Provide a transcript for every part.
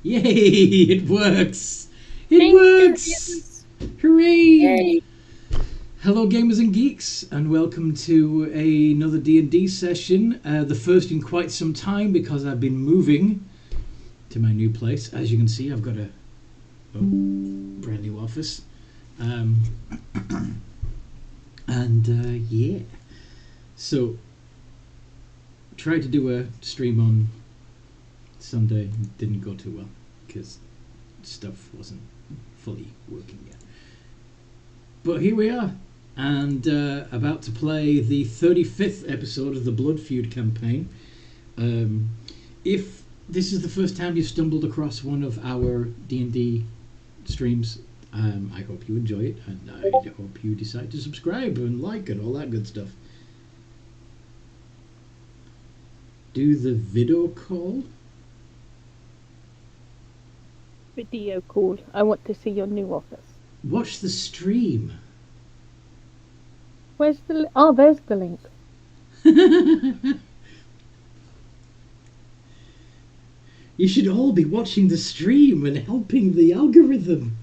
Yay! It works! It Thank works! Hooray! Yay! Hello, gamers and geeks, and welcome to another D&D session. The first in quite some time because I've been moving to my new place. As you can see, I've got a brand new office. Yeah. So, tried to do a stream on Sunday. Didn't go too well because stuff wasn't fully working yet. But here we are, and about to play the 35th episode of the Blood Feud campaign. If this is the first time you've stumbled across one of our D&D streams, I hope you enjoy it, and I hope you decide to subscribe and like and all that good stuff. Do the video call. Video call. I want to see your new office. Watch the stream. Where's the... Oh, there's the link. You should all be watching the stream and helping the algorithm.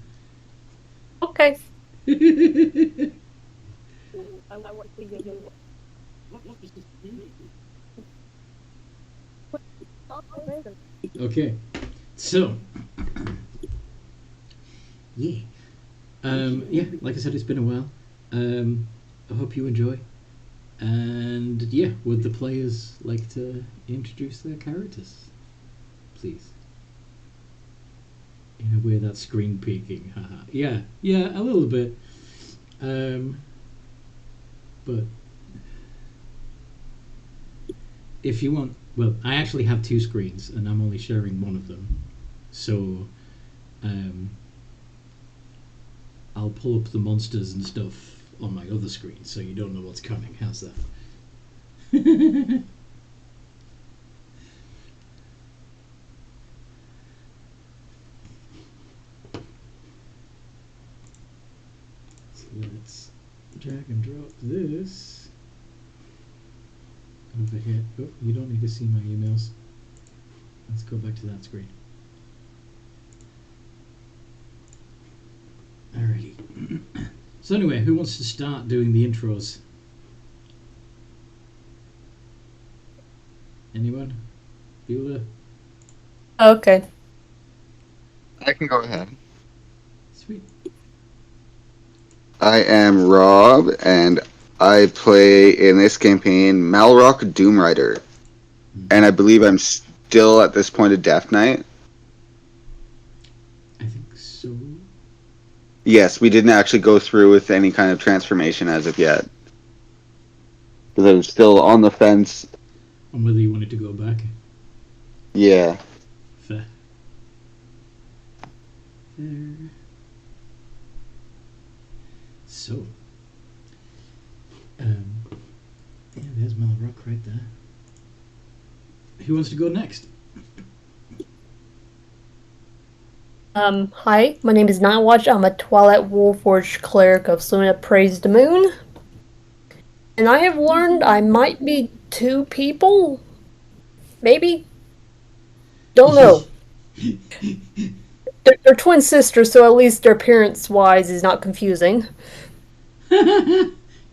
Okay. I want to see your new office. Okay, so yeah, like I said, it's been a while. I hope you enjoy, and yeah, would the players like to introduce their characters, please? In a way that's screen peeking, haha. Yeah, a little bit, but if you want. Well, I actually have two screens, and I'm only sharing one of them. So, I'll pull up the monsters and stuff on my other screen, so you don't know what's coming. How's that? So let's drag and drop this over here. Oh, you don't need to see my emails. Let's go back to that screen. Alrighty. So anyway, who wants to start doing the intros? Anyone? Beulah? Okay. I can go ahead. Sweet. I am Rob, and I play in this campaign Malrock Doomrider. And I believe I'm still at this point a Death Knight. I think so. Yes, we didn't actually go through with any kind of transformation as of yet. Because I'm still on the fence. On whether you wanted to go back. Yeah. Fair. So, yeah, there's Malrock right there. Who wants to go next? Hi, my name is Nightwatch. I'm a Twilight Warforged cleric of Suna Praise the Moon. And I have learned I might be two people. Maybe? Don't know. They're twin sisters, so at least their appearance-wise is not confusing.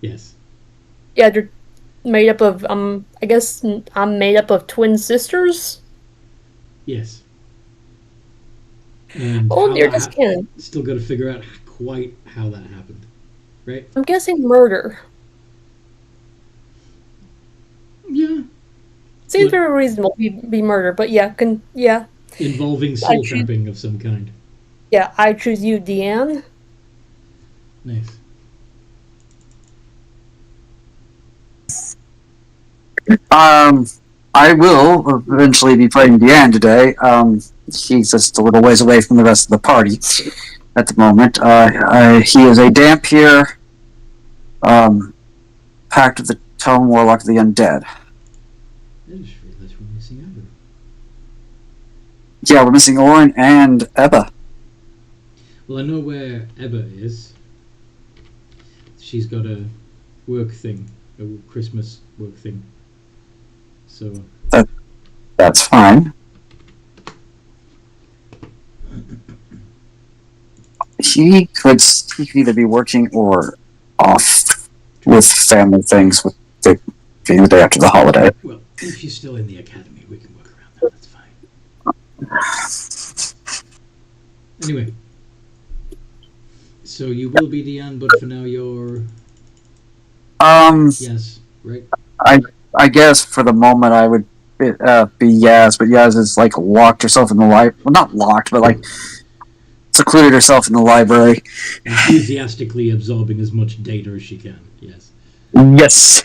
Yes. Yeah, they're made up of, I guess I'm made up of twin sisters? Yes. And Oh, dear, this can. Still got to figure out quite how that happened, right? I'm guessing murder. Yeah. Seems very reasonable to be murder, but yeah, yeah. Involving soul trapping of some kind. Yeah, I choose you, Deanne. Nice. I will eventually be playing Deanne today. He's just a little ways away from the rest of the party at the moment. He is a Dampier, Pact of the Tome Warlock of the Undead. That's we're missing Ebba. Yeah, we're missing Orin and Ebba. Well, I know where Ebba is. She's got a work thing, a Christmas work thing. So That's fine. he could either be working or off with family things with being the day after the holiday. Well, if you're still in the academy, we can work around that. That's fine. Anyway, so you will be Deanne, but for now you're yes, right? I guess for the moment I would be Yaz, but Yaz is like locked herself in the library. Well, not locked, but like secluded herself in the library. Enthusiastically absorbing as much data as she can. Yes. Yes.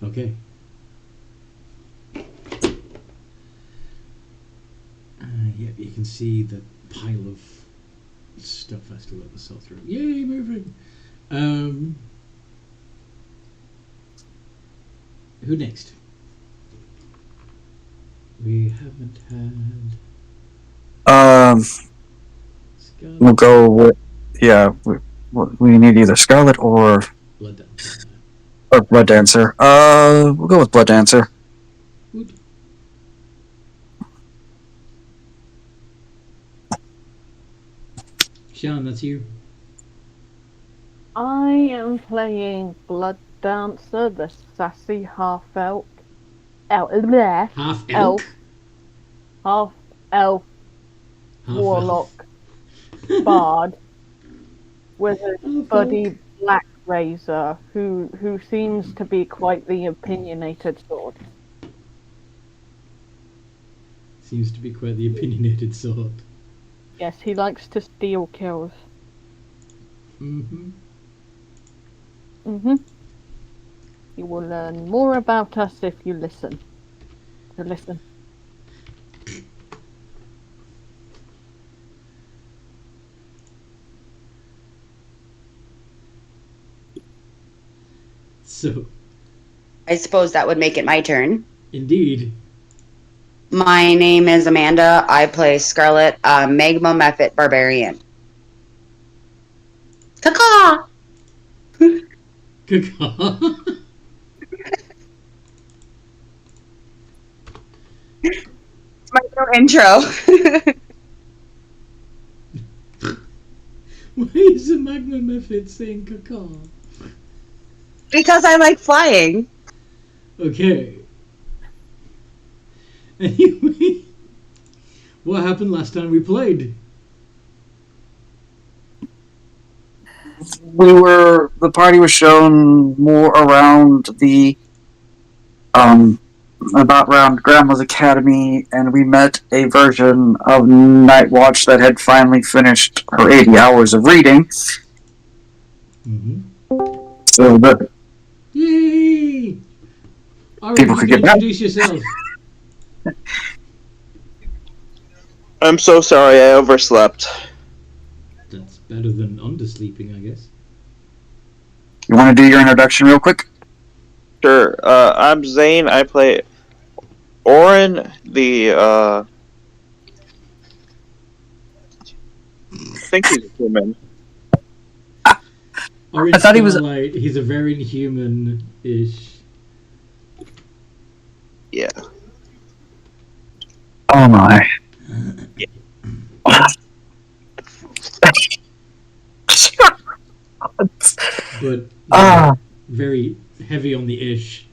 Okay. Yeah, you can see the pile of stuff I still have to sort through. Yay, moving! Who next? We haven't had. Scarlet. We'll go with we need either Scarlet or Blood Dancer. Blood Dancer. We'll go with Blood Dancer. Good. Sean, that's you. I am playing Blood Dancer, the sassy half-elf. Half elk. Half-elf Half warlock bard with a buddy black razor who seems to be quite the opinionated sort. Seems to be quite the opinionated sort. Yes, he likes to steal kills. Mm-hmm. Mm-hmm. You will learn more about us if you listen. So listen. So, I suppose that would make it my turn. indeed. My name is Amanda. I play Scarlet, Magma Mephit Barbarian. Caw-caw! Caw-caw. My little intro. Why is a Magma Mephit saying caw-caw? Because I like flying. Okay. Anyway, what happened last time we played? The party was shown more around the about around Grandma's academy, and we met a version of Night Watch that had finally finished her 80 hours of reading. Mm-hmm. So that Yay! Alright, people you could can get back. introduce yourself. I'm so sorry, I overslept. That's better than undersleeping, I guess. You want to do your introduction real quick? Sure, I'm Zane, I play Orin, the, I think he's a human. Orange I thought he was- Starlight, he's a very human-ish. Yeah. Oh my. But Ah. very heavy on the ish,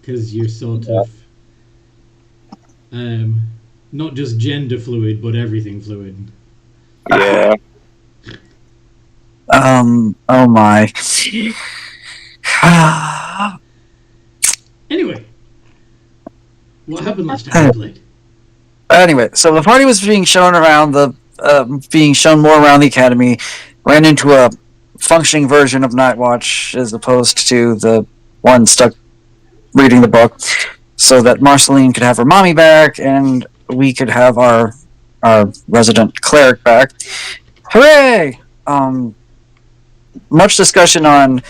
because you're sort of not just gender fluid, but everything fluid. Yeah. Oh my. Anyway, what happened last time we played? Anyway, so the party was being shown around being shown more around the academy. Ran into a functioning version of Night Watch as opposed to the one stuck reading the book, so that Marceline could have her mommy back and we could have our resident cleric back. Hooray! Much discussion on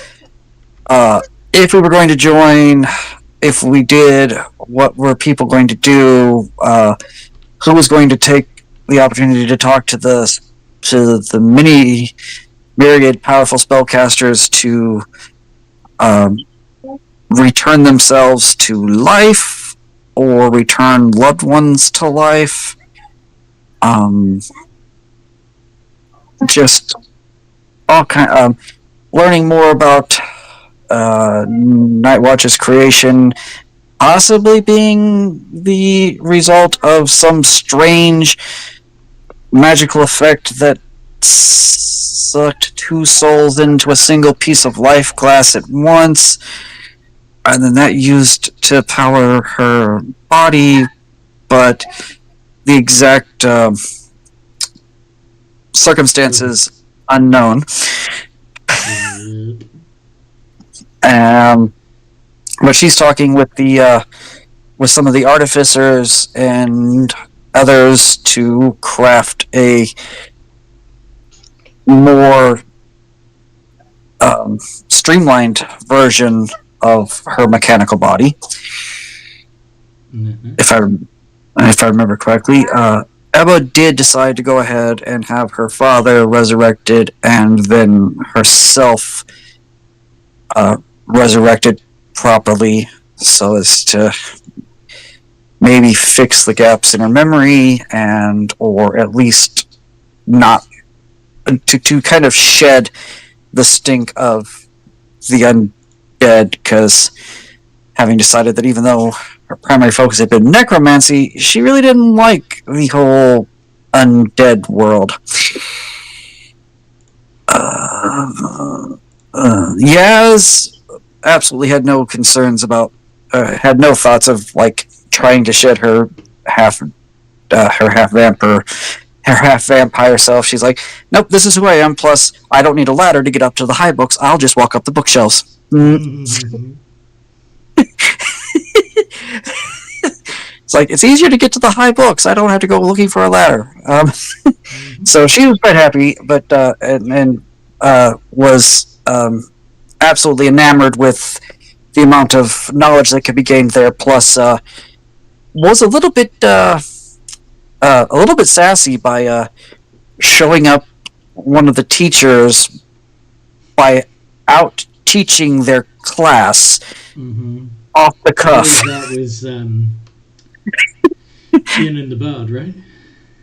if we were going to join. If we did, what were people going to do? Who was going to take the opportunity to talk to the many myriad powerful spellcasters to return themselves to life or return loved ones to life? just all kind learning more about Nightwatch's creation, possibly being the result of some strange magical effect that sucked two souls into a single piece of life glass at once, and then that used to power her body, but the exact circumstances unknown. But she's talking with the with some of the artificers and others to craft a more streamlined version of her mechanical body. Mm-hmm. If I remember correctly, Ebba did decide to go ahead and have her father resurrected and then herself resurrected properly, so as to maybe fix the gaps in her memory, and or at least not to kind of shed the stink of the undead, because having decided that even though her primary focus had been necromancy, she really didn't like the whole undead world. Yaz absolutely had no concerns about, had no thoughts of like trying to shed her half vampire self. She's like, nope, this is who I am. Plus, I don't need a ladder to get up to the high books. I'll just walk up the bookshelves. It's like, it's easier to get to the high books. I don't have to go looking for a ladder. So she was quite happy, but was absolutely enamored with the amount of knowledge that could be gained there. Plus, was a little bit sassy by showing up one of the teachers by out teaching their class off the cuff. That was Ian and the Bard, right?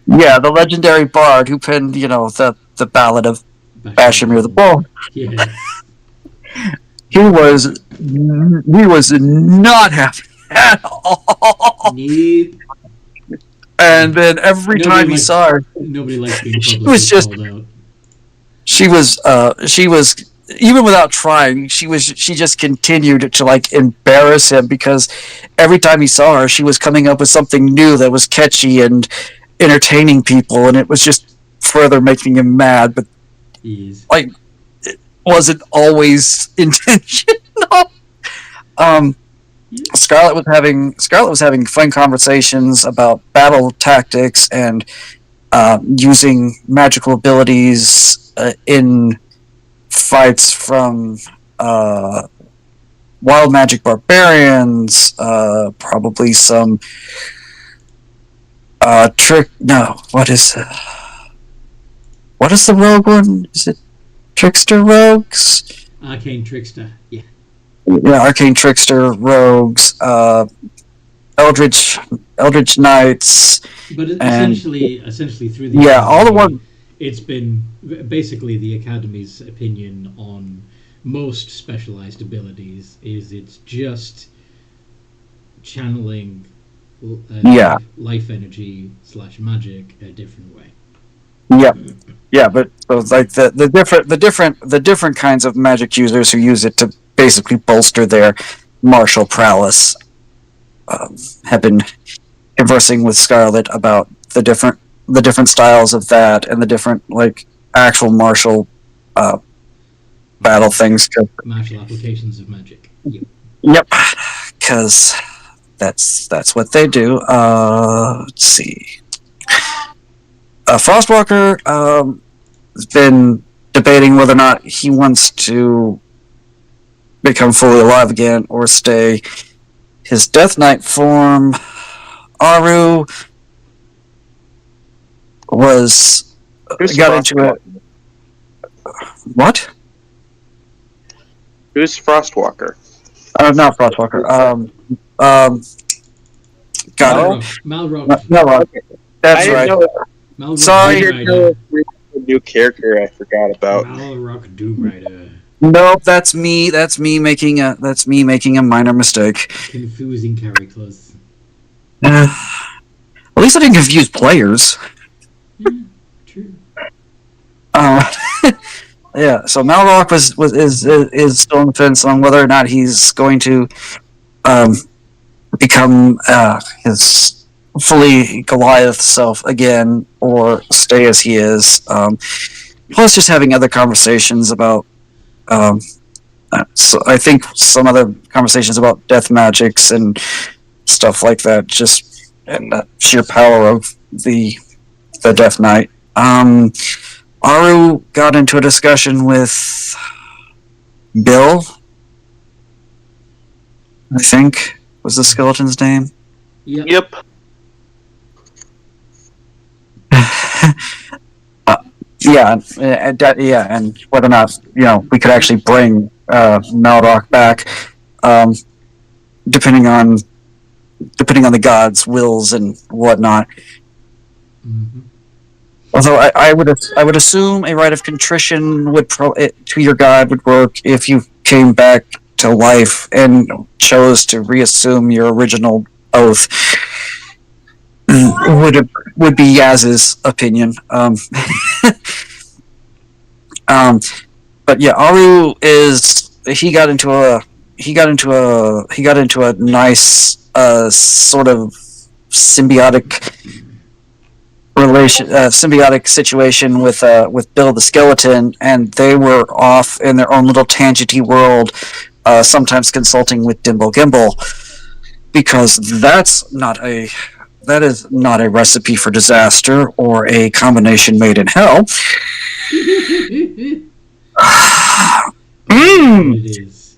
Yeah, the legendary bard who penned, the Ballad of Bashemir the Bull. Yeah. He was not happy at all. Nope. And then every time he saw her, nobody likes being she publicly was just called out. she was even without trying, she just continued to like embarrass him, because every time he saw her, she was coming up with something new that was catchy and entertaining people, and it was just further making him mad. But like, it wasn't always intentional. Scarlet was having fun conversations about battle tactics and using magical abilities in fights from wild magic barbarians, probably some trick. No, what is the rogue one? Is it trickster rogues? Arcane Trickster, yeah. Yeah, arcane trickster rogues, eldritch knights, But and essentially through the all the ones. It's been basically the Academy's opinion on most specialized abilities is it's just channeling life energy / magic a different way. Yeah, but so it's like the different kinds of magic users who use it to basically bolster their martial prowess have been conversing with Scarlet about the different styles of that and the different like actual martial battle things. Martial applications of magic. Yep, because that's what they do. Let's see. Frostwalker has been debating whether or not he wants to become fully alive again or stay his Death Knight form. Aru got into it. What? Who's Frostwalker? Not Frostwalker. Malrock. Malrock. That's right. Malrock Sorry. Doom Rider. A new character I forgot about. Malrock Doom Rider. Nope, that's me. That's me making a minor mistake. Confusing characters. At least I didn't confuse players. Yeah, true. Yeah. So Malrock is still on the fence on whether or not he's going to become his fully Goliath self again, or stay as he is. Plus, just having other conversations about. So I think some other conversations about death magics and stuff like that, just and the sheer power of the Death Knight. Aru got into a discussion with Bill, I think was the skeleton's name. Yep. And whether or not we could actually bring Malrock back, depending on the gods' wills and whatnot. Mm-hmm. Although I would assume a rite of contrition to your god would work if you came back to life and chose to reassume your original oath. Would be Yaz's opinion. But yeah, Aru he got into a nice sort of symbiotic situation with Bill the Skeleton, and they were off in their own little tangenty world, sometimes consulting with Dimble Gimble, because that is not a recipe for disaster or a combination made in hell. It is.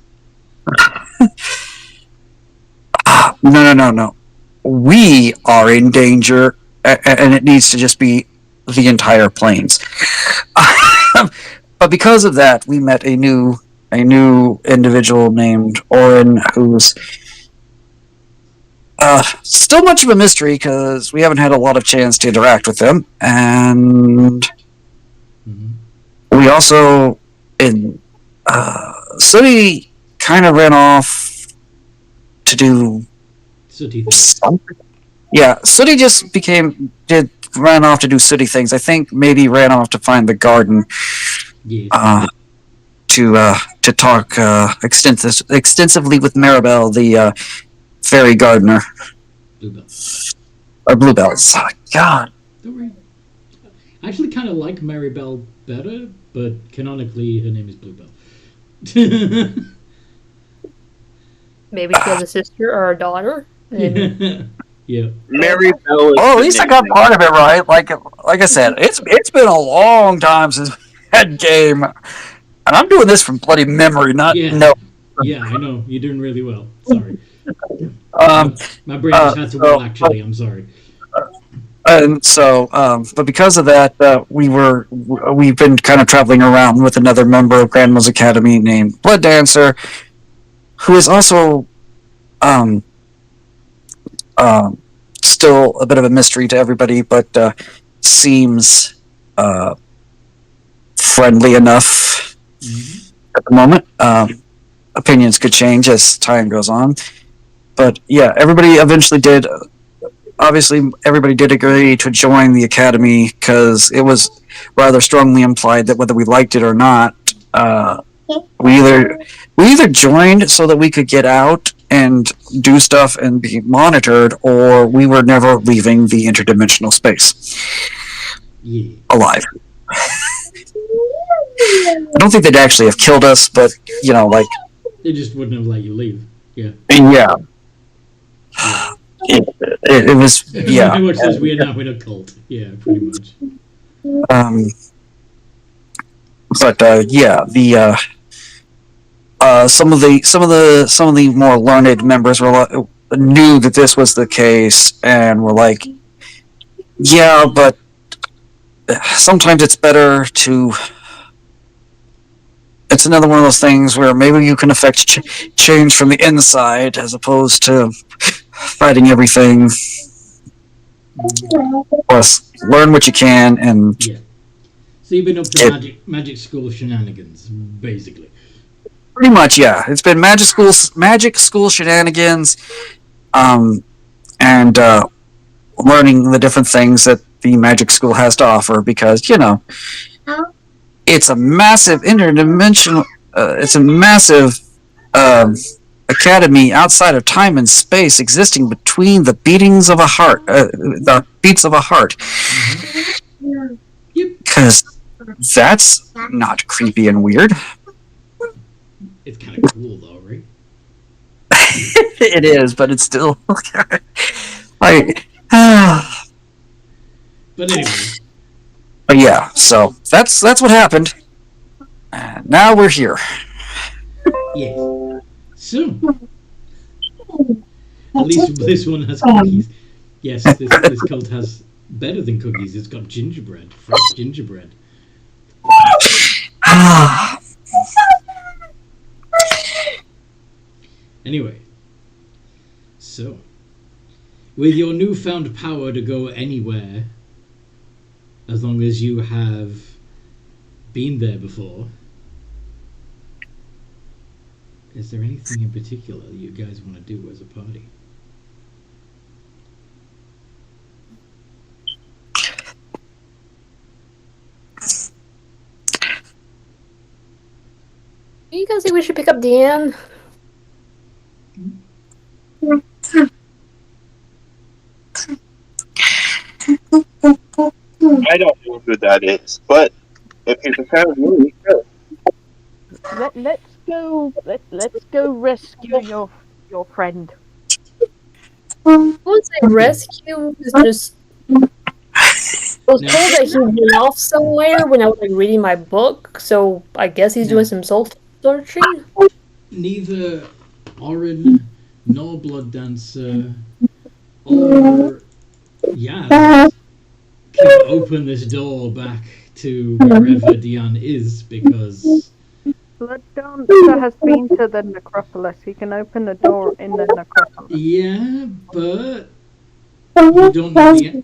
No. We are in danger, and it needs to just be the entire plains. But because of that, we met a new individual named Orin, who's still much of a mystery because we haven't had a lot of chance to interact with him, and we also Sooty kind of ran off to do something. Yeah, Sooty just ran off to do Sooty things. I think maybe ran off to find the garden. Yes. To talk extensively with Maribel, the fairy gardener. Bluebells. Or Bluebells. God. Don't worry. I actually kind of like Maribel better, but canonically her name is Bluebell. Maybe she has a sister or a daughter. And Yeah. Mary Bell. Well, at least I got part of it right. Like I said, it's been a long time since we had game, and I'm doing this from bloody memory, not no. Yeah, I know you're doing really well. Sorry. My brain just had to roll. Actually, I'm sorry. And so, but because of that, we've been kind of traveling around with another member of Granma's Academy named Blood Dancer, who is also still a bit of a mystery to everybody, but seems friendly enough at the moment. Opinions could change as time goes on, but yeah, everybody eventually did. Obviously, everybody did agree to join the academy because it was rather strongly implied that whether we liked it or not, we either joined so that we could get out and do stuff and be monitored, or we were never leaving the interdimensional space alive. I don't think they'd actually have killed us, but they just wouldn't have let you leave. Yeah. Yeah. It was Pretty much says we are now in a cult. Yeah, pretty much. But yeah, the some of the more learned members knew that this was the case and were like, yeah, but sometimes it's better to. It's another one of those things where maybe you can affect change from the inside as opposed to fighting everything Plus, learn what you can, and Yeah. So you've been up to magic school shenanigans, basically. pretty much, yeah. It's been magic school shenanigans, and learning the different things that the magic school has to offer. Because it's a massive interdimensional. It's a massive academy outside of time and space, existing between the beatings of a heart, the beats of a heart. Because that's not creepy and weird. It's kind of cool, though, right? It is, but it's still like. But anyway. But yeah, so that's what happened. And now we're here. Yes. So, at least this one has cookies. Yes, this cult has better than cookies. It's got gingerbread, fresh gingerbread. Anyway, so with your newfound power to go anywhere, as long as you have been there before, is there anything in particular that you guys want to do as a party? Do you guys think we should pick up Deanne? I don't know who that is, but if he's a fan of me, sure. Let's go rescue your friend. I would say rescue is just. I was told that he went off somewhere when I was reading my book, so I guess he's doing some soul searching. Neither Orin nor Blood Dancer or Yaz can open this door back to wherever Diane is, because Blood Dancer has been to the necropolis. He can open the door in the necropolis. yeah, but you don't know Diane.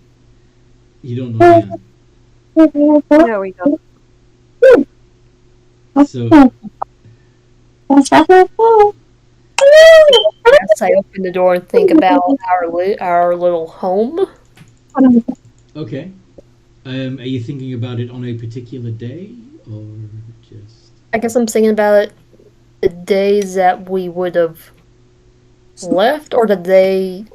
You don't know Diane. No, he doesn't. So Yes, I open the door and think about our little home. okay. Are you thinking about it on a particular day, or just? I guess I'm thinking about it the days that we would have left, or the day.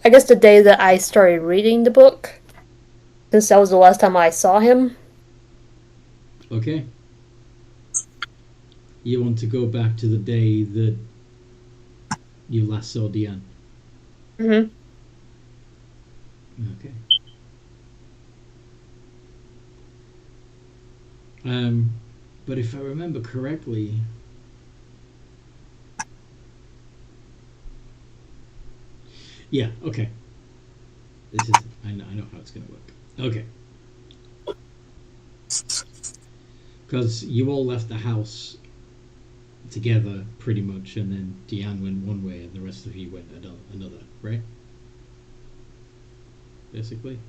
I guess the day that I started reading the book, since that was the last time I saw him. Okay. You want to go back to the day that you last saw Diane? Mm-hmm. Okay. But if I remember correctly, yeah. Okay. This is. I know how it's going to work. Okay. Because you all left the house together, pretty much, and then Diane went one way, and the rest of you went another, right? Basically.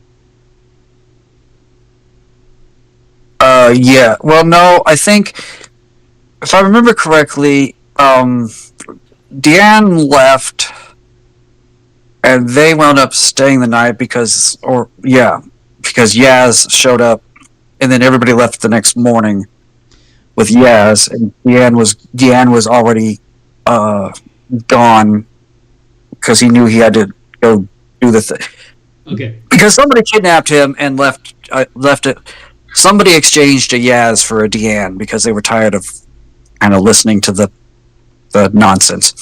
Yeah. Well, no, I think if I remember correctly, Deanne left, and they wound up staying the night because Yaz showed up, and then everybody left the next morning with Yaz, and Deanne was already gone because he knew he had to go do the thing. Okay. Because somebody kidnapped him and left it. Somebody exchanged a Yaz for a Deanne because they were tired of kind of listening to the nonsense.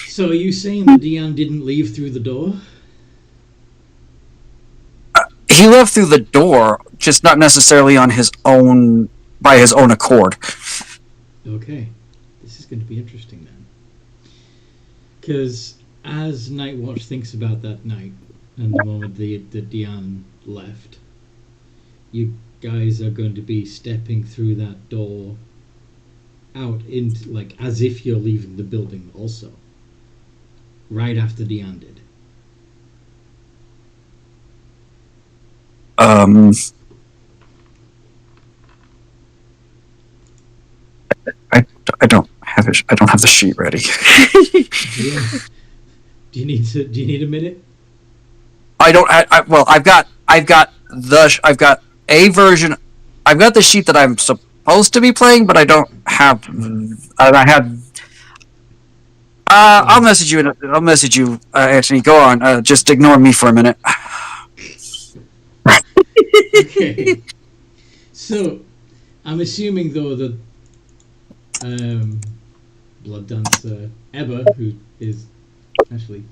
So are you saying that Diane didn't leave through the door? He left through the door, just not necessarily by his own accord. Okay. This is going to be interesting then. Because as Nightwatch thinks about that night, and the moment that Diane left, you guys are going to be stepping through that door out into, like, as if you're leaving the building also. right after Diane did. I don't have it. I don't have the sheet ready. Yeah. Do you need a minute? I don't. Well, I've got a version. I've got the sheet that I'm supposed to be playing, but I don't have. I had. I'll message you. I'll message you, Anthony. Go on. Just ignore me for a minute. Okay. So, I'm assuming though that Blood Dancer Ebba, who is actually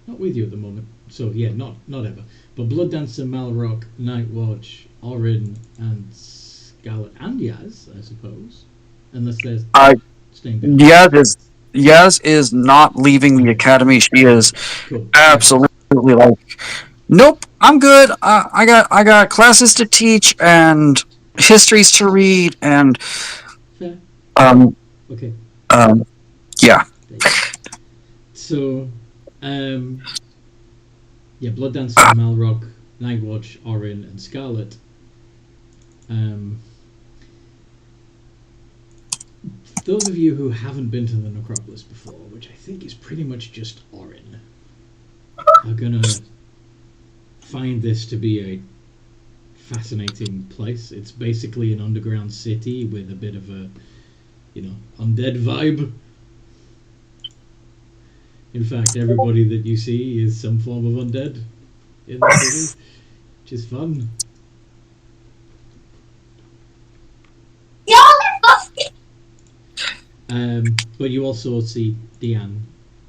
not with you at the moment. So yeah, not Ebba, but Blood Dancer, Malrock, Nightwatch, Orin, and Scarlet, and Yaz, I suppose, unless there's staying behind. Yaz is not leaving the academy. She is Cool. absolutely like, nope, I'm good. I got classes to teach and histories to read and Fair. Okay. yeah. So, yeah, Blood Dancer, Malrock, Nightwatch, Orin, and Scarlet. Those of you who haven't been to the Necropolis before, which I think is pretty much just Orin, are gonna find this to be a fascinating place. It's basically an underground city with a bit of a, undead vibe. In fact, everybody that you see is some form of undead in the city, which is fun. But you also see Diane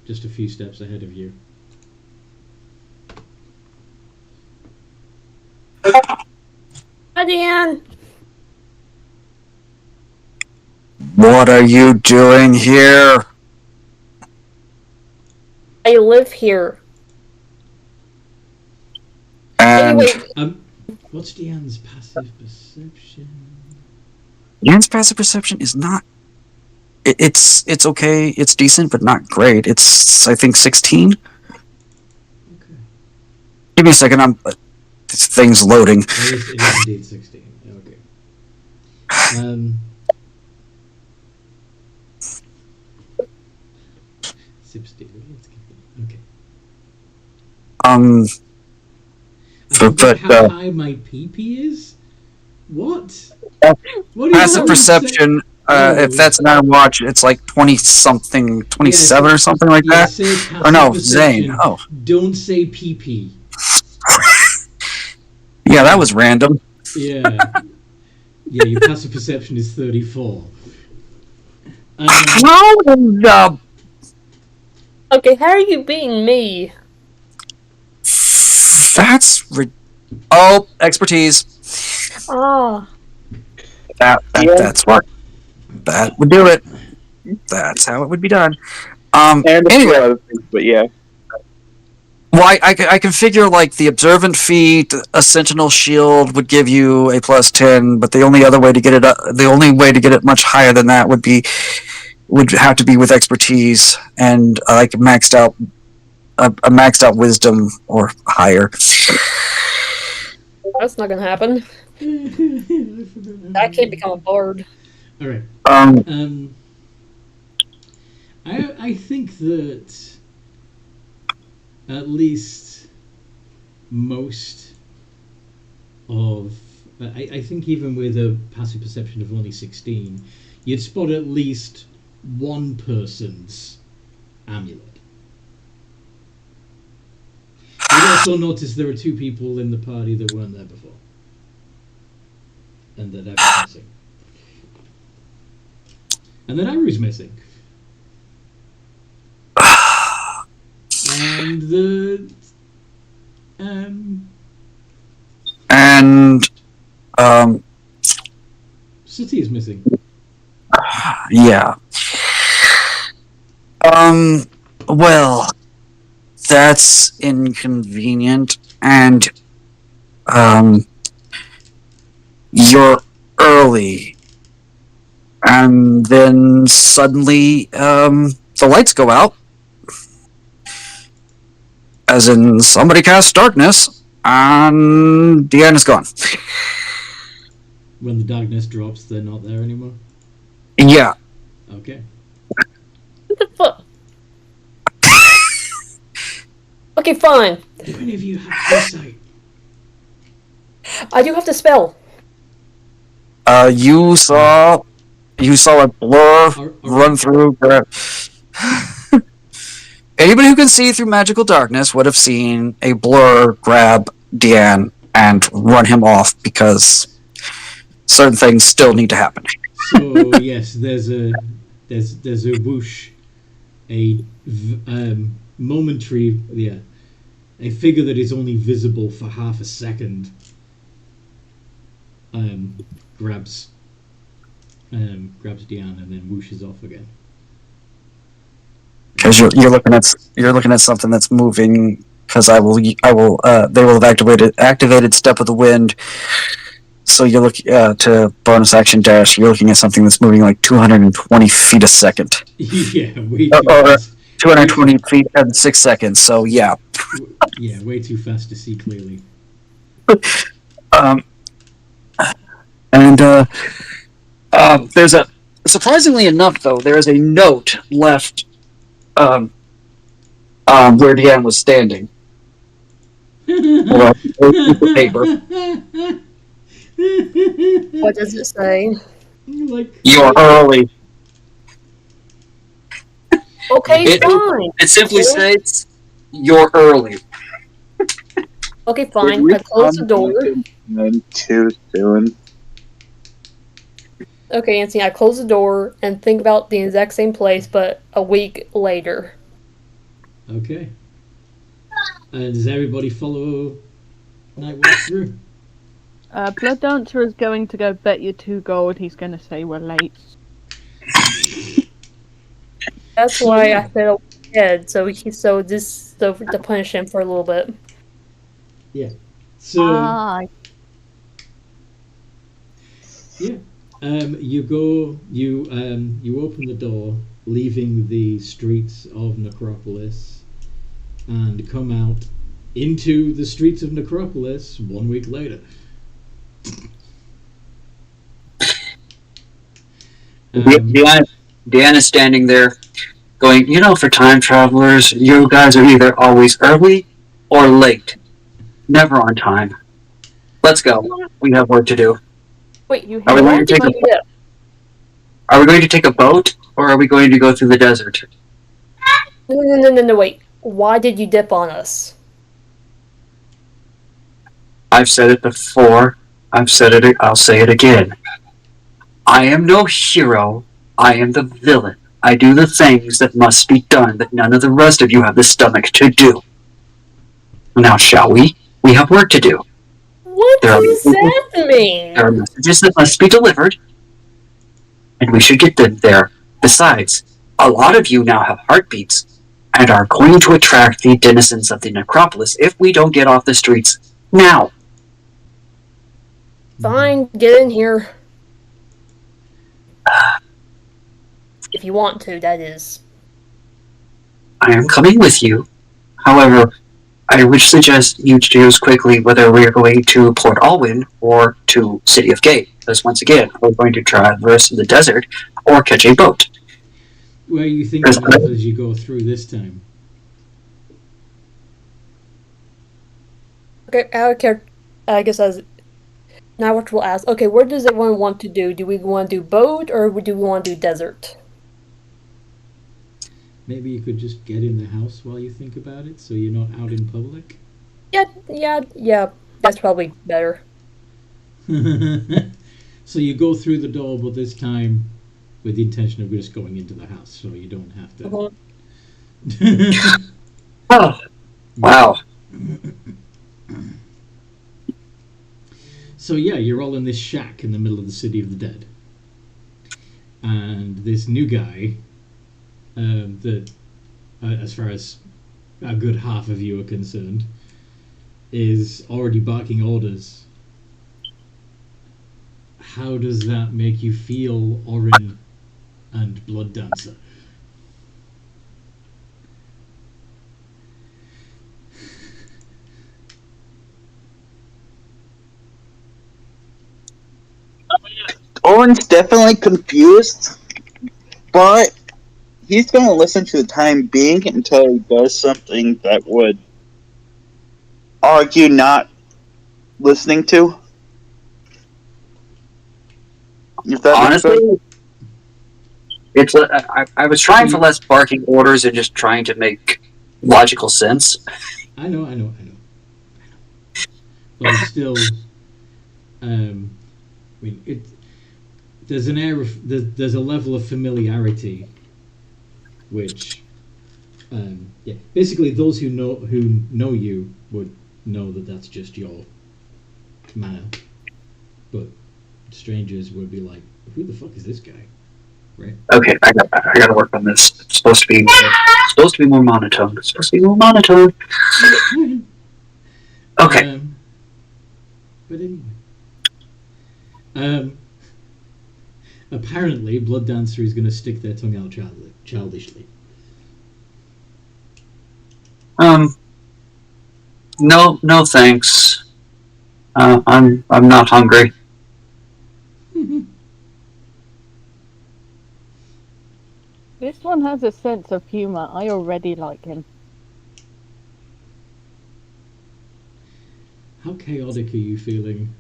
just a few steps ahead of you. Hi, Dan. What are you doing here? I live here. And Anyway, What's Diane's passive perception? Yan's passive perception is not. It's okay. It's decent, but not great. It's I think 16. Okay. Give me a second. This thing's loading. It is indeed 16. Okay. Okay. I forgot how high my PP is? What? What Passive perception. If that's an Iron Watch, it's like 20-something, 27 or something like that. Or no, Zane. Oh. Don't say PP. Yeah, that was random. Yeah. Yeah, your passive perception is 34. okay, how are you being me? That's expertise. Oh. That's what. That would do it. That's how it would be done. And anyway, other things, but yeah. Well, I can figure like the observant feat, a sentinel shield would give you a +10, but the only way to get it much higher than that would have to be with expertise and like a maxed out wisdom or higher. That's not gonna happen. I can't become a bard. All right. I think that at least most of I think even with a passive perception of only 16, you'd spot at least one person's amulet. You'd also notice there are two people in the party that weren't there before, and that Eva's missing. And then Aru's missing. And the city is missing. Yeah. Well, that's inconvenient, and you're early. And then suddenly, the lights go out. as in somebody cast darkness, and Deanne is gone. When the darkness drops, they're not there anymore. Yeah. Okay. What the fuck? Okay, fine. Do any of you have insight? I do have to spell. You saw a blur run through. Anybody who can see through magical darkness would have seen a blur grab Deanne and run him off because certain things still need to happen. So yes, there's a whoosh, momentary, a figure that is only visible for half a second. Grabs Deanne and then whooshes off again. Because you're looking at something that's moving. Because they will have activated Step of the Wind. So you look to bonus action dash. You're looking at something that's moving like 220 feet a second. Yeah, way too or fast. 220 feet in 6 seconds. So yeah. Yeah, way too fast to see clearly. There's a surprisingly enough though there is a note left where Deanne was standing. Or a piece of paper. What does it say? You're early. Okay, fine. It simply states you're early. Okay, fine. I close the door. Too soon. Okay, Anthony, I close the door and think about the exact same place, but a week later. Okay. And does everybody follow Nightwatch through? Blood Dancer is going to go bet you 2 gold. He's going to say we're late. That's why I said ahead, so to punish him for a little bit. Yeah. So yeah. You open the door, leaving the streets of Necropolis, and come out into the streets of Necropolis 1 week later. Deanne is standing there going, for time travelers, you guys are either always early or late. Never on time. Let's go. We have work to do. Wait, you Are we going to dip? Are we going to take a boat, or are we going to go through the desert? No, wait. Why did you dip on us? I've said it before. I've said it. I'll say it again. I am no hero. I am the villain. I do the things that must be done that none of the rest of you have the stomach to do. Now, shall we? We have work to do. What does that mean? There are messages that must be delivered, and we should get them there. Besides, a lot of you now have heartbeats, and are going to attract the denizens of the necropolis if we don't get off the streets now. Fine, get in here. If you want to, that is. I am coming with you. However, I would suggest you choose quickly whether we are going to Port Alwyn or to City of Gate. Because once again, we're going to traverse the desert or catch a boat. Where are you thinking of as you go through this time? Okay, I guess as now what we'll ask. Okay, where does everyone want to do? Do we want to do boat or do we want to do desert? Maybe you could just get in the house while you think about it, so you're not out in public. Yeah. That's probably better. So you go through the door, but this time with the intention of just going into the house, so you don't have to. Oh, wow. So yeah, you're all in this shack in the middle of the city of the dead, and this new guy, that, as far as a good half of you are concerned, is already barking orders. How does that make you feel, Orin and Blood Dancer? Owen's definitely confused, but he's going to listen to the time being until he does something that would argue not listening to. If that makes sense. Honestly, it's I was trying for less barking orders and just trying to make logical sense. I know. But it's still, I mean, there's an air of there's a level of familiarity, which, basically those who know you would know that that's just your manner, but strangers would be like, "Who the fuck is this guy?" Right? Okay, I got to work on this. It's supposed to be more monotone. It's supposed to be more monotone. Okay. But anyway, apparently, Blood Dancer is going to stick their tongue out childishly. No thanks. I'm not hungry. This one has a sense of humor. I already like him. How chaotic are you feeling,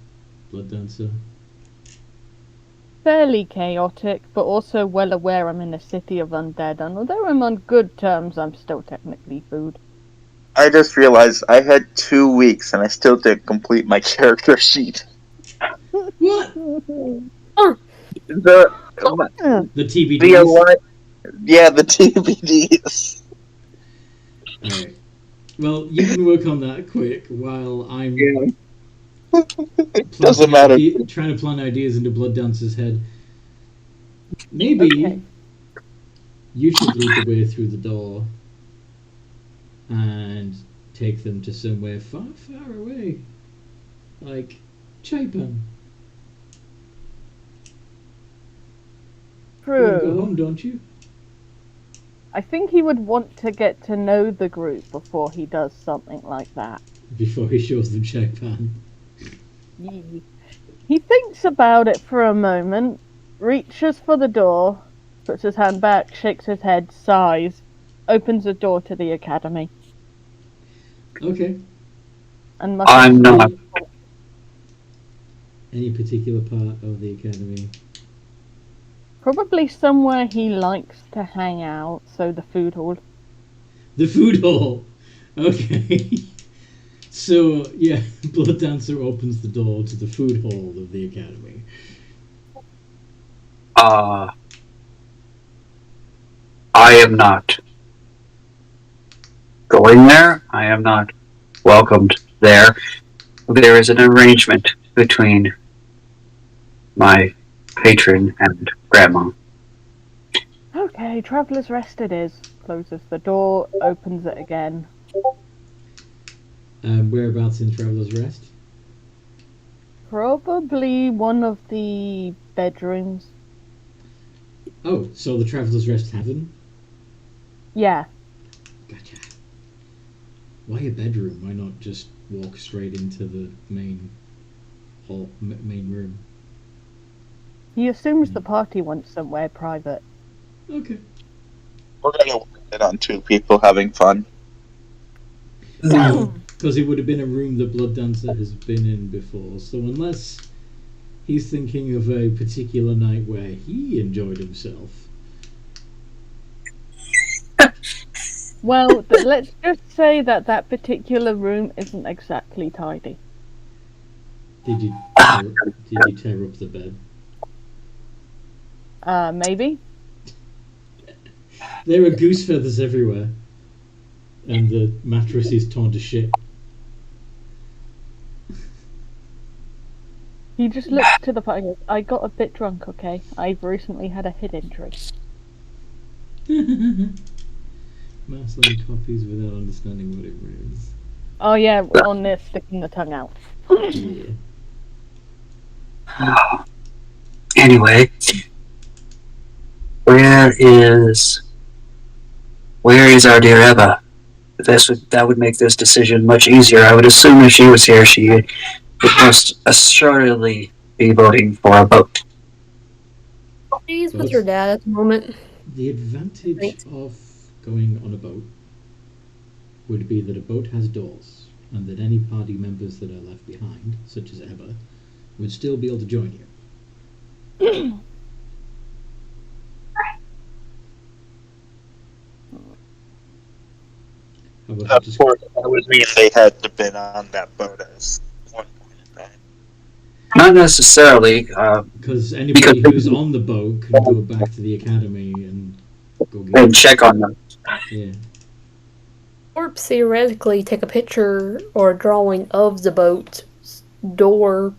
Blood Dancer? Fairly chaotic, but also well aware I'm in a city of undead, and although I'm on good terms, I'm still technically food. I just realized I had 2 weeks and I still didn't complete my character sheet. What? The TBDs? Yeah, the TBDs. Alright. Well, you can work on that quick while I'm Doesn't matter. Trying to plant ideas into Blood Dancer's head. Maybe you should lead the way through the door and take them to somewhere far, far away. Like Chaipan. You wanna go home, don't you? I think he would want to get to know the group before he does something like that. Before he shows them Chaipan. He thinks about it for a moment, reaches for the door, puts his hand back, shakes his head, sighs, opens the door to the academy. Okay. And I'm not. Any particular part of the academy? Probably somewhere he likes to hang out, so the food hall. The food hall! Okay. So, yeah, Blood Dancer opens the door to the food hall of the academy. I am not going there. I am not welcomed there. There is an arrangement between my patron and Granma. Okay, Traveller's Rest it is. Closes the door, opens it again. Whereabouts in Traveller's Rest? Probably one of the bedrooms. Oh, so the Traveller's Rest Tavern? Yeah. Gotcha. Why a bedroom? Why not just walk straight into the main hall, main room? He assumes the party went somewhere private. Okay. We're gonna work it on 2 people having fun. Because it would have been a room that Blood Dancer has been in before, so unless he's thinking of a particular night where he enjoyed himself. Well, let's just say that that particular room isn't exactly tidy. Did you tear up the bed? Maybe. There are goose feathers everywhere, and the mattress is torn to shit. He just looks to the party and goes, I got a bit drunk, okay? I've recently had a head injury. Mouse like copies without understanding what it is. Oh yeah, on this, sticking the tongue out. Yeah. Anyway, where is our dear Eva? That would make this decision much easier. I would assume if she was here, she would most assuredly be voting for a vote. He's with your dad at the moment. The advantage Thanks. of going on a boat would be that a boat has doors, and that any party members that are left behind, such as Ebba, would still be able to join you. However, Of course, that would mean they had to been on that boat at one point in time. Not necessarily. because anybody who's on the boat can go back to the academy and go get And check on them. Yeah. Or theoretically take a picture or a drawing of the boat's door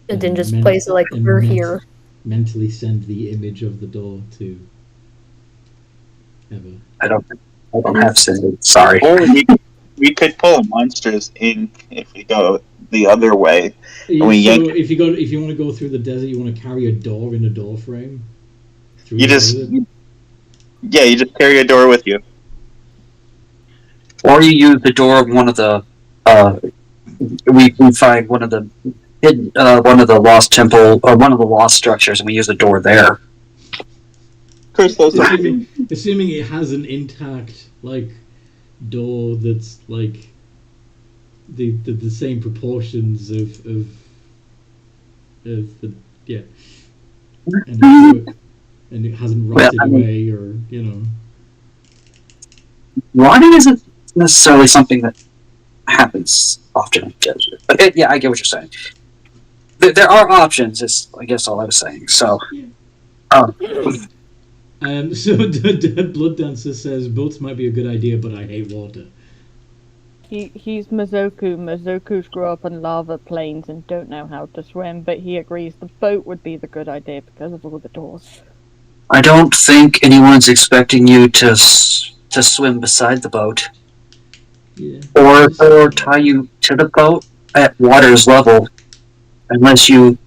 and then just place it like and we're here. Mentally send the image of the door to Eva. I don't have Cindy. Sorry. Or we could pull a Monsters Inc. if we go the other way. Yeah, we so yank- if you want to go through the desert, you want to carry a door in a door frame. Through You the just desert? you just carry a door with you. Or you use the door of one of the. We find one of the hidden, one of the lost temple or one of the lost structures, and we use the door there. Of course, those are Assuming it has an intact like door that's like the same proportions of the and it hasn't rotted away or Rotting isn't necessarily something that happens often in desert. But I get what you're saying. There are options. Is I guess all I was saying. So. So Blood Dancer says boats might be a good idea, but I hate water. He's Mizoku. Mizoku's grew up on lava plains and don't know how to swim, but he agrees the boat would be the good idea because of all the doors. I don't think anyone's expecting you to swim beside the boat, or tie you to the boat at water's level, unless you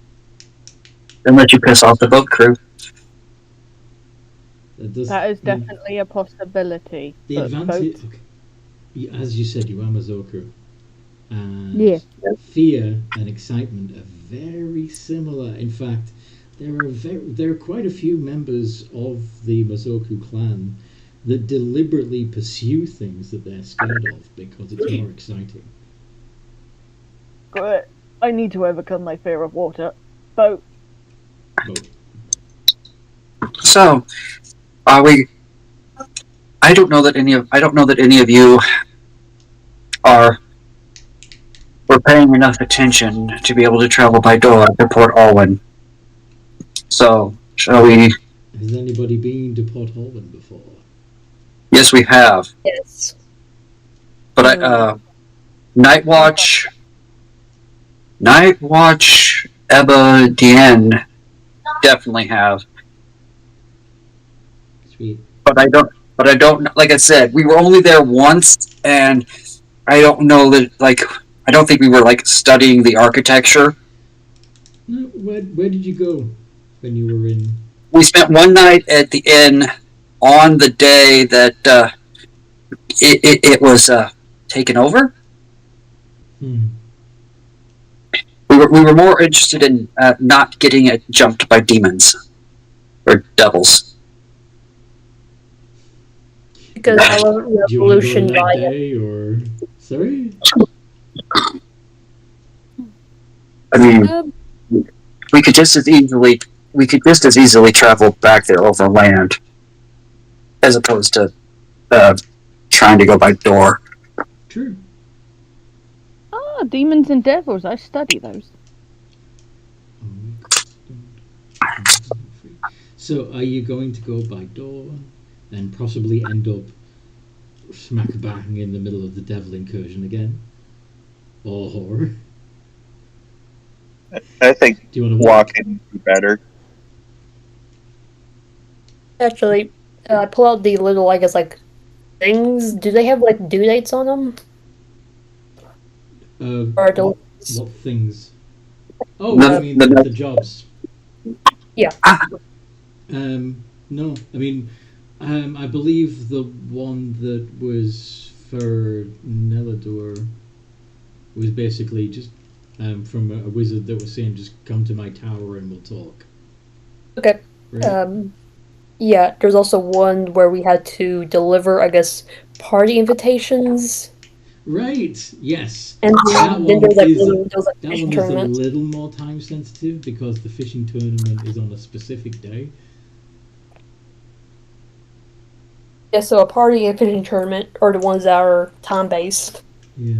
piss off the boat crew. That is definitely a possibility. The advantage, as you said, you are Mazoku, and fear and excitement are very similar. In fact, there are quite a few members of the Mazoku clan that deliberately pursue things that they're scared of because it's more exciting. Good. I need to overcome my fear of water. Boat. So, are we? I don't know that any of you were paying enough attention to be able to travel by door to Port Alwyn. So, shall we? Has anybody been to Port Alwyn before? Yes, we have. Yes. But Night Watch, Ebba, Deanne definitely have. Sweet. But I don't. Like I said, we were only there once, and I don't know that. I don't think we were studying the architecture. No, where did you go when you were in? We spent one night at the inn on the day that it was taken over. Hmm. We were more interested in not getting it jumped by demons or devils. Because I love Revolution Do you want to go that Riot. day or sorry? I mean, we could just as easily travel back there over land, as opposed to trying to go by door. True. Ah, demons and devils. I study those. So, are you going to go by door and possibly end up smack bang in the middle of the devil incursion again? Or I think do you want to walking would be better. Actually, I pull out the little, things. Do they have, due dates on them? Or what things? Oh, No, I mean no. the jobs. Yeah. No, I mean, I believe the one that was for Nellador was basically just from a wizard that was saying, just come to my tower and we'll talk. Okay. Right? Yeah, there's also one where we had to deliver, I guess, party invitations. Right. Yes. And That then one is there was like that fishing one is a tournament. little more time sensitive because the fishing tournament is on a specific day. Yeah, so a party and fishing tournament are the ones that are time based. Yeah.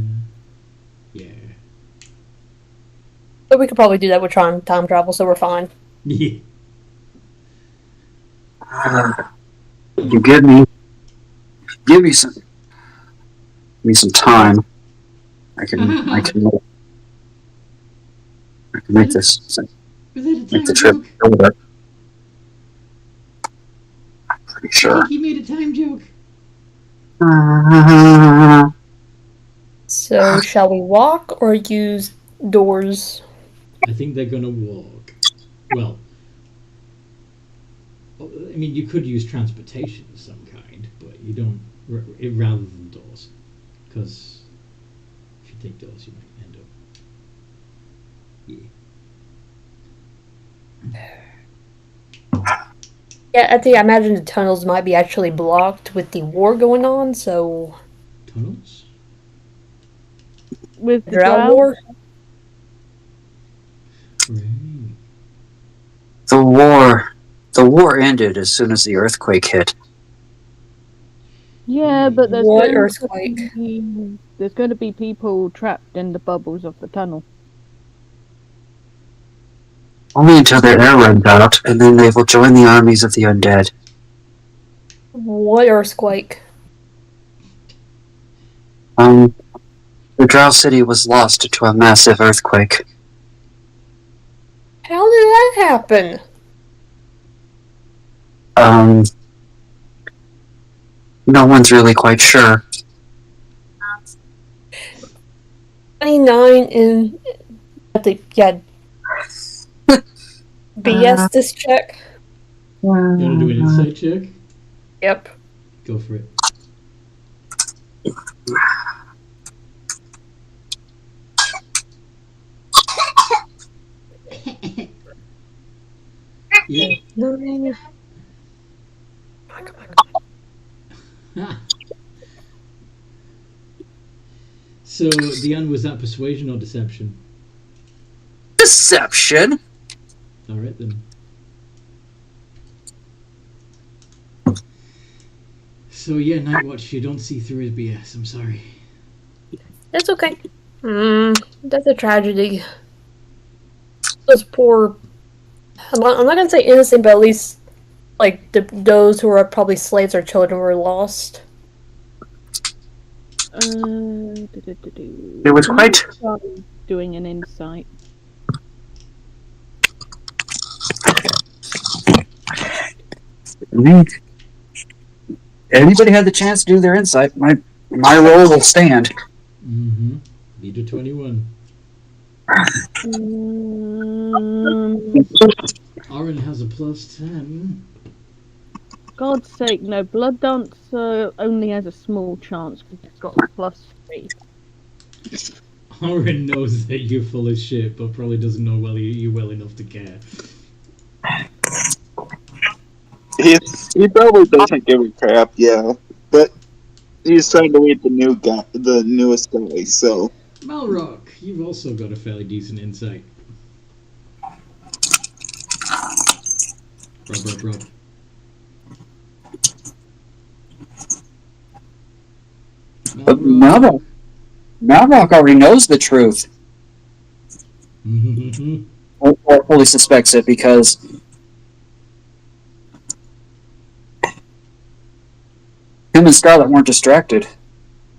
Yeah. But we could probably do that with time travel, so we're fine. Yeah. You give me some time. I can make this Was that a make the time trip joke? over. I'm pretty I sure. think he made a time joke. So shall we walk or use doors? I think they're gonna walk. Well, I mean, you could use transportation of some kind, but you don't rather than doors, because if you take doors, you might end up. Yeah, I imagine the tunnels might be actually blocked with the war going on, so Tunnels. With the drought drought, war. Right. The war ended as soon as the earthquake hit. yeah, but there's What going to earthquake? be people trapped in the bubbles of the tunnel. Only until their air runs out, and then they will join the armies of the undead. What earthquake? The Drow City was lost to a massive earthquake. How did that happen? No one's really quite sure. 29 in BS this check. You want to do an insight check? Yep. Go for it. Yeah. So, Diane, was that persuasion or deception? Deception? Alright then. So yeah, Nightwatch, you don't see through his BS, I'm sorry. That's okay. That's a tragedy. Those poor... I'm not gonna say innocent, but at least, like, those who are probably slaves or children were lost. It was quite... Doing an insight. Anybody had the chance to do their insight, my role will stand. Mm-hmm. Leader 21. Oren has a plus 10. God's sake, no. Blood Dancer only has a small chance because it's got a +3. Oren knows that you're full of shit, but probably doesn't know you well enough to care. He probably doesn't give a crap, yeah. But he's trying to meet the newest guy, so. Malrock, you've also got a fairly decent insight. Rob. But Malrock already knows the truth. Or fully suspects it because him and Scarlet weren't distracted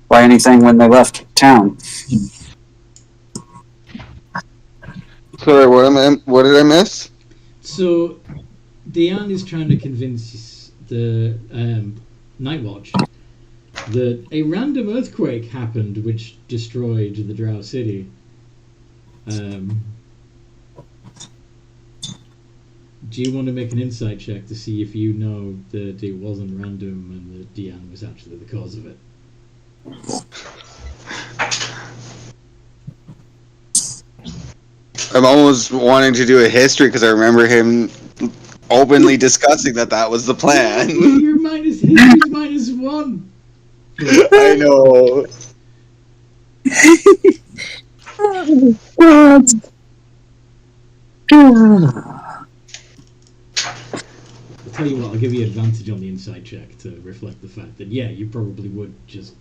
by anything when they left town. Sorry, what did I miss? So, Diane is trying to convince the Nightwatch that a random earthquake happened which destroyed the Drow City. Do you want to make an insight check to see if you know that it wasn't random and that Diane was actually the cause of it? I'm almost wanting to do a history because I remember him openly discussing that was the plan. Your history's -1. I know. I'll tell you what, I'll give you advantage on the inside check to reflect the fact that, yeah, you probably would just...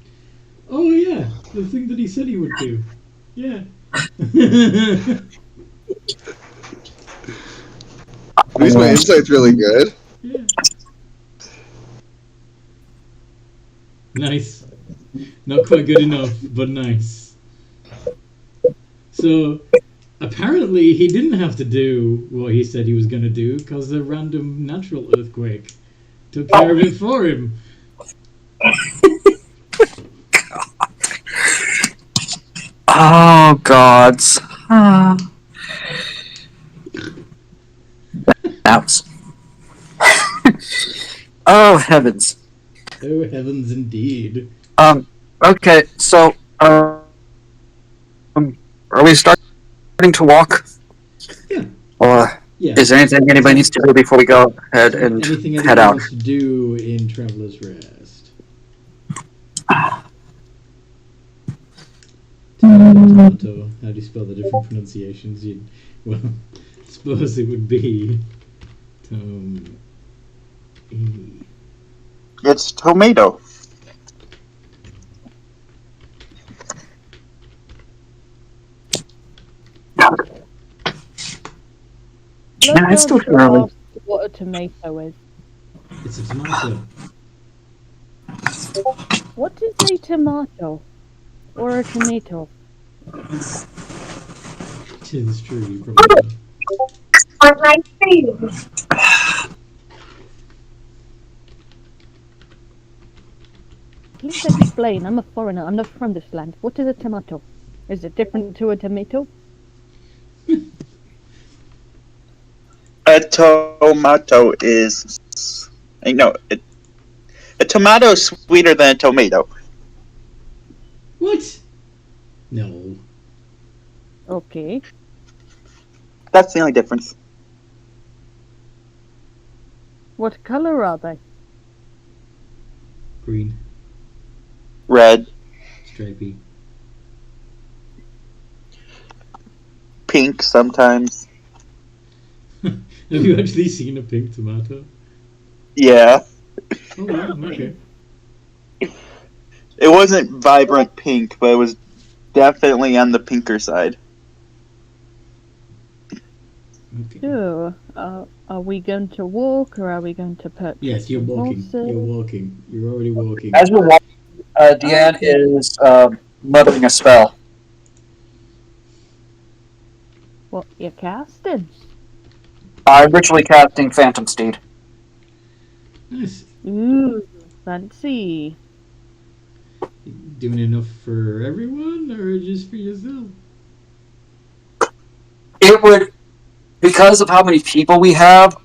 Oh, yeah, the thing that he said he would do. Yeah. At least my insight's really good. Yeah. Nice. Not quite good enough, but nice. So, apparently he didn't have to do what he said he was going to do because a random natural earthquake took care of it for him. Oh, gods. Ouch. Oh, heavens. Oh, heavens indeed. Okay, so, are we starting to walk? Yeah. Or Yeah. is there anything anybody needs to do before we go ahead and Anything head anyone out? wants to do in Traveler's Rest? Tomato. How do you spell the different pronunciations? Well, I suppose it would be It's tomato. Man, it's still Bloodhound early. asked what a tomato is. It's a tomato. What is a tomato? Or a tomato? It is true, you probably know. Please explain. I'm a foreigner. I'm not from this land. What is a tomato? Is it different to a tomato? A tomato is... No, a tomato is sweeter than a tomato. What? No. Okay. That's the only difference. What color are they? Green. Red, Stripy. pink sometimes. Have you actually seen a pink tomato? Yeah. Oh, yeah, okay. It wasn't vibrant pink, but it was definitely on the pinker side. Okay. So, are we going to walk or are we going to purchase? Yes, you're walking. horses? You're walking. You're already walking. As we're walking, Deanne is muttering a spell. What you're casting? I'm ritually casting Phantom Steed. Nice. Ooh, fancy. Doing enough for everyone or just for yourself? It would, because of how many people we have,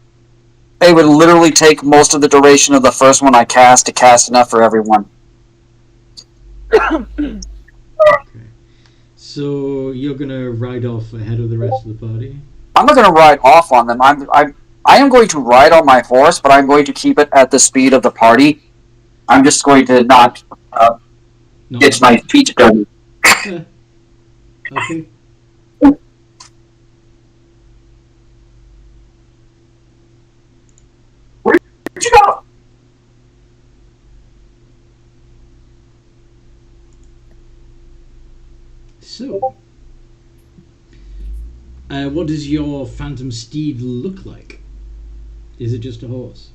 it would literally take most of the duration of the first one I cast to cast enough for everyone. Okay. So you're gonna ride off ahead of the rest of the party? I'm not going to ride off on them. I am going to ride on my horse, but I'm going to keep it at the speed of the party. I'm just going to not get my feet dirty. Yeah. Okay. Where'd you go? So, what does your phantom steed look like? Is it just a horse?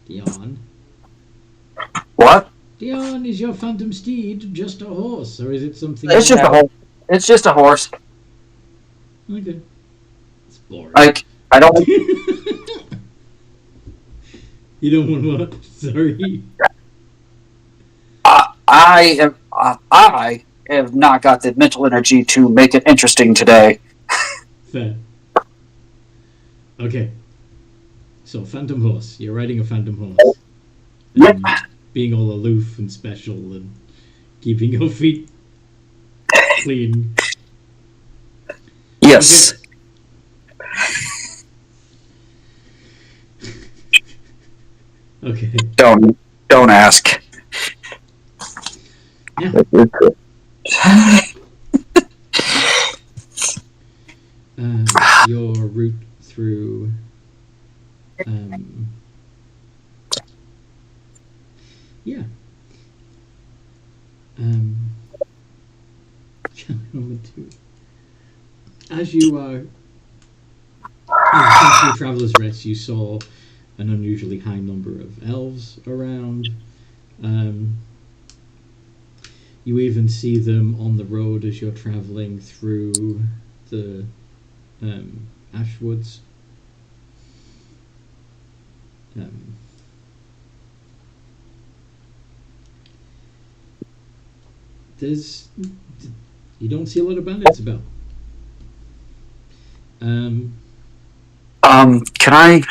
Dion? What? Dion, is your phantom steed just a horse, or is it something It's just a horse. It's just a horse. Okay. It's boring. Like, I don't... You don't want what? Sorry. I have not got the mental energy to make it interesting today. Fair. Okay. So, phantom horse. You're riding a phantom horse. Yep. being all aloof and special and keeping your feet clean. Yes. Okay. Don't ask. Yeah. Your route through yeah. As you are after your traveler's rest, you saw an unusually high number of elves around. You even see them on the road as you're traveling through the Ashwoods. You don't see a lot of bandits about. Can I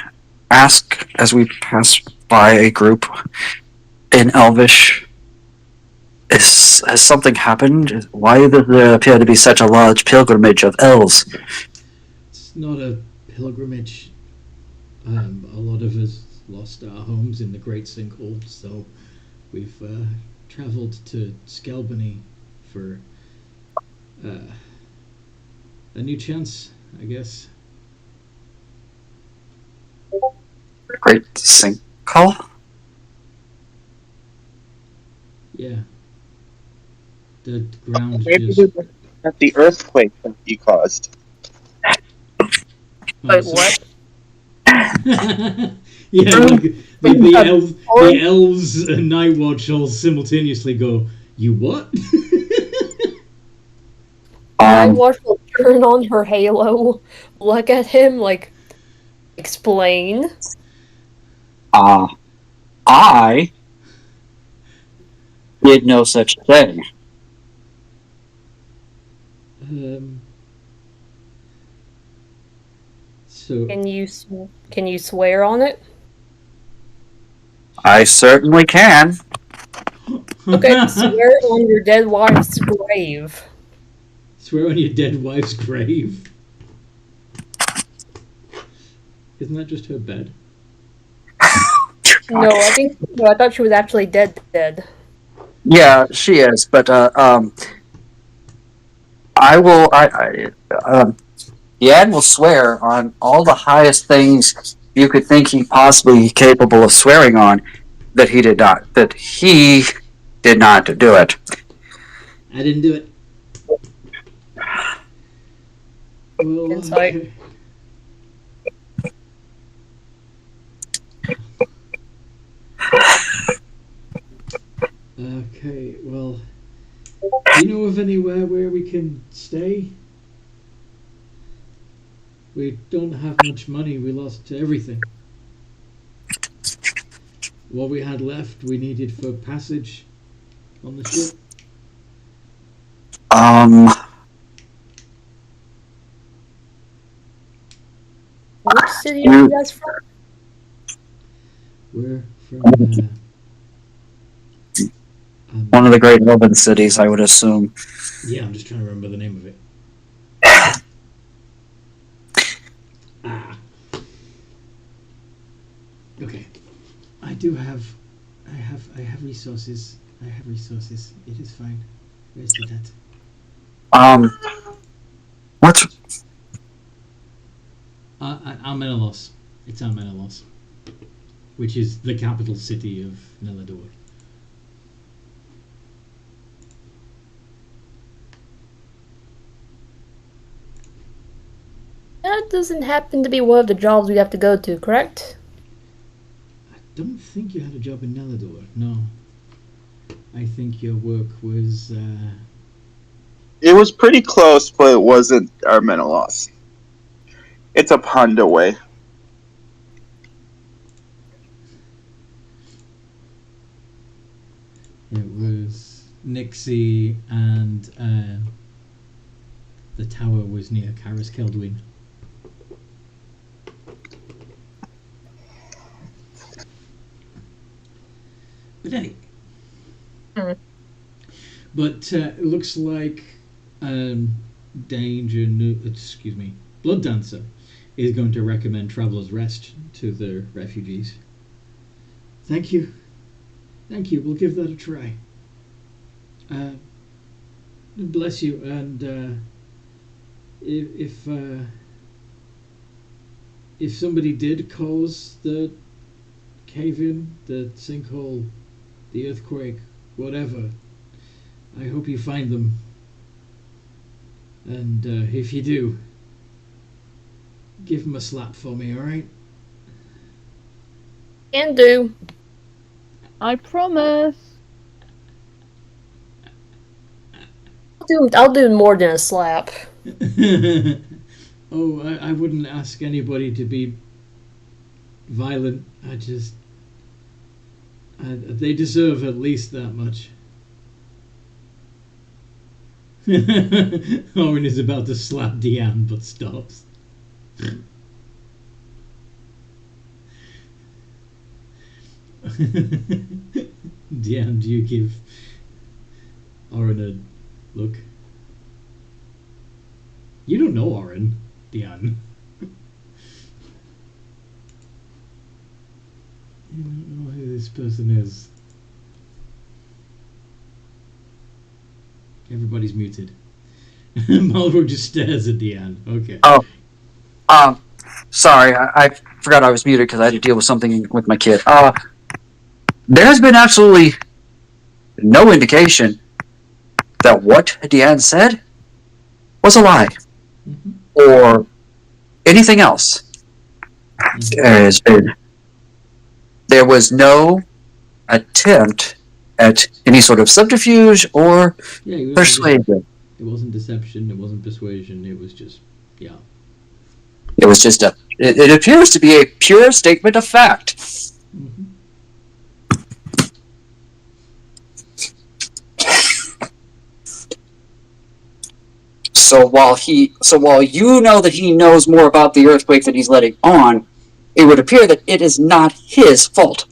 ask, as we pass by a group in Elvish, has something happened? Why does there appear to be such a large pilgrimage of elves? It's not a pilgrimage. A lot of us lost our homes in the Great Sinkhole, so we've travelled to Skelbany for a new chance, I guess. Great sinkhole? Yeah. The ground Maybe just... at the earthquake that you caused. Wait, what? Yeah, like the elves and Nightwatch all simultaneously go, "You what?" Nightwatch will turn on her halo, look at him like, explain. I did no such thing. So Can you swear on it? I certainly can. Okay, swear on your dead wife's grave. Swear on your dead wife's grave. Isn't that just her bed? No, I thought she was actually dead. Yeah, she is, but I will. Yan will swear on all the highest things you could think he possibly be capable of swearing on that he did not. That he did not do it. I didn't do it. Well, Insight. okay. Okay, well, do you know of anywhere where we can stay? We don't have much money. We lost everything. What we had left, we needed for passage on the ship. Which city are you guys from? We're from One of the great urban cities, I would assume. yeah, I'm just trying to remember the name of it. Okay. I have resources. I have resources. It is fine. Where's the debt? What? Almenalos. It's Almenalos, which is the capital city of Nelador. That doesn't happen to be one of the jobs we have to go to, correct? I don't think you had a job in Nelador. No. I think your work was. It was pretty close, but it wasn't Armenalos. It's a pond away. It was Nixie, and the tower was near Karis Keldwin. But anyway. Hmm. But it looks like Blood Dancer is going to recommend Traveller's Rest to the refugees. Thank you. Thank you. We'll give that a try. Bless you. And if somebody did cause the cave-in, the sinkhole, the earthquake, whatever, I hope you find them. And if you do, give them a slap for me, alright? Can do. I promise. I'll do more than a slap. Oh, I wouldn't ask anybody to be violent. They deserve at least that much. Owen is about to slap Deanne, but stops. Deanne, do you give Oren a look? You don't know Oren, Deanne. You don't know who this person is. Everybody's muted. Malvo just stares at Deanne. Okay. Oh, sorry, I forgot I was muted because I had to deal with something with my kid. There has been absolutely no indication that what Deanne said was a lie or anything else. There was no attempt at any sort of subterfuge or persuasion. It wasn't deception, it wasn't persuasion, it was just, yeah. It was just it appears to be a pure statement of fact. Mm-hmm. So while you know that he knows more about the earthquake than he's letting on, it would appear that it is not his fault.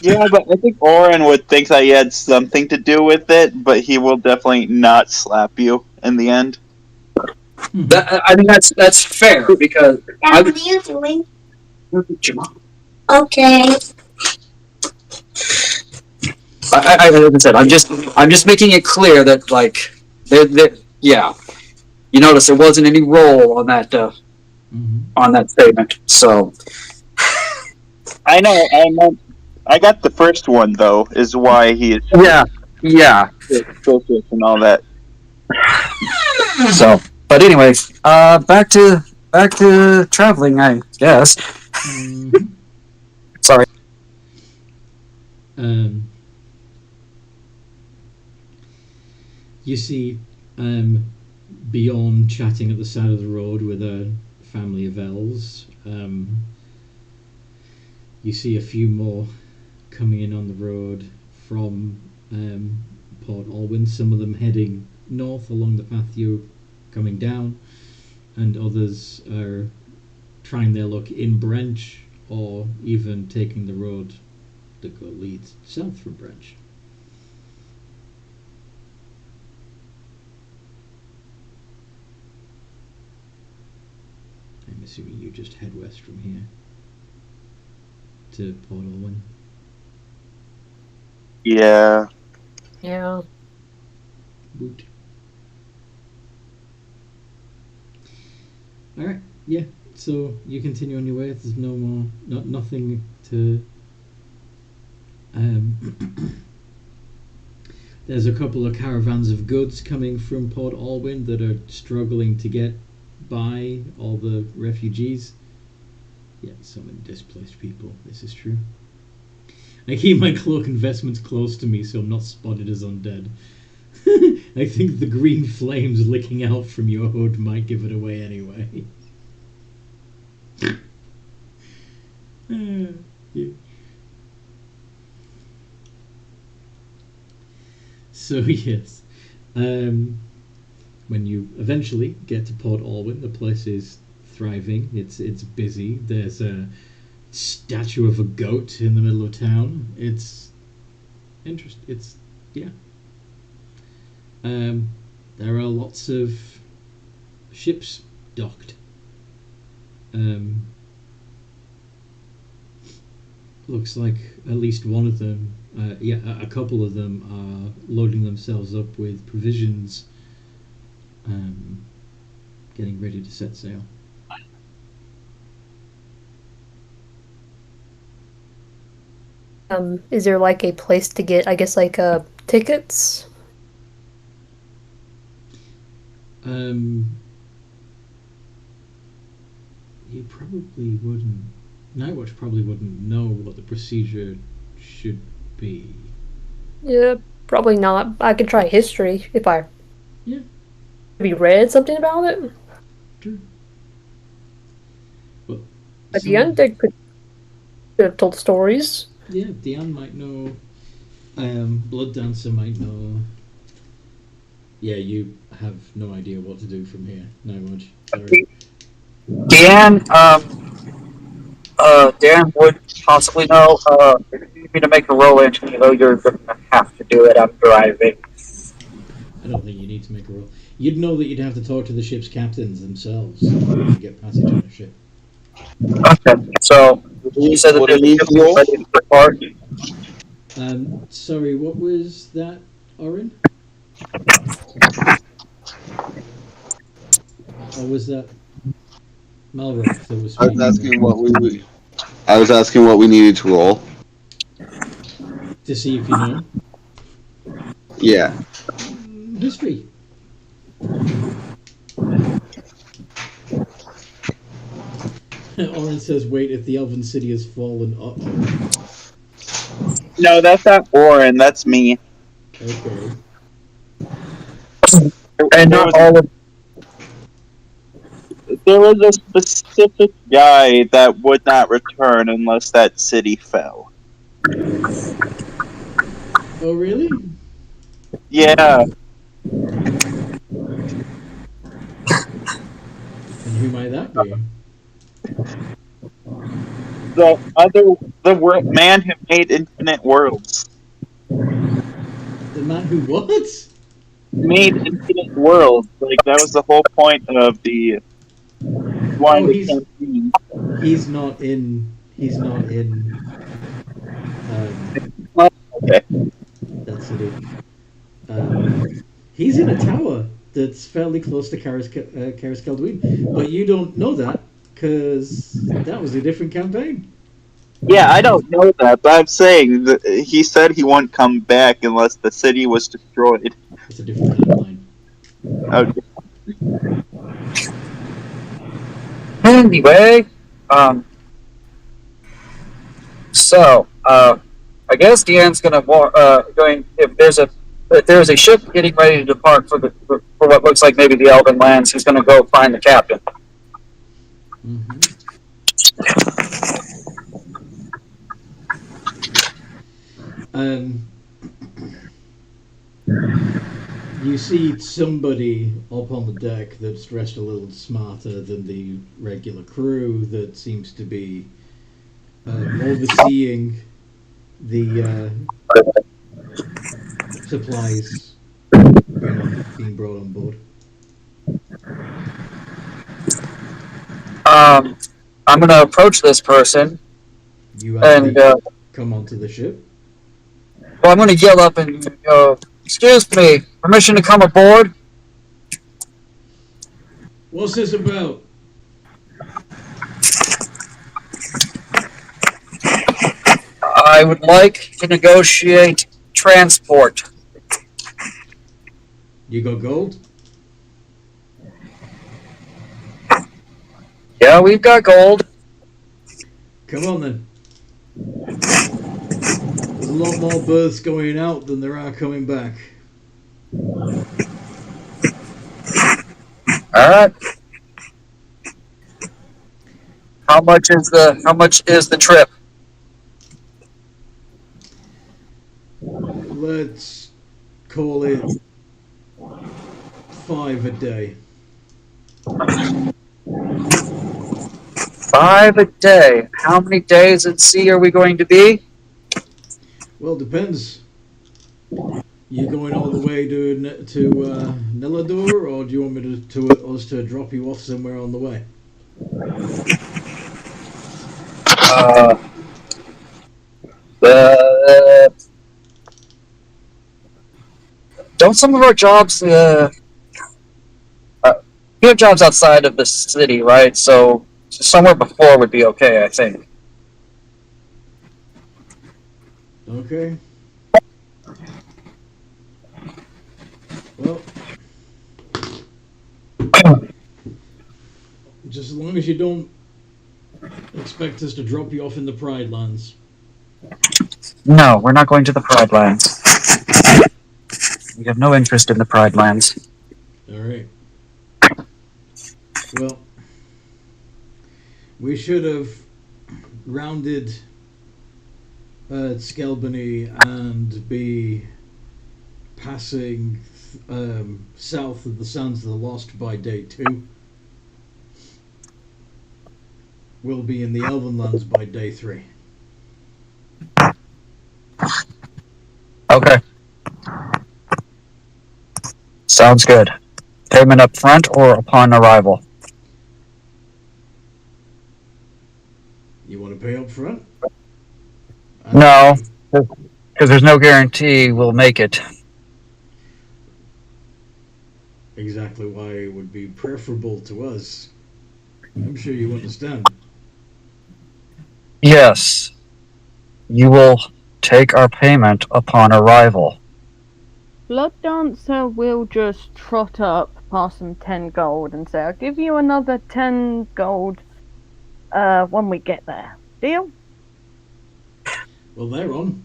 Yeah, but I think Oren would think that he had something to do with it, but he will definitely not slap you in the end. I mean, that's fair because. Dad, what are you doing? Okay. Like I said, I'm just making it clear that yeah, you notice there wasn't any roll on that on that statement. So I know. I got the first one though. Is why he is yeah. focus and all that. So, but anyways, back to traveling, I guess. Mm-hmm. Sorry. You see, Bjorn chatting at the side of the road with a family of elves. You see a few more coming in on the road from Port Alwyn, some of them heading north along the path you're coming down, and others are trying their luck in Brench or even taking the road that leads south from Brench. I'm assuming you just head west from here to Port Alwyn. Yeah. Yeah. Boot. Alright, yeah. So you continue on your way. There's no more, nothing to. There's a couple of caravans of goods coming from Port Alwyn that are struggling to get by all the refugees. Yeah, some displaced people. This is true. I keep my cloak investments close to me so I'm not spotted as undead. I think the green flames licking out from your hood might give it away anyway. Yeah. So yes, when you eventually get to Port Alwyn, the place is thriving. It's busy. There's a statue of a goat in the middle of town. It's interesting. It's yeah. There are lots of ships docked. Looks like at least one of them, a couple of them are loading themselves up with provisions, getting ready to set sail. Is there like a place to get, I guess, like tickets? You probably wouldn't. Nightwatch probably wouldn't know what the procedure should be. Yeah, probably not. I could try history if I Yeah. maybe read something about it. True. Well, But the undead could have told stories. Yeah, Diane might know. Blood Dancer might know. Yeah, you have no idea what to do from here. Nightwatch. Sorry. Dan would possibly know. If you need me to make a roll entry, though, you're going to have to do it. I'm driving. I don't think you need to make a roll. You'd know that you'd have to talk to the ship's captains themselves to get passage on a ship. Okay, so you said that What do you need to roll? ready to depart. Sorry, what was that, Orin? Or was that Malrock that was I speaking? was asking what we. I was asking what we needed to roll. To see if you know. Yeah. History. Orin says, wait, if the elven city has fallen. No, that's not Orin. That's me. Okay. And not all of There was a specific guy that would not return unless that city fell. Oh, really? Yeah, And who might that be? the man who made Infinite Worlds. The man who what? Made Infinite Worlds. Like, that was the whole point of the Oh, campaign. he's not in. He's not in. Okay. That city. He's in a tower that's fairly close to Karis Kelduin, but you don't know that because that was a different campaign. Yeah, I don't know that, but I'm saying that he said he wouldn't come back unless the city was destroyed. It's a different timeline. Okay. Anyway, so I guess Deanne's gonna if there's a ship getting ready to depart for what looks like maybe the Elven lands, he's gonna go find the captain. Mm-hmm. You see somebody up on the deck that's dressed a little smarter than the regular crew that seems to be overseeing the supplies being brought on board. I'm gonna approach this person You and actually come onto the ship. well, I'm gonna yell up and go, "Excuse me, permission to come aboard?" What's this about? I would like to negotiate transport. You got gold? Yeah, we've got gold. Come on then. There's a lot more berths going out than there are coming back. All right. How much is the trip? Let's call it 5 a day. 5 a day. How many days at sea are we going to be? Well, depends. You going all the way to Nelador, or do you want me us to drop you off somewhere on the way? Uh, uh, don't some of our jobs, we have jobs outside of the city, right? So somewhere before would be okay, I think. Okay. Well, just as long as you don't expect us to drop you off in the Pride Lands. No, we're not going to the Pride Lands. We have no interest in the Pride Lands. All right. Well, we should have rounded Skelbony and be passing south of the Sands of the Lost by day 2. We'll be in the Elven Lands by day 3. Okay. Sounds good. Payment up front or upon arrival? You want to pay up front? No, because there's no guarantee we'll make it. Exactly why it would be preferable to us. I'm sure you understand. Yes. You will take our payment upon arrival. Blood Dancer will just trot up, pass him 10 gold, and say, I'll give you another 10 gold when we get there. Deal? Well, they're on.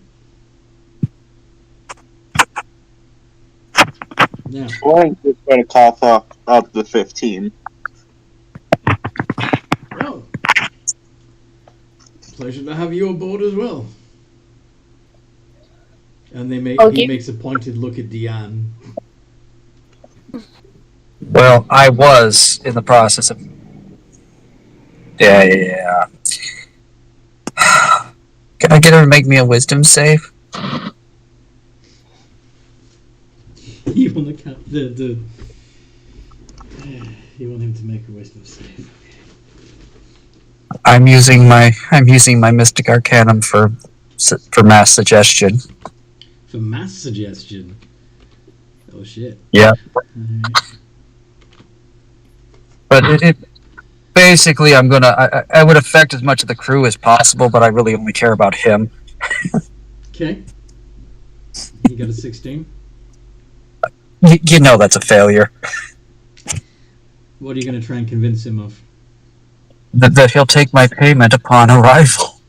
Now, Warren's just going to cough up the 15. well, pleasure to have you aboard as well. And he makes a pointed look at Deanne. Well, I was in the process of... Yeah. Can I get her to make me a wisdom save? You want you want him to make a wisdom save. I'm using my Mystic Arcanum for mass suggestion. For mass suggestion? Oh shit. Yeah. Alright. But it basically, I would affect as much of the crew as possible, but I really only care about him. Okay. You got a 16? You know that's a failure. What are you going to try and convince him of? That he'll take my payment upon arrival.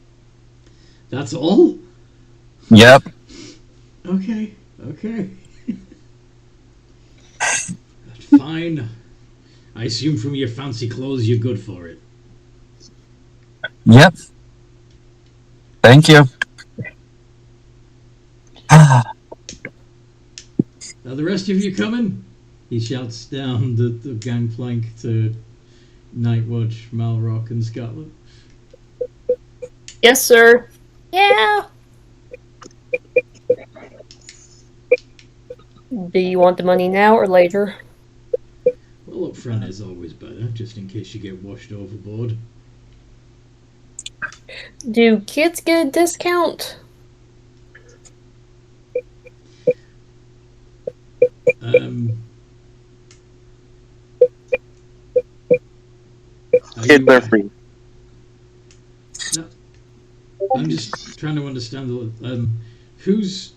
That's all? Yep. Okay. That's fine. I assume from your fancy clothes you're good for it. Yep. Thank you. Are the rest of you coming? He shouts down the gangplank to Nightwatch, Malrock, and Scotland. Yes, sir. Yeah. Do you want the money now or later? Well, up front is always better, just in case you get washed overboard. Do kids get a discount? Kids are free. No, I'm just trying to understand who's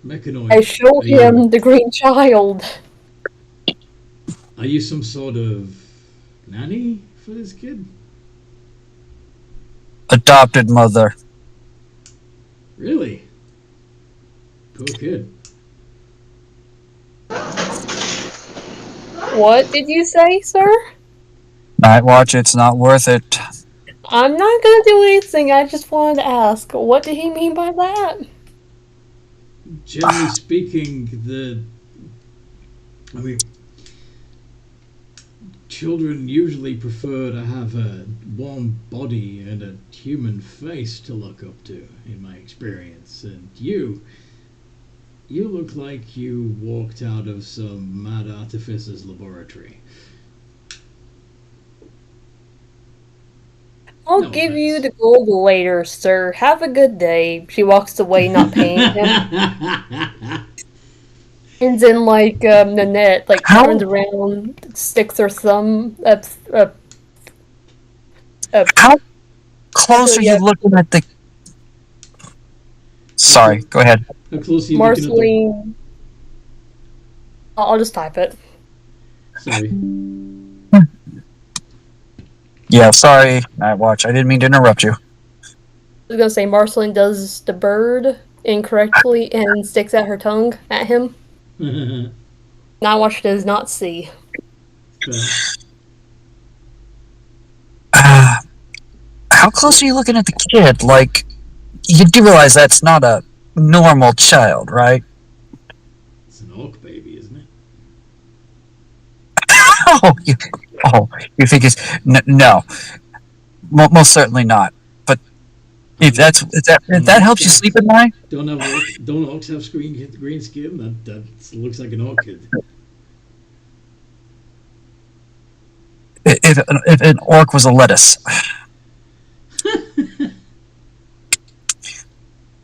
mechanoid. I showed him the green child. Are you some sort of nanny for this kid? Adopted mother. Really? Poor kid. What did you say, sir? Nightwatch, it's not worth it. I'm not gonna do anything. I just wanted to ask. What did he mean by that? Generally speaking, children usually prefer to have a warm body and a human face to look up to, in my experience. And you look like you walked out of some mad artificer's laboratory. I'll No give you offense. the gold later, sir. Have a good day. She walks away, not paying him. And then, like, Nanette, like, How- turns around, sticks her thumb up. How close So, are yeah. you looking at the? Sorry, go ahead. How close are you looking at the... Marceline. I'll just type it. Sorry. Yeah, sorry, Nightwatch. I didn't mean to interrupt you. I was gonna say Marceline does the bird incorrectly and sticks out her tongue at him. Nightwatch does not see. How close are you looking at the kid? Like, you do realize that's not a normal child, right? It's an orc baby, isn't it? You think it's no? Most certainly not. But if that helps you sleep at night, Don't orcs have green skin? That looks like an orc kid. if an orc was a lettuce,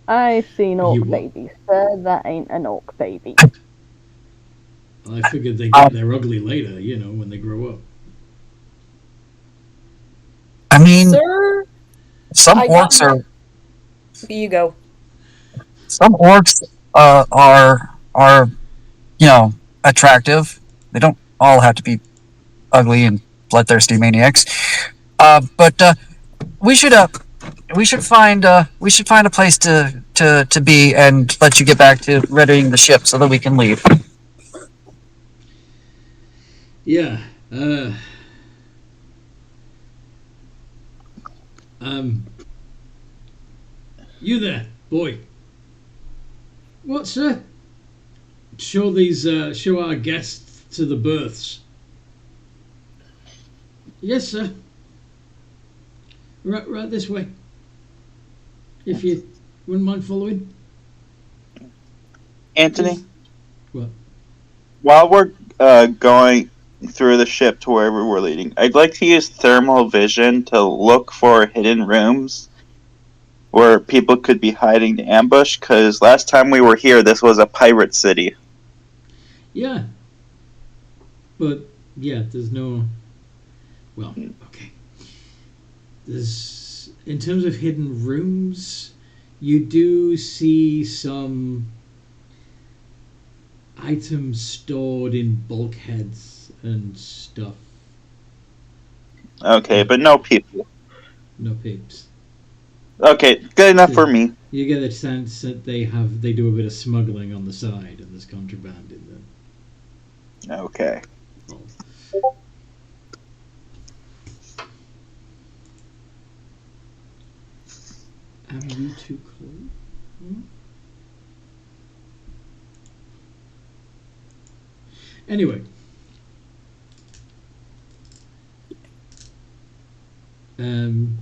I've seen You orc what? babies, sir. That ain't an orc baby. I figured they get their ugly later, when they grow up. I mean, Sir, some I got orcs my- are you go. are attractive. They don't all have to be ugly and bloodthirsty maniacs. But we should find a place to be and let you get back to readying the ship so that we can leave. Yeah. You there, boy. What, sir? Show our guests to the berths. Yes, sir. Right this way. If you wouldn't mind following. Anthony, What? while we're going through the ship to wherever we're leading, I'd like to use thermal vision to look for hidden rooms where people could be hiding to ambush, because last time we were here, this was a pirate city. Yeah. But, yeah, there's no... Well, okay. There's... In terms of hidden rooms, you do see some items stored in bulkheads and stuff. Okay, but no people. No peeps. Okay, good enough for me. You get a sense that they do a bit of smuggling on the side, and there's contraband in them. Okay. Am you too close? Anyway.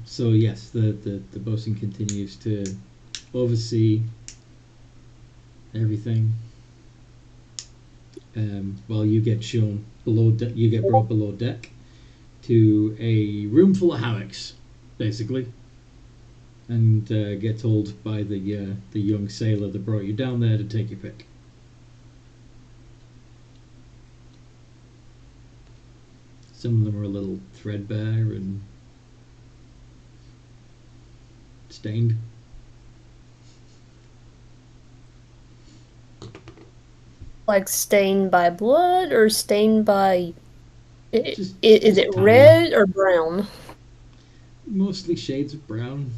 So yes, the bosun continues to oversee everything. While you get shown below deck, you get brought below deck to a room full of hammocks, basically, and get told by the young sailor that brought you down there to take your pick. Some of them are a little threadbare and stained. Like stained by blood or stained by... Just Is it time. red or brown? Mostly shades of brown.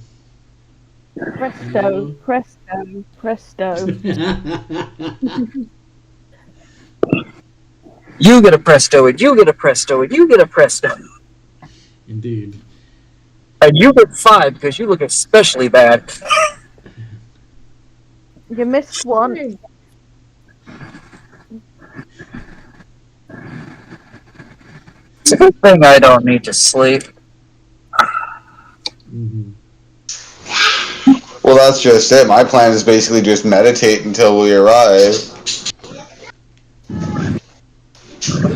Presto, presto, presto. You get a presto, and you get a presto, and you get a presto. Indeed. And you get 5 because you look especially bad. You missed one. It's a good thing I don't need to sleep. Mm-hmm. Well, that's just it. My plan is basically just meditate until we arrive.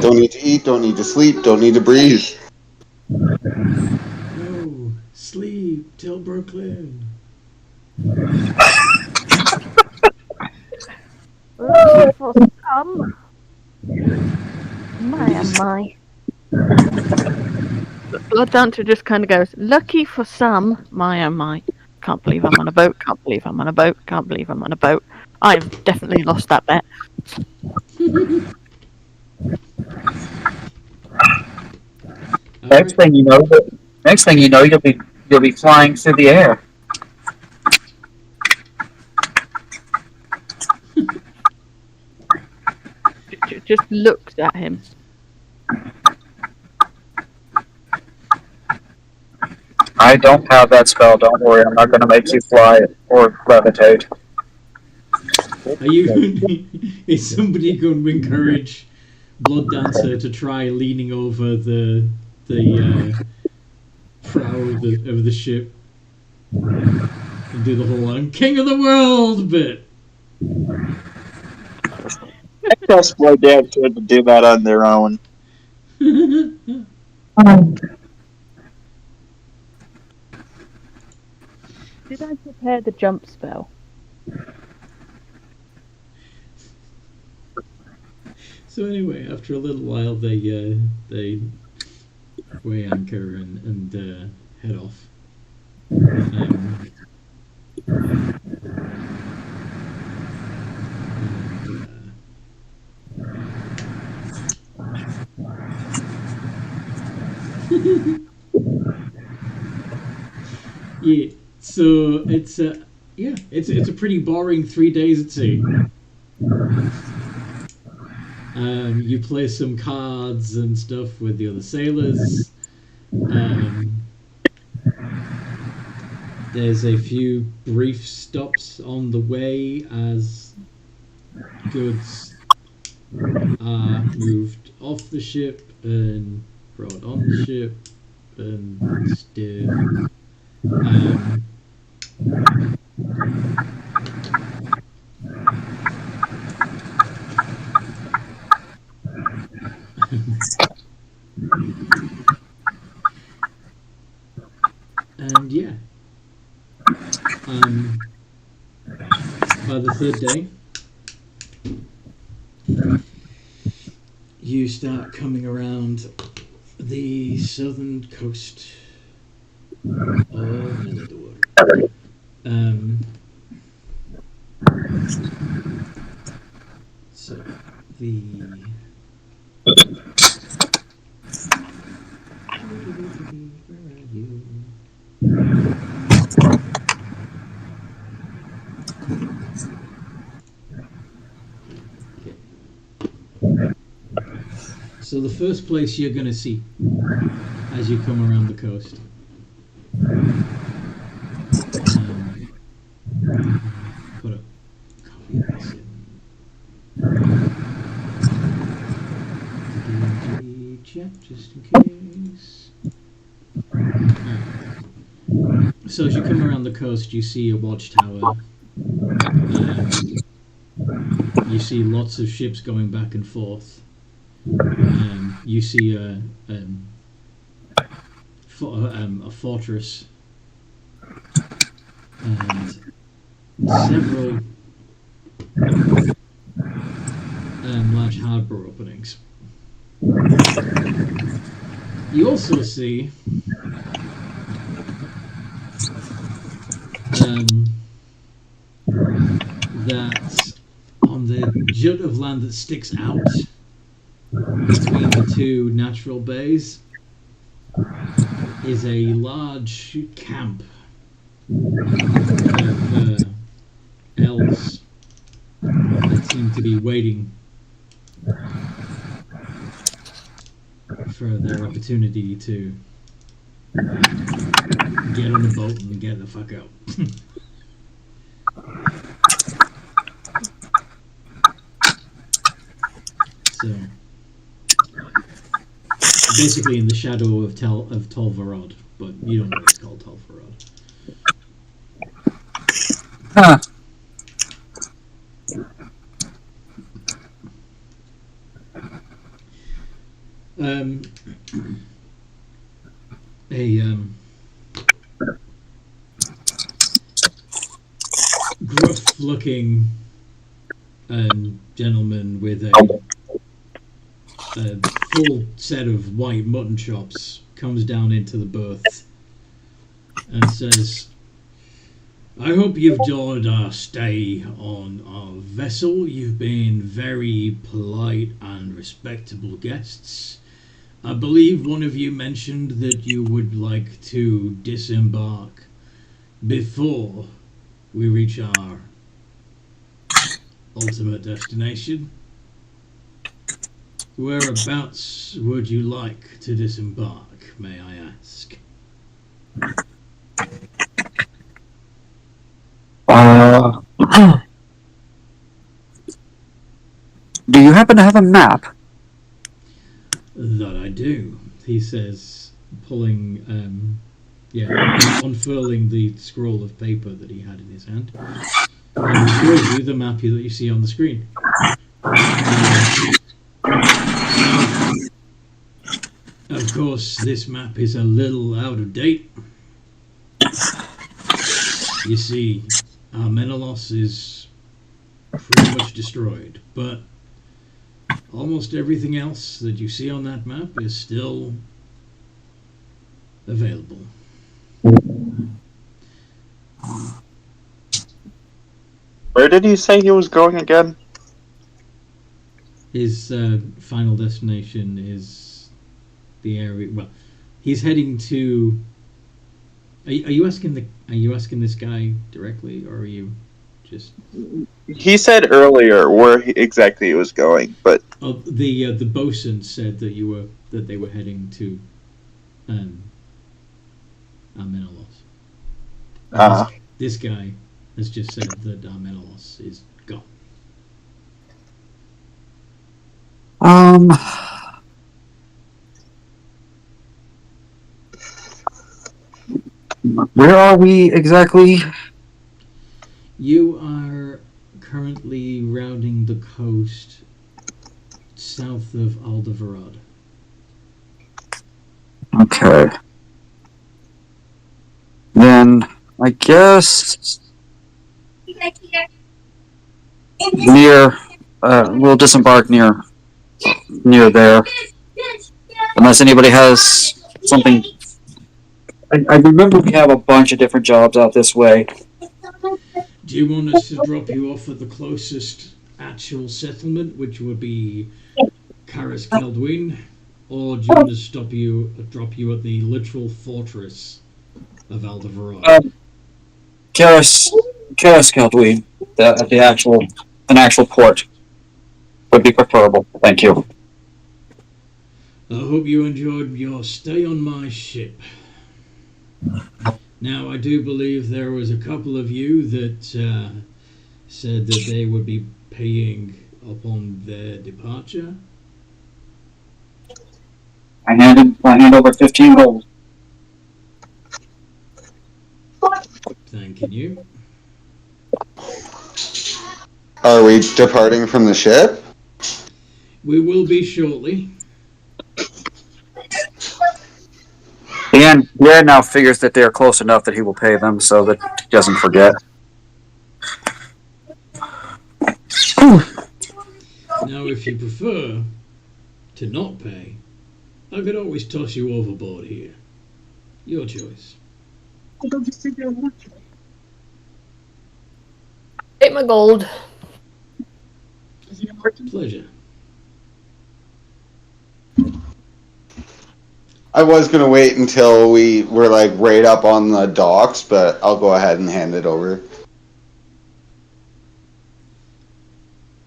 Don't need to eat, don't need to sleep, don't need to breathe. No, sleep till Brooklyn. Lucky for some. My. Blood Dancer just kind of goes, lucky for some. My. Can't believe I'm on a boat. Can't believe I'm on a boat. Can't believe I'm on a boat. I've definitely lost that bet. Next thing you know, you'll be flying through the air. Just looks at him. I don't have that spell. Don't worry, I'm not going to make you fly or levitate. Are you? Is somebody going to encourage Blood Dancer to try leaning over the prow of the ship and do the whole "I'm king of the world" bit? I trust my dad to do that on their own. Did I prepare the jump spell? So anyway, after a little while, they weigh anchor and head off. Yeah, so it's a pretty boring 3 days at sea. You play some cards and stuff with the other sailors. There's a few brief stops on the way as goods are moved off the ship and brought on the ship and stuff. And yeah, by the third day, you start coming around the southern coast of Netherwood. So the where are you? So the first place you're going to see as you come around the coast. Put a copy of this in the chat just in case. So as you come around the coast, you see a watchtower. You see lots of ships going back and forth. You see a fortress and several large harbour openings. You also see that on the jut of land that sticks out between the two natural bays is a large camp of elves that seem to be waiting for their opportunity to get on a boat and get the fuck out. So basically in the shadow of Tolvarad, but you don't know it's called Tolvarad. Huh. A gruff-looking gentleman with a full set of white mutton chops comes down into the berth and says, I hope you've enjoyed our stay on our vessel. You've been very polite and respectable guests. I believe one of you mentioned that you would like to disembark before we reach our ultimate destination. Whereabouts would you like to disembark, may I ask? Do you happen to have a map? That I do, he says, pulling, unfurling the scroll of paper that he had in his hand. And he shows you the map that you see on the screen. Of course, this map is a little out of date. You see, Menelaus is pretty much destroyed, but almost everything else that you see on that map is still available. Where did he say he was going again? His final destination is the area. Well, he's heading to. Are you asking this guy directly, or are you just? He said earlier where exactly he was going, but The bosun said that they were heading to Menelaus. This guy has just said that Menelaus is gone. Where are we exactly? You are currently rounding the coast south of Aldevarad. Okay. Then I guess near. We'll disembark near there, unless anybody has something. I remember we have a bunch of different jobs out this way. Do you want us to drop you off at the closest actual settlement, which would be Karas Keldwin, or do you want us to drop you at the literal fortress of Aldevarad? Karas Keldwin, an actual port would be preferable. Thank you. I hope you enjoyed your stay on my ship. Now, I do believe there was a couple of you that said that they would be paying upon their departure. I hand over 15 gold. Thanking you. Are we departing from the ship? We will be shortly. The end now figures that they are close enough that he will pay them so that he doesn't forget. Now, if you prefer to not pay, I could always toss you overboard here. Your choice. Take my gold. Pleasure. I was going to wait until we were like right up on the docks, but I'll go ahead and hand it over.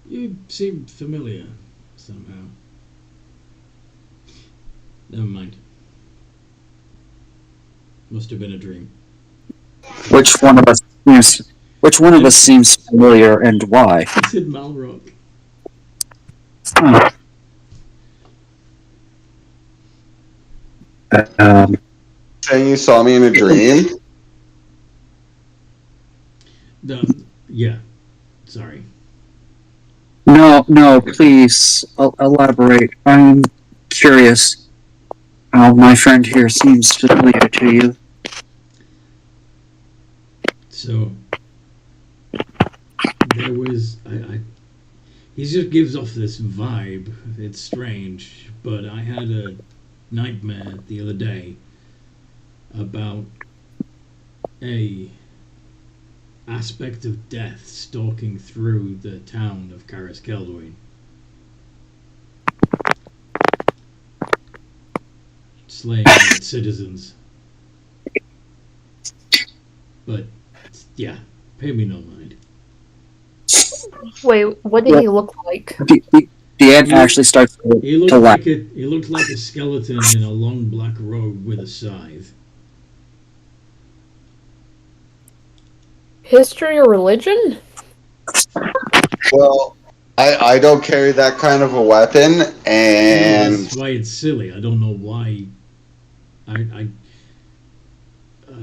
You seem familiar somehow. Never mind. Must have been a dream. Which one of us seems familiar, and why? I said Malrock. Saying you saw me in a dream? Yeah. Sorry. No, please elaborate. I'm curious. My friend here seems familiar to you. So there was he just gives off this vibe. It's strange, but I had a nightmare the other day about a aspect of death stalking through the town of Karis Keldwyn, slaying its citizens. But yeah, pay me no mind. Wait, what did he look like? The ant actually starts He to laugh. he looked like a skeleton in a long black robe with a scythe. History or religion? Well, I don't carry that kind of a weapon, No, and that's why it's silly. I don't know why. I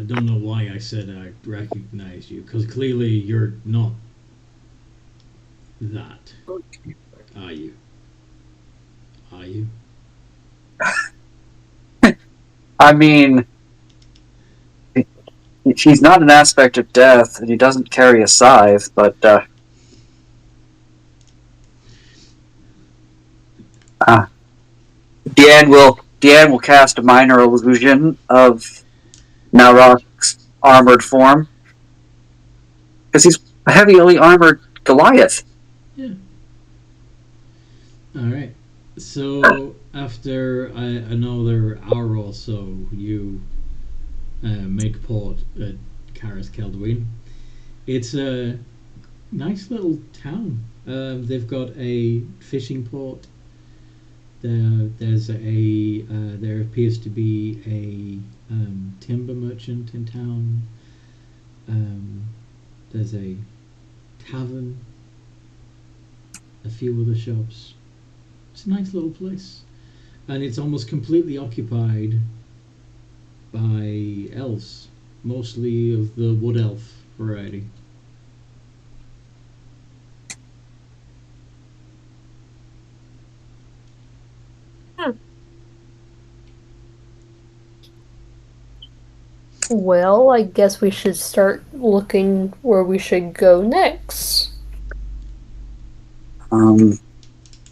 don't know why I said I recognize you, because clearly you're not that. Are you? Are you? I mean, he's not an aspect of death, and he doesn't carry a scythe, but Deanne will cast a minor illusion of Nalrock's armored form, because he's a heavily armored Goliath. Yeah. All right. So after another hour or so, you make port at Karis Keldwyn. It's a nice little town. They've got a fishing port. There appears to be a timber merchant in town. There's a tavern, a few other shops. It's a nice little place, and it's almost completely occupied by elves, mostly of the wood elf variety. Well, I guess we should start looking where we should go next.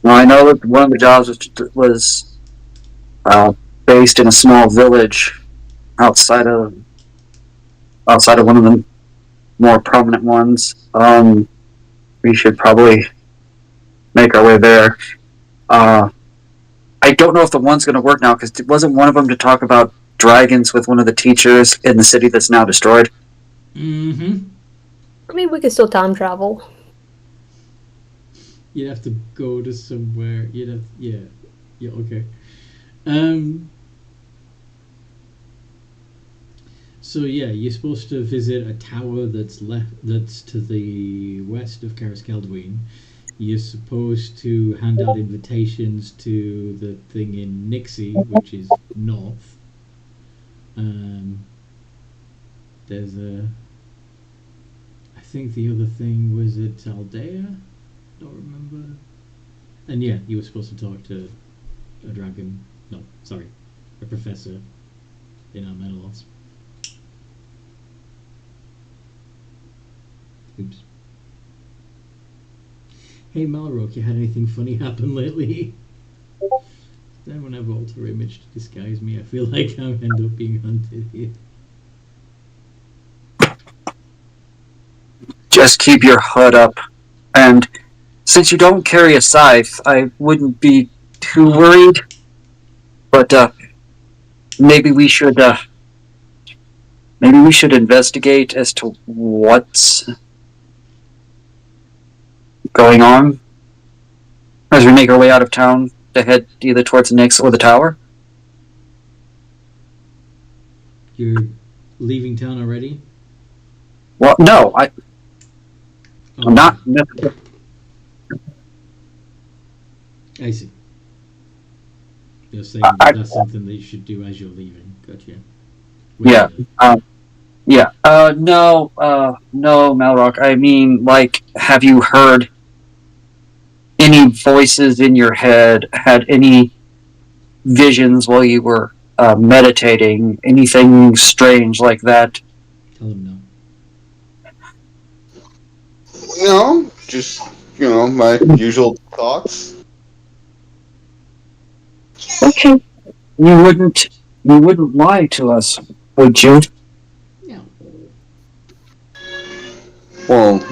Well, I know that one of the jobs was based in a small village outside of one of the more prominent ones. We should probably make our way there. I don't know if the one's going to work now, because wasn't one of them to talk about dragons with one of the teachers in the city that's now destroyed? Mm-hmm. I mean, we could still time travel. You'd have to go to somewhere. Yeah, okay. So yeah, you're supposed to visit a tower that's to the west of Karis Keldwyn. You're supposed to hand out invitations to the thing in Nixie, which is north. There's I think the other thing was at Aldea. Don't remember. And yeah, you were supposed to talk to a dragon. No, sorry, a professor in Armenelos. Oops. Hey Malrock, you had anything funny happen lately? Does anyone have alter image to disguise me? I feel like I end up being hunted here. Just keep your hood up. And since you don't carry a scythe, I wouldn't be too worried. But maybe we should investigate as to what's going on as we make our way out of town to head either towards Nyx or the tower. You're leaving town already? Well, no, I'm not. I see. You're saying that that's something that you should do as you're leaving. Gotcha. Yeah. No, Malrock. I mean, like, have you heard any voices in your head? Had any visions while you were meditating? Anything strange like that? Tell him no. No, just my usual thoughts. Okay. You wouldn't lie to us, would you? No. Well,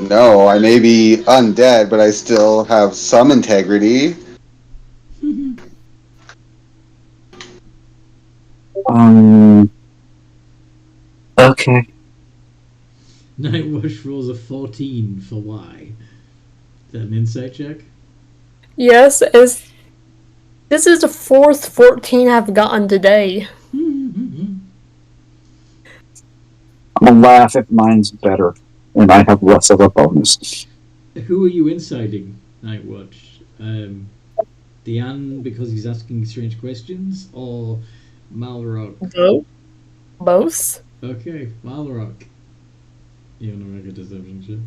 no, I may be undead, but I still have some integrity. Okay. Nightwatch rolls a 14 for why? Is that an insight check? Yes, this is the fourth 14 I've gotten today. I'm gonna laugh if mine's better and I have less of a bonus. Who are you inciting, Nightwatch? Deanne because he's asking strange questions, or Malrock? Both. Okay, Malrock. You want to make a deception check?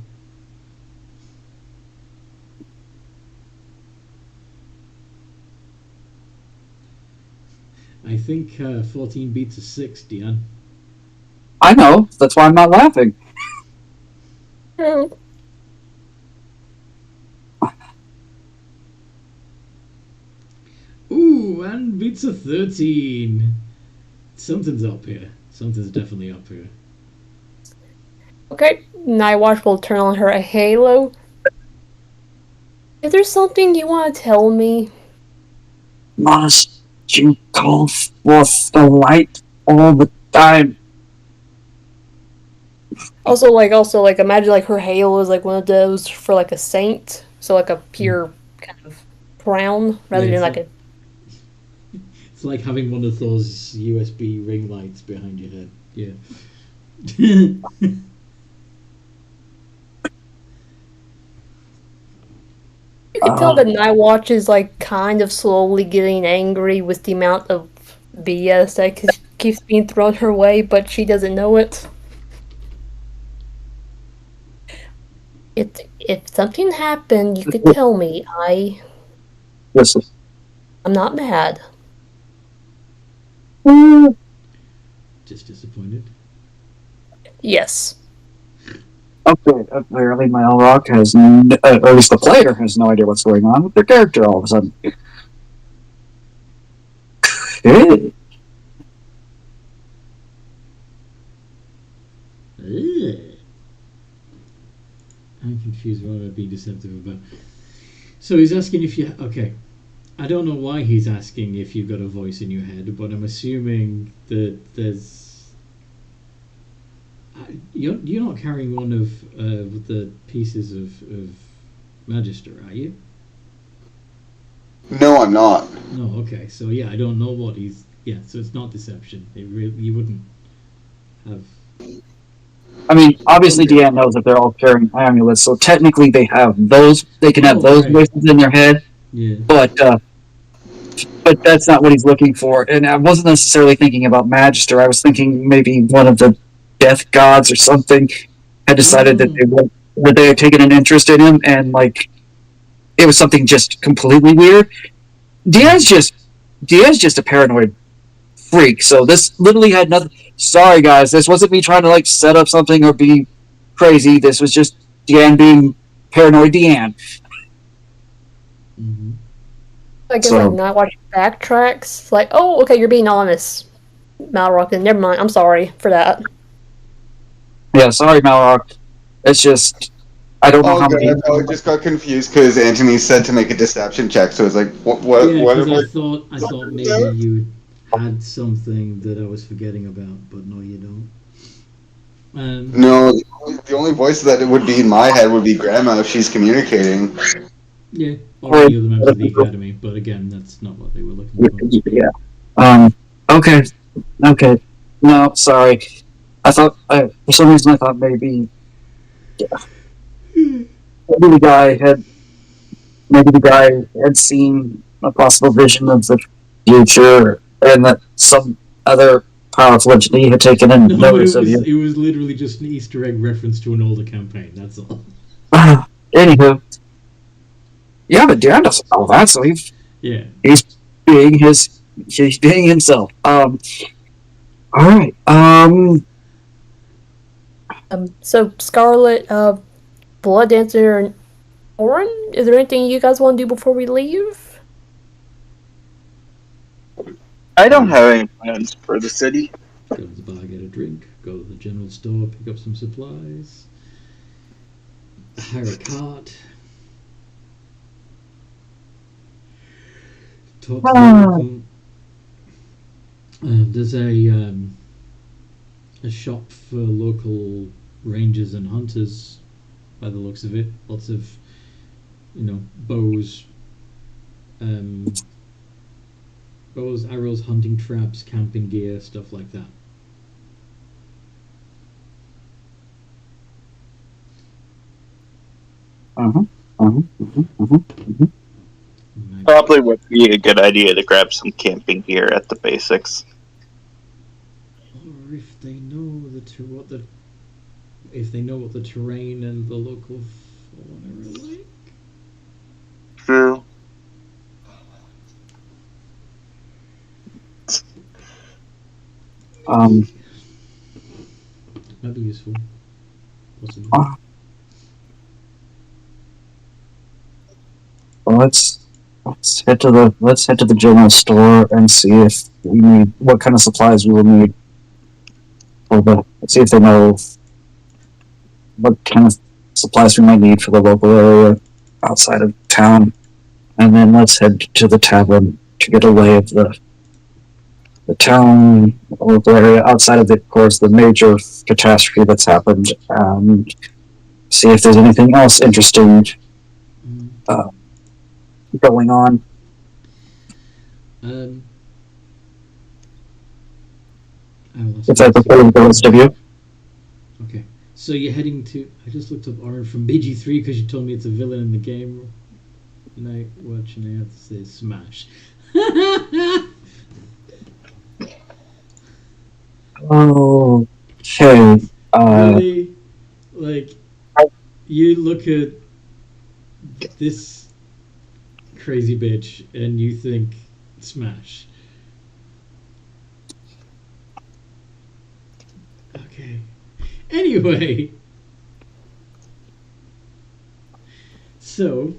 I think 14 beats a 6, Deanne. I know, that's why I'm not laughing. Ooh, and beats a 13. Something's up here. Something's definitely up here. Okay, Nightwatch will turn on her halo. Is there something you want to tell me? Must you call forth the light all the time? Also, imagine like her halo is like one of those for like a saint, so like a pure kind of crown rather than like a. It's like having one of those USB ring lights behind your head. Yeah. You can tell that Nightwatch is like kind of slowly getting angry with the amount of BS that keeps being thrown her way, but she doesn't know it. If something happened, you could tell me. Listen. I'm not mad. Just disappointed. Yes. Okay, apparently Malrock has, or at least the player has no idea what's going on with their character all of a sudden. Okay. I'm confused what I'd be deceptive about. So he's asking if you... Okay. I don't know why he's asking if you've got a voice in your head, but I'm assuming that there's... You're not carrying one of the pieces of Magister, are you? No, I'm not. No, okay. So yeah, I don't know what he's... Yeah, so it's not deception. You wouldn't have... I mean, obviously Deanne knows that they're all carrying amulets, so technically they have those. They can have those voices in their head. Yeah. But that's not what he's looking for. And I wasn't necessarily thinking about Magister. I was thinking maybe one of the death gods or something had decided that they had taken an interest in him, and like it was something just completely weird. Deanne's just a paranoid freak. So this literally had nothing. Sorry, guys, this wasn't me trying to like set up something or be crazy. This was just Deanne being paranoid. Deanne. Mm-hmm. I guess like not watching backtracks. Like, oh, okay, you're being honest, Malrock. Then never mind. I'm sorry for that. Yeah, sorry, Malrock. It's just I don't know how many. I just got confused because Anthony said to make a deception check, so it's like, what? Yeah, what because I thought maybe you had something that I was forgetting about, but no, you don't. No, the only voice that would be in my head would be Granma if she's communicating. Yeah, or any other members of the academy, but again, that's not what they were looking for. Yeah. Okay. No, sorry. I thought for some reason I thought maybe the guy had seen a possible vision of the future, and that some other powerful entity had taken in No, notice of you. it was literally just an Easter egg reference to an older campaign. That's all. Anywho, yeah, but Dan doesn't know that, so he's Yeah. being he's being himself. All right. So Scarlet, Blood Dancer, and Orin, is there anything you guys want to do before we leave? I don't have any plans for the city. Go to the bar, get a drink. Go to the general store, pick up some supplies. Hire a cart. Talk to the local. There's a shop for local rangers and hunters. By the looks of it, lots of bows, arrows, hunting traps, camping gear, stuff like that. Probably would be a good idea to grab some camping gear at the basics. Or if they know what the terrain and the local fauna are like. True. That'd be useful. Possibly. Well, let's head to the general store and see if we need what kind of supplies we will need. Let's see if they know what kind of supplies we might need for the local area outside of town, and then let's head to the tavern to get a lay of the town, local area outside of of course, the major catastrophe that's happened, and see if there's anything else interesting going on. If I propose the rest of you. Okay, so you're heading to. I just looked up Orange from BG3 because you told me it's a villain in the game. Night Watch, and I have to say Smash. Okay. Really, like, you look at this crazy bitch and you think Smash. Okay. Anyway, so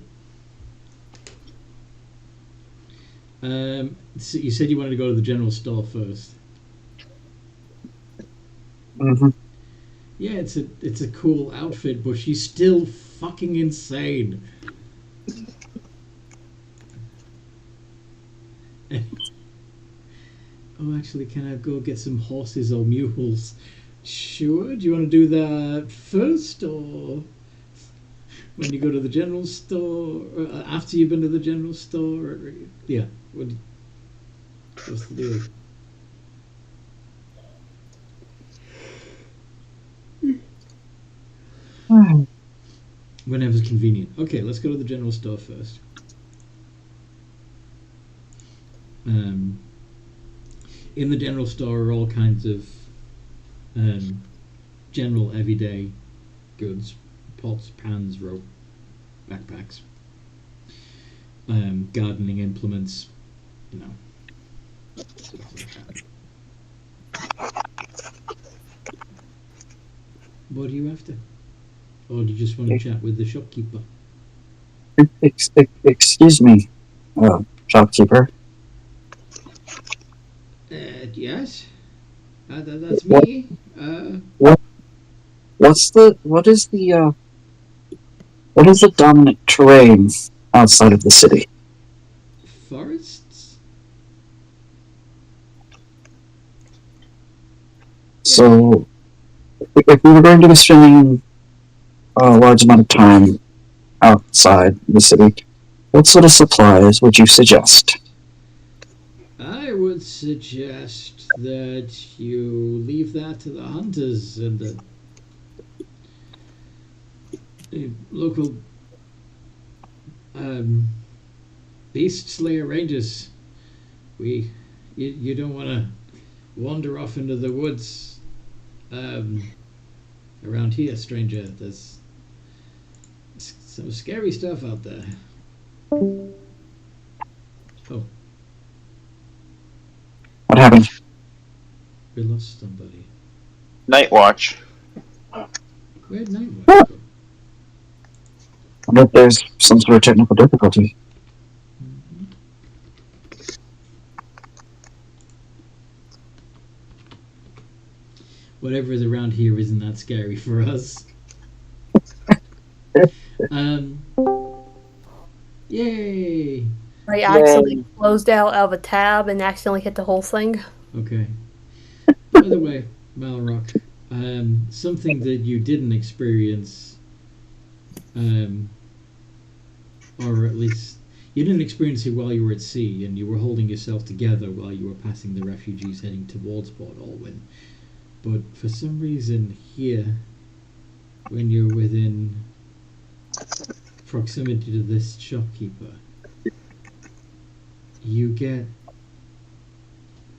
so you said you wanted to go to the general store first. Mm-hmm. Yeah, it's a cool outfit, but she's still fucking insane. Oh, actually, can I go get some horses or mules? Sure. Do you want to do that first, or when you go to the general store, or after you've been to the general store? Or, yeah. What's the deal? Whenever's convenient. Okay, let's go to the general store first. In the general store are all kinds of general everyday goods: pots, pans, rope, backpacks, gardening implements, stuff like that. What are you after? Or do you just want to chat with the shopkeeper? Excuse me, shopkeeper. Yes. That's me. What is the dominant terrain outside of the city? Forests. So, if we were going to be spending a large amount of time outside the city, what sort of supplies would you suggest? I would suggest that you leave that to the hunters and the local beast slayer rangers. You don't want to wander off into the woods around here, stranger. There's some scary stuff out there. Oh, What happened? we lost somebody. Night watch. Where'd Nightwatch go? I wonder if there's some sort of technical difficulty. Whatever is around here isn't that scary for us. Yay! I accidentally closed out of a tab and accidentally hit the whole thing. Okay. By the way, Malrock, something that you didn't experience, or at least you didn't experience it while you were at sea, and you were holding yourself together while you were passing the refugees heading towards Port Alwyn. But for some reason here, when you're within proximity to this shopkeeper, you get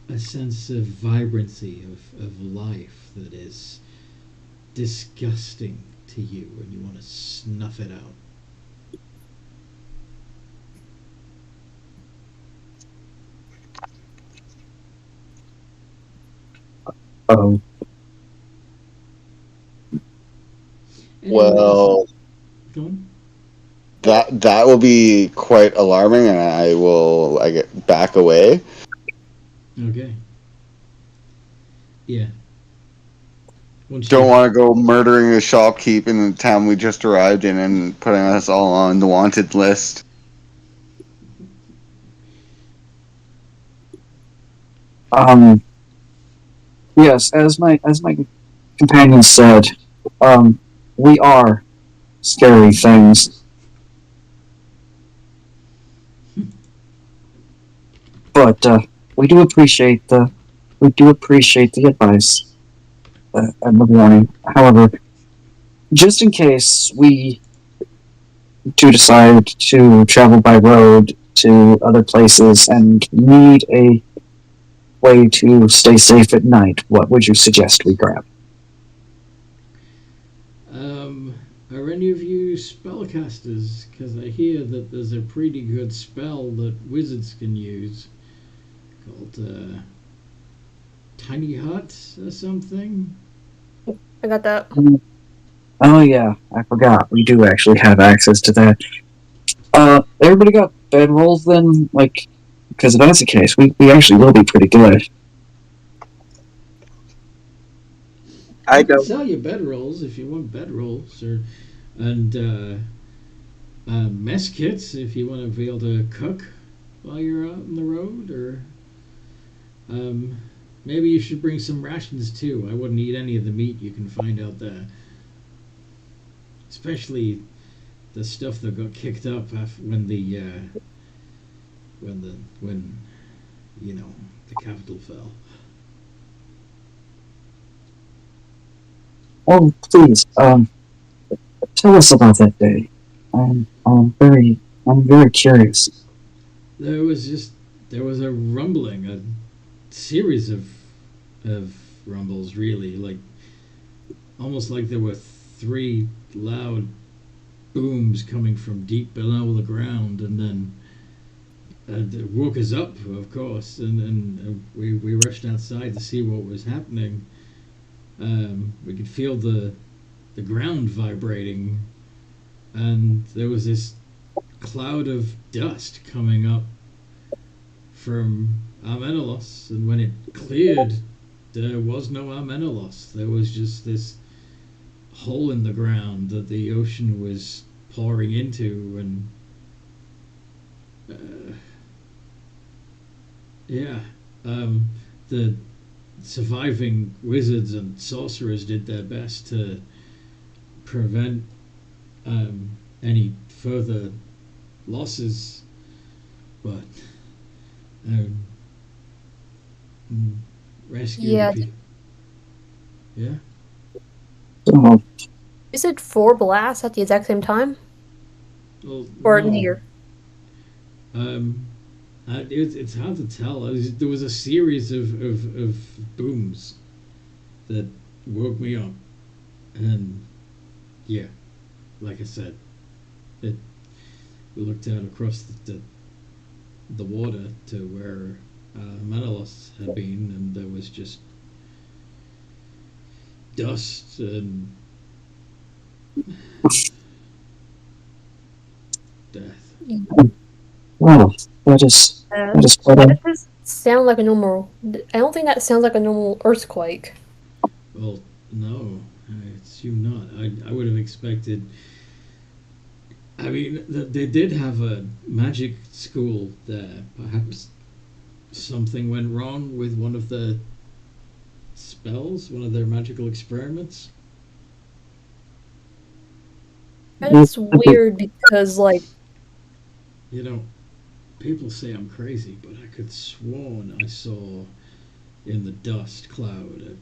a sense of vibrancy, of life that is disgusting to you, and you want to snuff it out. Oh, Well, Go on. that will be quite alarming, and I will back away. Okay. Yeah. Once Don't you- want to go murdering a shopkeep in the town we just arrived in and putting us all on the wanted list. Yes, as my companion said, we are scary things. But we do appreciate the advice and the warning. However, just in case we do decide to travel by road to other places and need a way to stay safe at night, what would you suggest we grab? Are any of you spellcasters? Because I hear that there's a pretty good spell that wizards can use called Tiny Hut or something. I got that. Oh yeah, I forgot. We do actually have access to that. Everybody got bedrolls then? Like, because if that's the case, we actually will be pretty good. I can don't. sell you bedrolls if you want bedrolls, and mess kits if you want to be able to cook while you're out on the road, or maybe you should bring some rations too. I wouldn't eat any of the meat you can find out there, especially the stuff that got kicked up when you know the capital fell. Oh, please, tell us about that day. I'm very curious. There was a rumbling, a series of rumbles, really, like almost like there were three loud booms coming from deep below the ground, and then it woke us up, of course, and we rushed outside to see what was happening. We could feel the ground vibrating, and there was this cloud of dust coming up from Armenelos, and when it cleared, there was no Armenelos. There was just this hole in the ground that the ocean was pouring into, and the surviving wizards and sorcerers did their best to prevent any further losses, but rescue Yeah. people. Yeah. Oh, Is it 4 blasts at the exact same time? Well, Or no. near? It's hard to tell. There was a series of booms that woke me up, and yeah, like I said, it. We looked out across the water to where Manalos had been, and there was just dust and death. Well, that is quite That does sound like a normal. I don't think that sounds like a normal earthquake. Well, no, I assume not. I would have expected. I mean, they did have a magic school there. Perhaps something went wrong with one of the spells, one of their magical experiments. That's weird because, like, You know, people say I'm crazy, but I could sworn I saw in the dust cloud a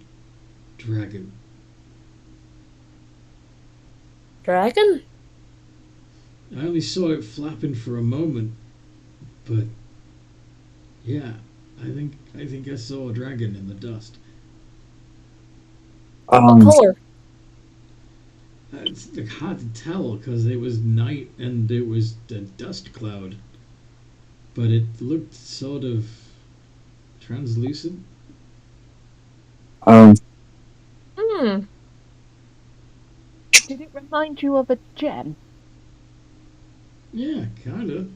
dragon. dragon? I only saw it flapping for a moment, but yeah, I think I saw a dragon in the dust. What color? It's hard to tell because it was night and it was a dust cloud, but it looked sort of translucent. um Hmm. Did it remind you of a gem? Yeah, kinda.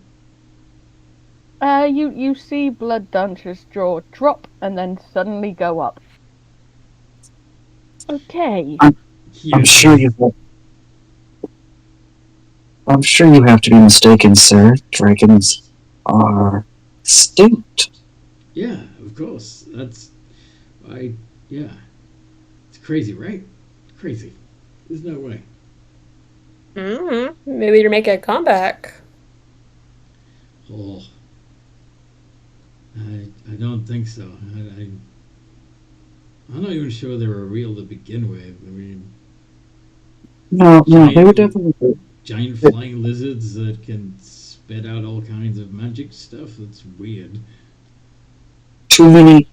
You see Blood Dunge's jaw drop and then suddenly go up. Okay. Yeah. I'm sure you have to be mistaken, sir. Dragons are extinct. Yeah, of course. Yeah. It's crazy, right? Crazy. There's no way. Maybe to make a comeback. Oh, I don't think so. I'm not even sure they were real to begin with. I mean, No, they were giant, definitely giant flying lizards that can spit out all kinds of magic stuff. That's weird. too many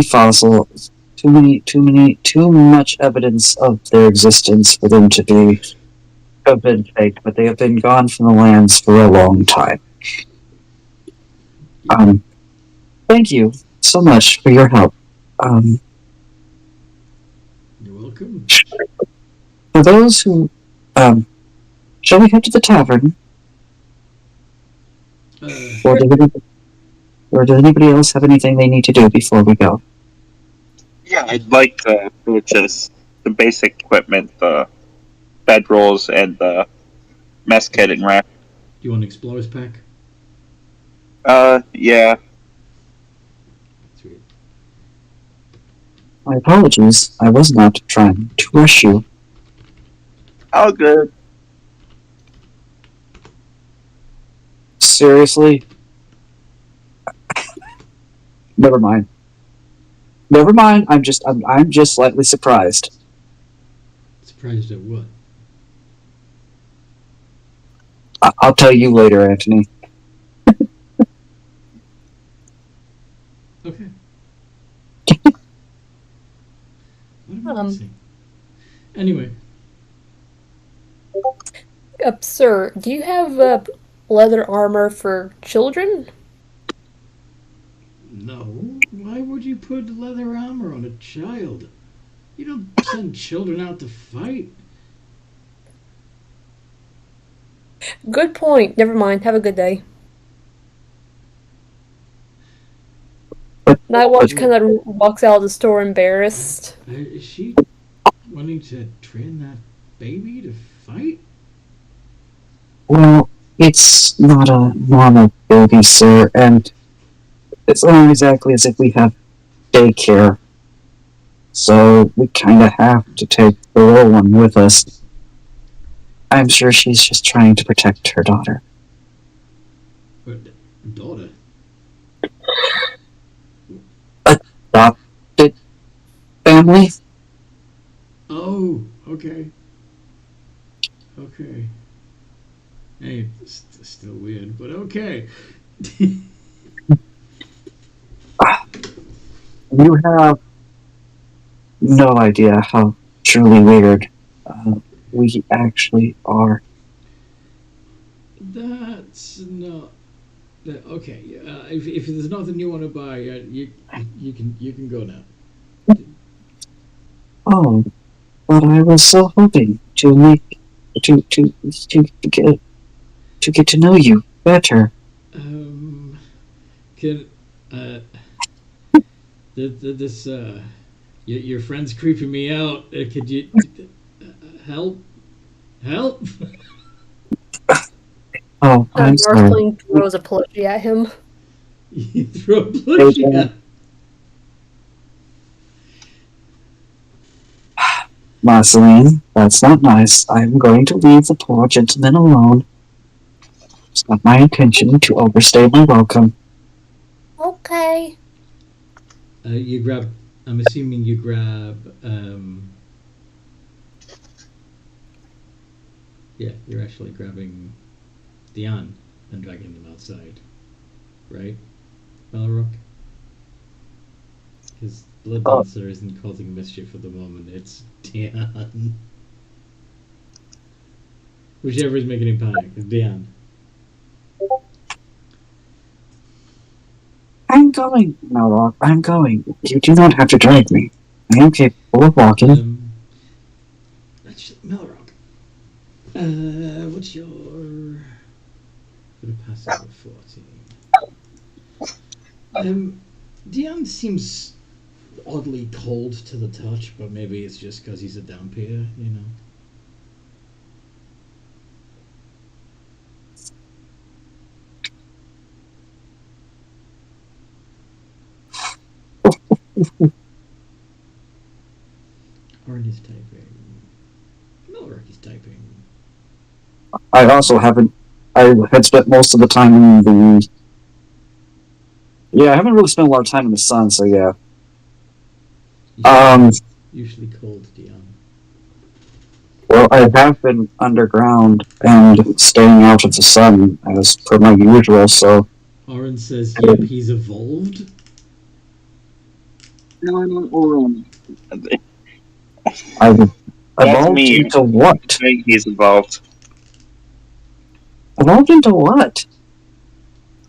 fossils, too much evidence of their existence for them to have been faked, but they have been gone from the lands for a long time. Thank you so much for your help. You're welcome. For those who, shall we head to the tavern, or does anybody else have anything they need to do before we go? Yeah, I'd like to purchase the basic equipment, the bedrolls and the mess kit and rack. Do you want an explorer's pack? Yeah. Sweet. My apologies. I was not trying to rush you. All good. Seriously? Never mind. I'm just slightly surprised. Surprised at what? I'll tell you later, Anthony. Okay. What am I missing? Anyway. Sir, do you have leather armor for children? No. Why would you put leather armor on a child? You don't send children out to fight. Good point. Never mind. Have a good day. Nightwatch kind of walks out of the store embarrassed. Is she wanting to train that baby to fight? Well, it's not a normal baby, sir, and it's not exactly as if we have daycare. So we kind of have to take the little one with us. I'm sure she's just trying to protect her daughter. But daughter? Adopted family? Oh, okay. Okay. Hey, it's still weird, but okay. You have no idea how truly weird we actually are. That's not. Okay, if there's nothing you want to buy, you can go now. Oh, but I was so hoping to make to get to know you better. Can uh, this your friend's creeping me out. Could you help? Help! Oh, The I'm sorry. Earthling throws a plushie at him. You throw a plushie at. Marceline, that's not nice. I'm going to leave the poor gentleman alone. It's not my intention to overstay my welcome. Okay. You grab. I'm assuming you grab. Yeah, you're actually grabbing Dion and dragging them outside, right, Balrock? Because Blood Oh. Dancer isn't causing mischief at the moment. It's Dion. Whichever is making him panic. It's Dion. I'm going, Malrock. I'm going. You do not have to drag me. I am capable of walking. Actually, Melrock. What's your? Gonna pass over 14. Dion seems oddly cold to the touch, but maybe it's just because he's a Dampier, you know. Arn is typing. Melrock is typing. I also haven't. I had spent most of the time in the. Yeah, I haven't really spent a lot of time in the sun, so yeah. Usually cold, Dion. Well, I have been underground and staying out of the sun as per my usual, so. Arn says, "Yep, he's evolved." I've That's evolved me. into what? I think he's involved. Evolved into what?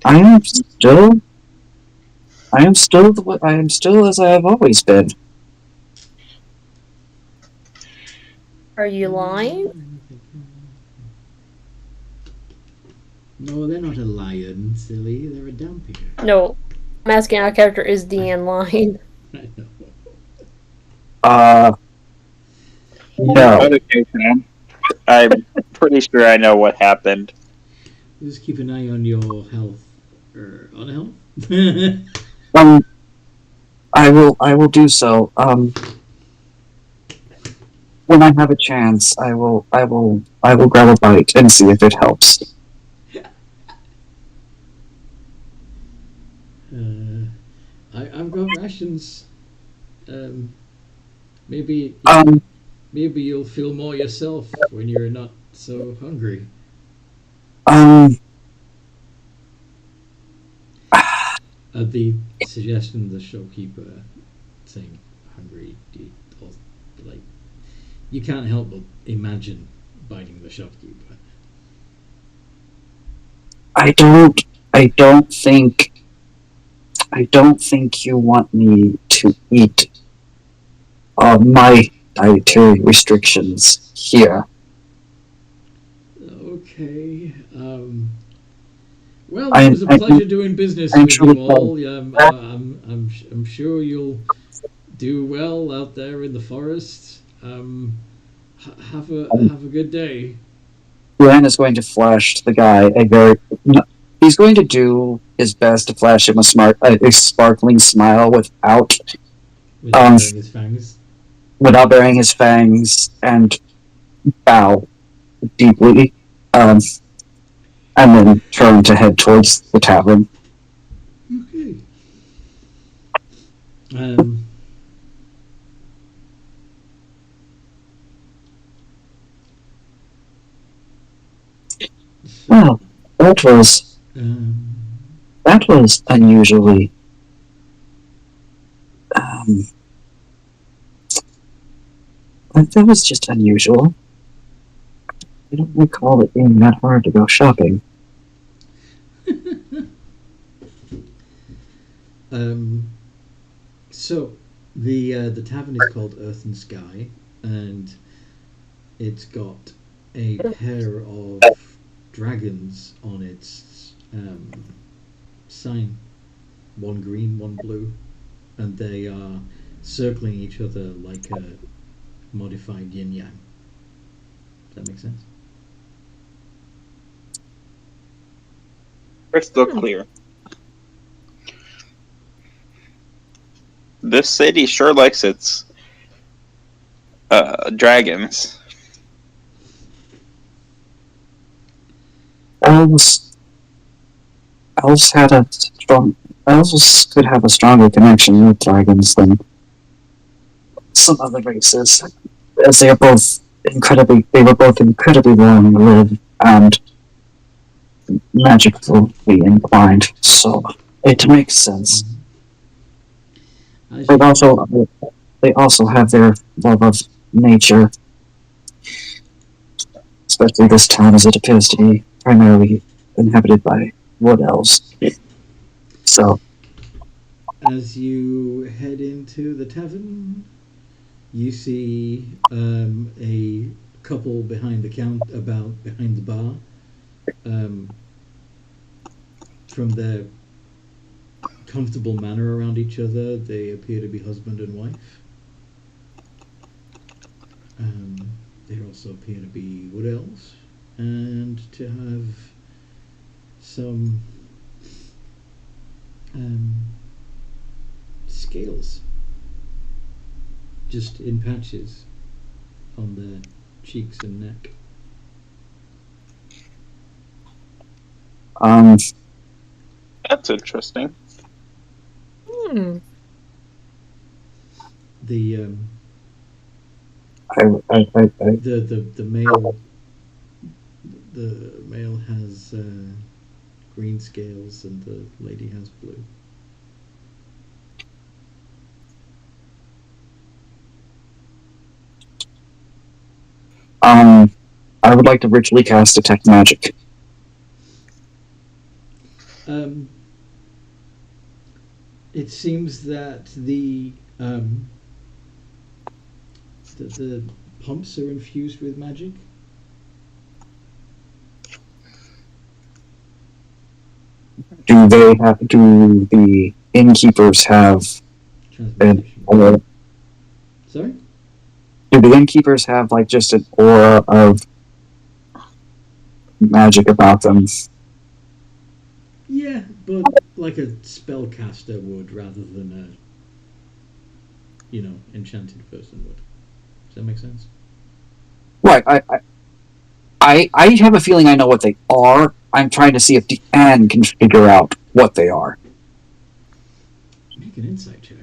I am still as I have always been. Are you lying? No, they're not a lion, silly. They're a Dampier. No. I'm asking our character, is Deanne lying? I know. No. Okay, Sam. I'm pretty sure I know what happened. Just keep an eye on your health. On health? I will do so. When I have a chance, I will grab a bite and see if it helps. I've got rations. Maybe you'll feel more yourself when you're not so hungry. The suggestion of the shopkeeper saying hungry, you can't help but imagine biting the shopkeeper. I don't think you want me to eat my dietary restrictions here. Okay. Well, it was a pleasure doing business with you all. I'm sure you'll do well out there in the forest. Have a good day. Glenn is going to flash the guy he's going to do his best to flash him a sparkling smile without baring his fangs. Without baring his fangs, and bow deeply, and then turn to head towards the tavern. Okay. So, Well, that was um, unusually. Um, that was just unusual. I don't recall it being that hard to go shopping. so the tavern is called Earth and Sky, and it's got a pair of dragons on its sign. One green, one blue, and they are circling each other like a modified yin yang. Does that make sense? Crystal clear. This city sure likes its dragons. Elves, elves had a strong. Elves could have a stronger connection with dragons than some other races, as they are both incredibly. They were both incredibly long-lived and magically inclined. So it makes sense. As But you, they also have their love of nature, especially this town as it appears to be primarily inhabited by wood elves. So, as you head into the tavern, you see a couple behind behind the bar. Um, from their comfortable manner around each other, they appear to be husband and wife. They also appear to be wood elves, and to have some scales just in patches on their cheeks and neck. That's interesting. Hmm. The I, the male has green scales and the lady has blue. I would like to ritually cast detect magic. It seems that the pumps are infused with magic. Do the innkeepers have an Transmutation. aura? Sorry? Do the innkeepers have like just an aura of magic about them? Yeah, but like a spellcaster would rather than a enchanted person would. Does that make sense? Right. I have a feeling I know what they are. I'm trying to see if Deanne can figure out what they are. Make an insight check.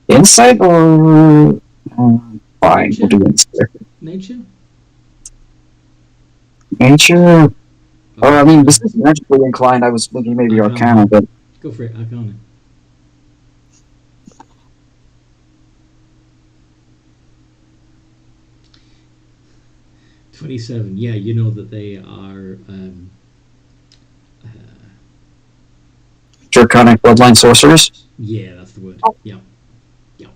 Insight or fine, we'll do insight. Nature? Nature. Or I mean, Arcana. this is magically inclined. I was thinking maybe Arcana, but Go for it, Arcana. $27. Yeah, you know that they are Draconic bloodline sorcerers. yeah, that's the word. Yeah. Yeah.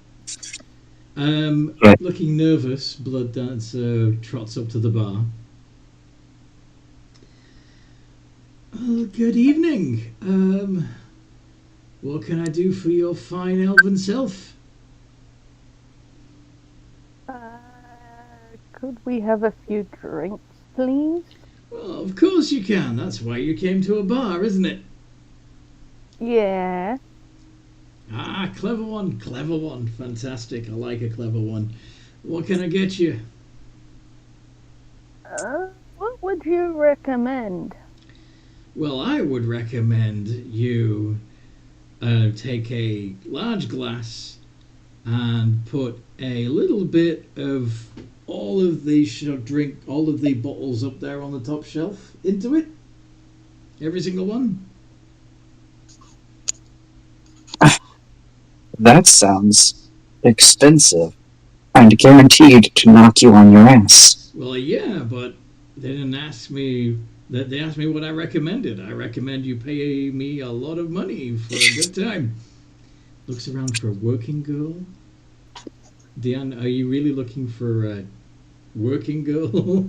Right. Looking nervous, Blood Dancer trots up to the bar. Oh, good evening. What can I do for your fine elven self? Could we have a few drinks, please? Well, of course you can. That's why you came to a bar, isn't it? Yeah. Ah, clever one, clever one. Fantastic. I like a clever one. What can I get you? What would you recommend? Well, I would recommend you take a large glass and put a little bit of all of the drink all of the bottles up there on the top shelf into it? Every single one? That sounds expensive and guaranteed to knock you on your ass. Well, yeah, but they didn't ask me. They asked me what I recommended. I recommend you pay me a lot of money for a good time. Looks around for a working girl. Diane, are you really looking for a working girl?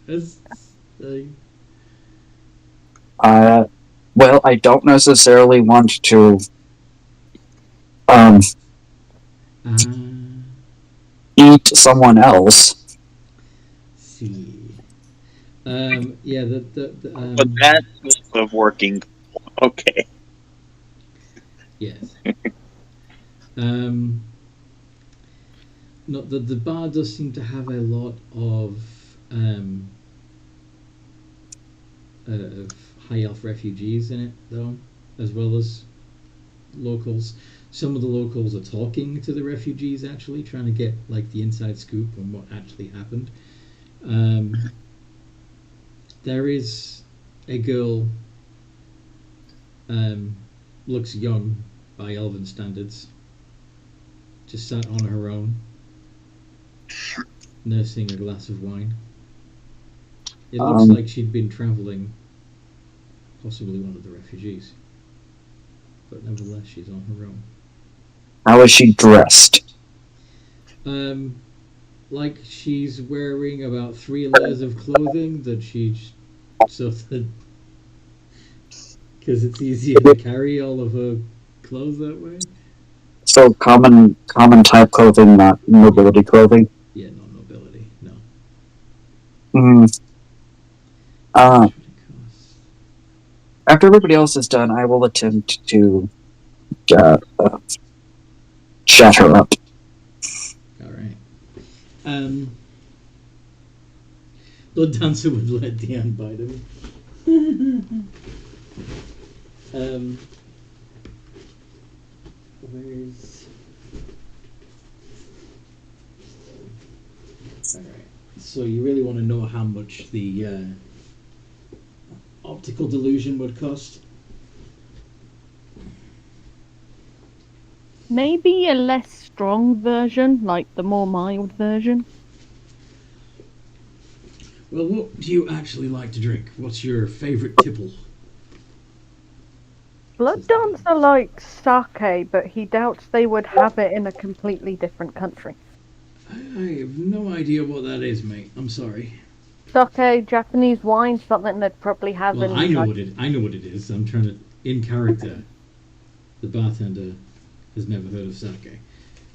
That's, Well, I don't necessarily want to eat someone else. see. Yeah, But that's of working. Okay. yes. Not that the bar does seem to have a lot of high elf refugees in it, though, as well as locals. Some of the locals are talking to the refugees, actually, trying to get like the inside scoop on what actually happened. There is a girl, looks young by elven standards, just sat on her own, nursing a glass of wine. It looks like she'd been travelling, possibly one of the refugees, but nevertheless she's on her own. How is she dressed? Like she's wearing about 3 layers of clothing that she sort of, because it's easier to carry all of her clothes that way. So common type clothing, not nobility clothing. Yeah, not nobility. No. After everybody else is done, I will attempt to chat her up. Alright. Blood Dancer would let Diane bite him. Where's... Alright. So you really want to know how much the optical delusion would cost? Maybe a less strong version, like the more mild version. Well, what do you actually like to drink? What's your favourite tipple? Blood Dancer likes sake, but he doubts they would have it in a completely different country. I have no idea what that is, mate. I'm sorry. Sake, Japanese wine, something they'd probably have Well, in... I know what it is. I'm trying to, in character, the bartender has never heard of sake.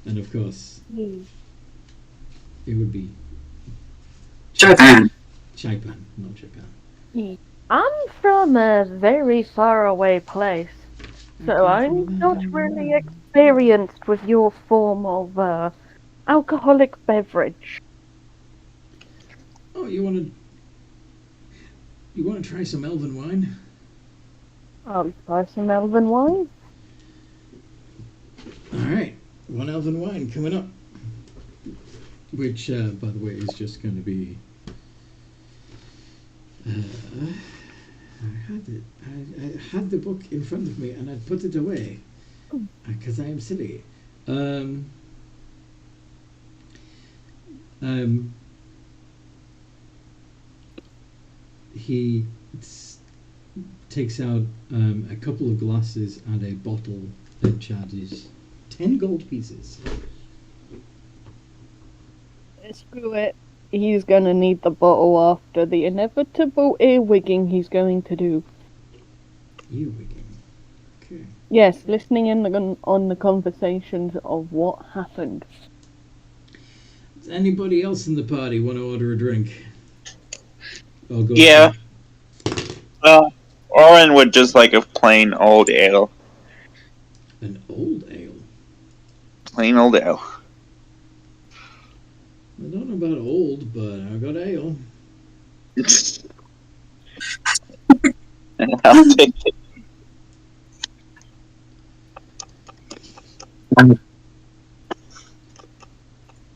And of course, it would be Japan. Japan, not Japan. I'm from a very far away place, so I'm not really experienced with your form of alcoholic beverage. Oh, you want to try some elven wine? I'll buy some elven wine. All right, 1 elven wine coming up. Which, by the way, is just going to be. I had the book in front of me and I put it away because I am silly. He takes out a couple of glasses and a bottle that charges 10 gold pieces. Screw it. He's gonna need the bottle after the inevitable earwigging he's going to do. Earwigging? Okay. Yes, listening in on the conversations of what happened. Does anybody else in the party want to order a drink? I'll go. Yeah. Oren would just like a plain old ale. An old ale? Plain old ale. I don't know about old, but I got ale. I'll take it.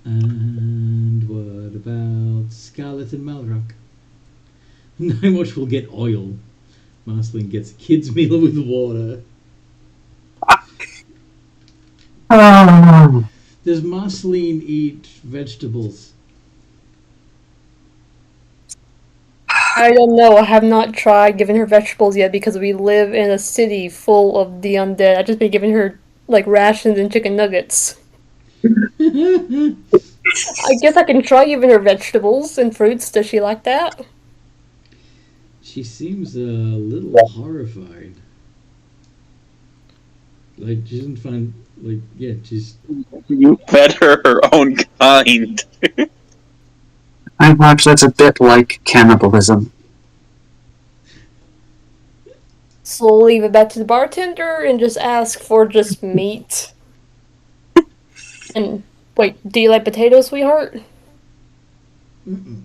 And what about Scarlet and Malrock? Nightwatch will get oil. Marceline gets a kid's meal with water. Does Marceline eat vegetables? I don't know. I have not tried giving her vegetables yet because we live in a city full of the undead. I've just been giving her like rations and chicken nuggets. I guess I can try giving her vegetables and fruits. Does she like that? She seems a little horrified. Like, she doesn't find, like, yeah, she's... You fed her own kind. Perhaps that's a bit like cannibalism. So leave it back to the bartender and just ask for just meat. And wait, do you like potatoes, sweetheart? Mm-mm.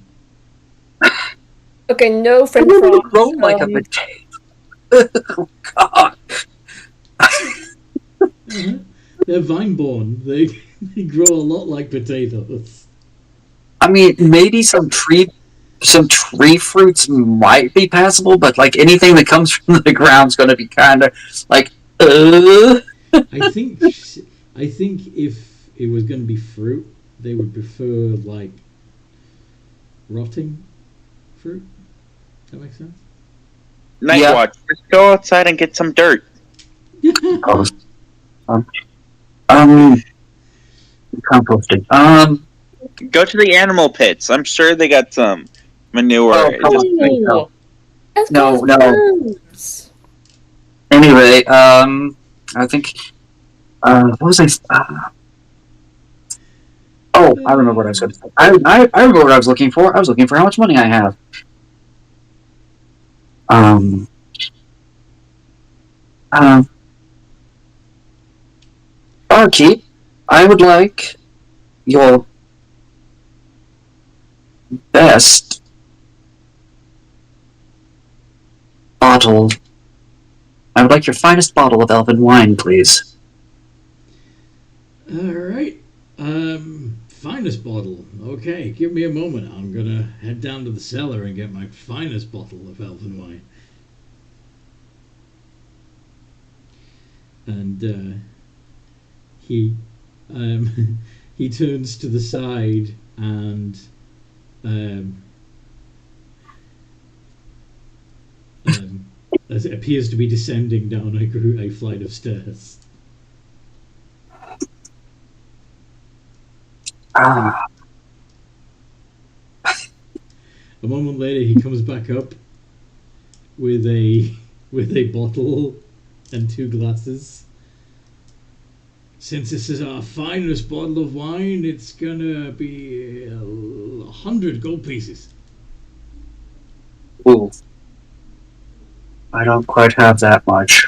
Okay, no French I fries. roll like a potato. Oh, God. Uh-huh. They're vine-born. They grow a lot like potatoes. I mean, maybe some tree fruits might be passable, but like anything that comes from the ground's going to be kind of like. I think if it was going to be fruit, they would prefer like rotting fruit. That makes sense. Nightwatch, just go outside and get some dirt. Composting. Go to the animal pits. I'm sure they got some manure. Oh, come on. No. That's No, called no. worms. Anyway, I think. What was I? Oh, I remember what I was going to say. I remember what I was looking for. I was looking for how much money I have. Barkeep, I would like your best bottle. I would like your finest bottle of elven wine, please. All right. Finest bottle. Okay, give me a moment. I'm gonna head down to the cellar and get my finest bottle of elven wine. And he he turns to the side and as it appears to be descending down a flight of stairs. Ah, A moment later, he comes back up with a bottle and 2 glasses. Since this is our finest bottle of wine, it's gonna be 100 gold pieces. ooh. I don't quite have that much.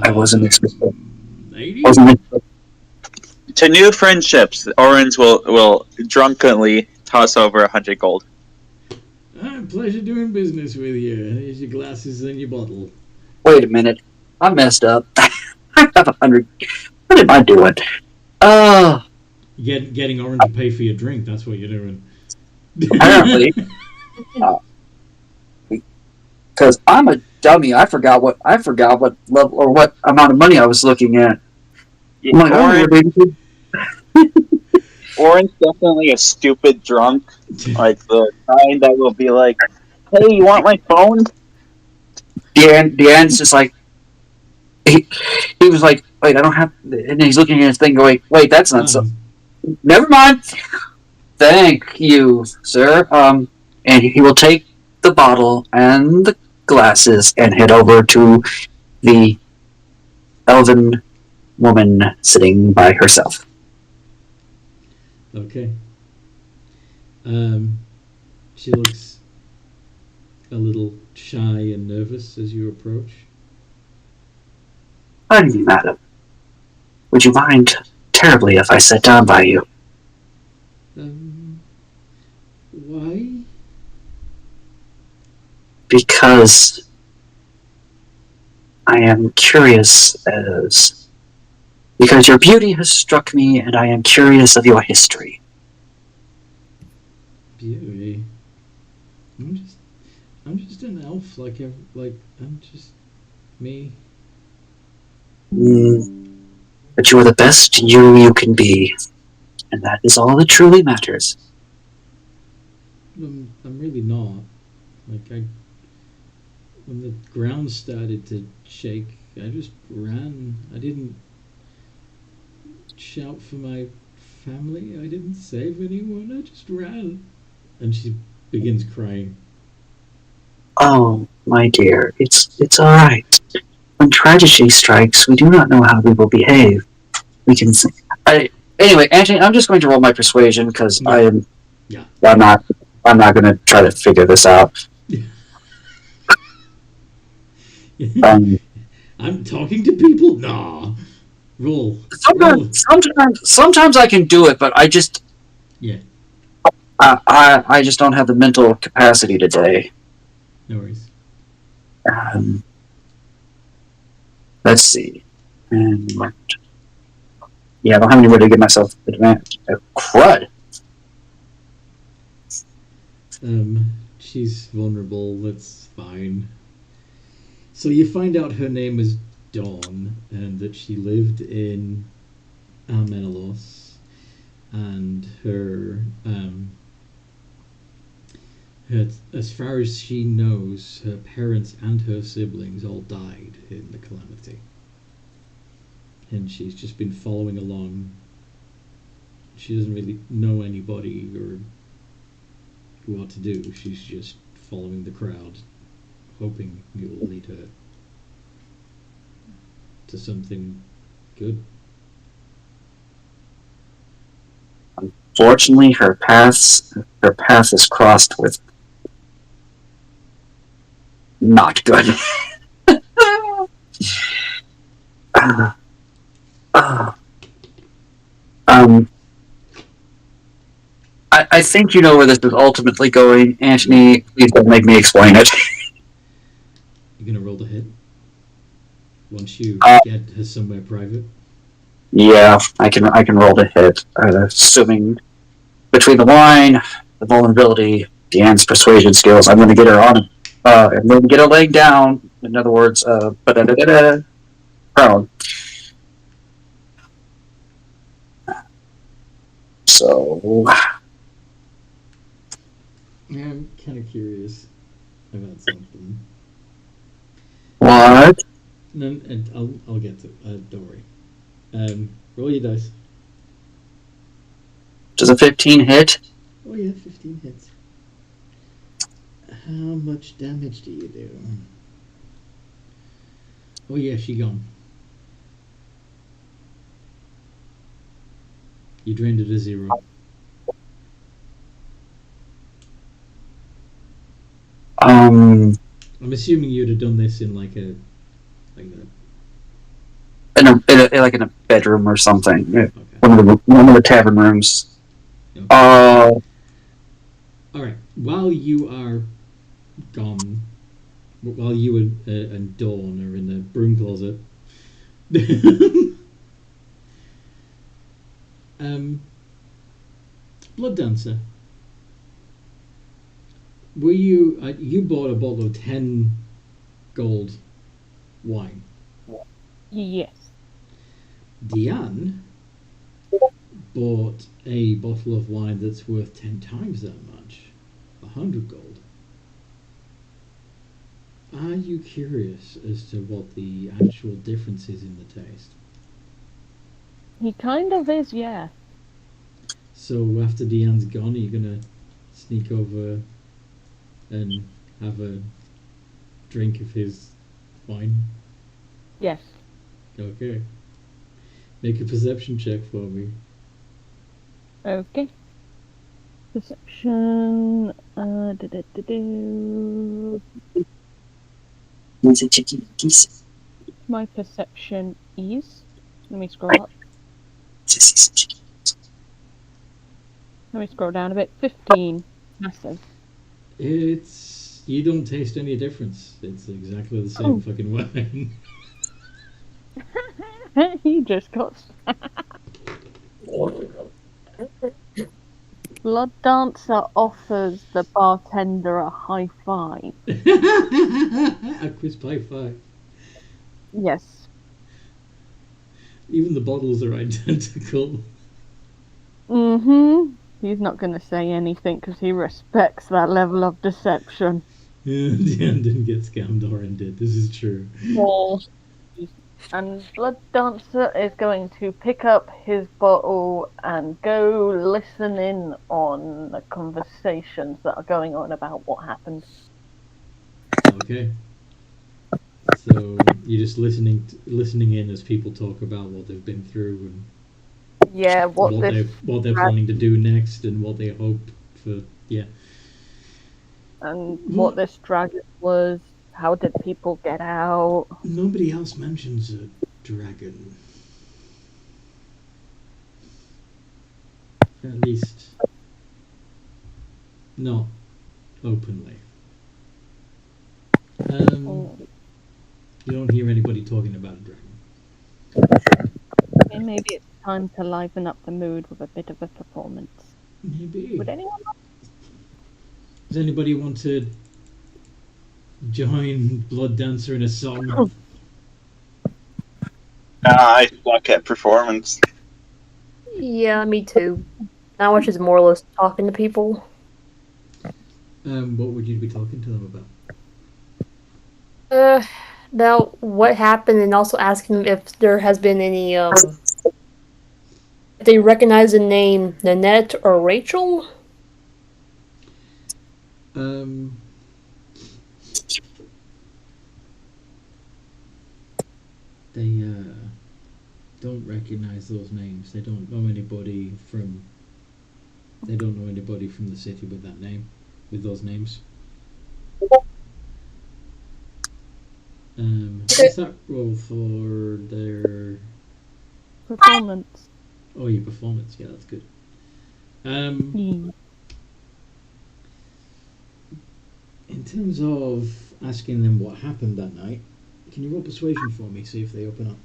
I wasn't expecting. 80? To new friendships, Orange will drunkenly toss over 100 gold. Pleasure doing business with you. Here's your glasses and your bottle. Wait a minute. I messed up. I have 100. What am I doing? Getting Orange to pay for your drink. That's what you're doing. Apparently. Because I'm a dummy. I forgot what level or what amount of money I was looking at. I'm like, Orange definitely a stupid drunk, like the kind that will be like, "Hey, you want my phone?" Deanne's just like, he was like, wait, I don't have, and he's looking at his thing going, wait, that's not so. Never mind. Thank you, sir. And he will take the bottle and the glasses and head over to the elven woman sitting by herself. Okay. She looks a little shy and nervous as you approach. Pardon me, madam. Would you mind terribly if I sat down by you? Why? Because I am curious because your beauty has struck me and I am curious of your history. beauty. I'm just an elf, I'm just me. But you are the best you can be, and that is all that truly matters. I'm really not. When the ground started to shake, I just ran. I didn't shout for my family. I didn't save anyone. I just ran. And she begins crying. Oh, my dear, it's all right. When tragedy strikes, we do not know how we will behave. We can. Anyway, Anthony, I'm just going to roll my persuasion because Yeah. I am. Yeah. I'm not going to try to figure this out. I'm talking to people? Nah. Roll. Sometimes I can do it, but I just. Yeah. I just don't have the mental capacity today. No worries. Let's see. Yeah, I don't have anywhere to give myself advantage. Crud. She's vulnerable. That's fine. So you find out her name is Dawn, and that she lived in Armelos, and her, as far as she knows, her parents and her siblings all died in the calamity. And she's just been following along. She doesn't really know anybody or what to do. She's just following the crowd, hoping it will lead her to something good. Fortunately, her path is crossed with not good. I think you know where this is ultimately going, Anthony. Please don't make me explain it. You're gonna roll the hit once you get her somewhere private. Yeah, I can roll the hit, assuming between the wine, the vulnerability, Deanne's persuasion skills, I'm going to get her on, and then get her laying down. In other words, prone. So, Yeah, I'm kind of curious about something. what? No, and I'll get to it. Don't worry. Roll your dice. Does a 15 hit? Oh yeah, 15 hits. How much damage do you do? Oh yeah, she gone. You drained it to 0. I'm assuming you'd have done this in like a in a bedroom or something. Okay. One of the tavern rooms. Okay. All right. While you are gone, while you and Dawn are in the broom closet, Blood Dancer. Were you? You bought a bottle of 10 gold wine. Yes. Deanne bought a bottle of wine that's worth 10 times that much, 100 gold. Are you curious as to what the actual difference is in the taste? He kind of is, yeah. So after Deanne's gone, are you gonna sneak over and have a drink of his wine? Yes. Okay. Make a perception check for me. Okay. Perception. My perception is. Let me scroll up. Let me scroll down a bit. 15. Massive. You don't taste any difference. It's exactly the same fucking wine. He just got. Blood Dancer offers the bartender a high five. A crisp high five. Yes. Even the bottles are identical. Mm-hmm. He's not going to say anything because he respects that level of deception. Yeah, Dan didn't get scammed, Oren did. This is true. Well, And Blood Dancer is going to pick up his bottle and go listen in on the conversations that are going on about what happened. Okay. So you're just listening in as people talk about what they've been through and Yeah, what they're planning to do next and what they hope for. Yeah. and what this dragon was. How did people get out? Nobody else mentions a dragon. At least not openly. You don't hear anybody talking about a dragon. And maybe it's time to liven up the mood with a bit of a performance. Maybe. Would anyone? Does anybody want to join Blood Dancer in a song? I suck at performance. yeah, me too. Now which is more or less talking to people. What would you be talking to them about? About what happened and also asking them if there has been any, if they recognize the name Nanette or Rachel. They don't recognize those names. They don't know anybody from. They don't know anybody from the city with that name, with those names. What's that role for their Performance. Oh, your performance. Yeah, that's good. In terms of asking them what happened that night, can you roll persuasion for me? See if they open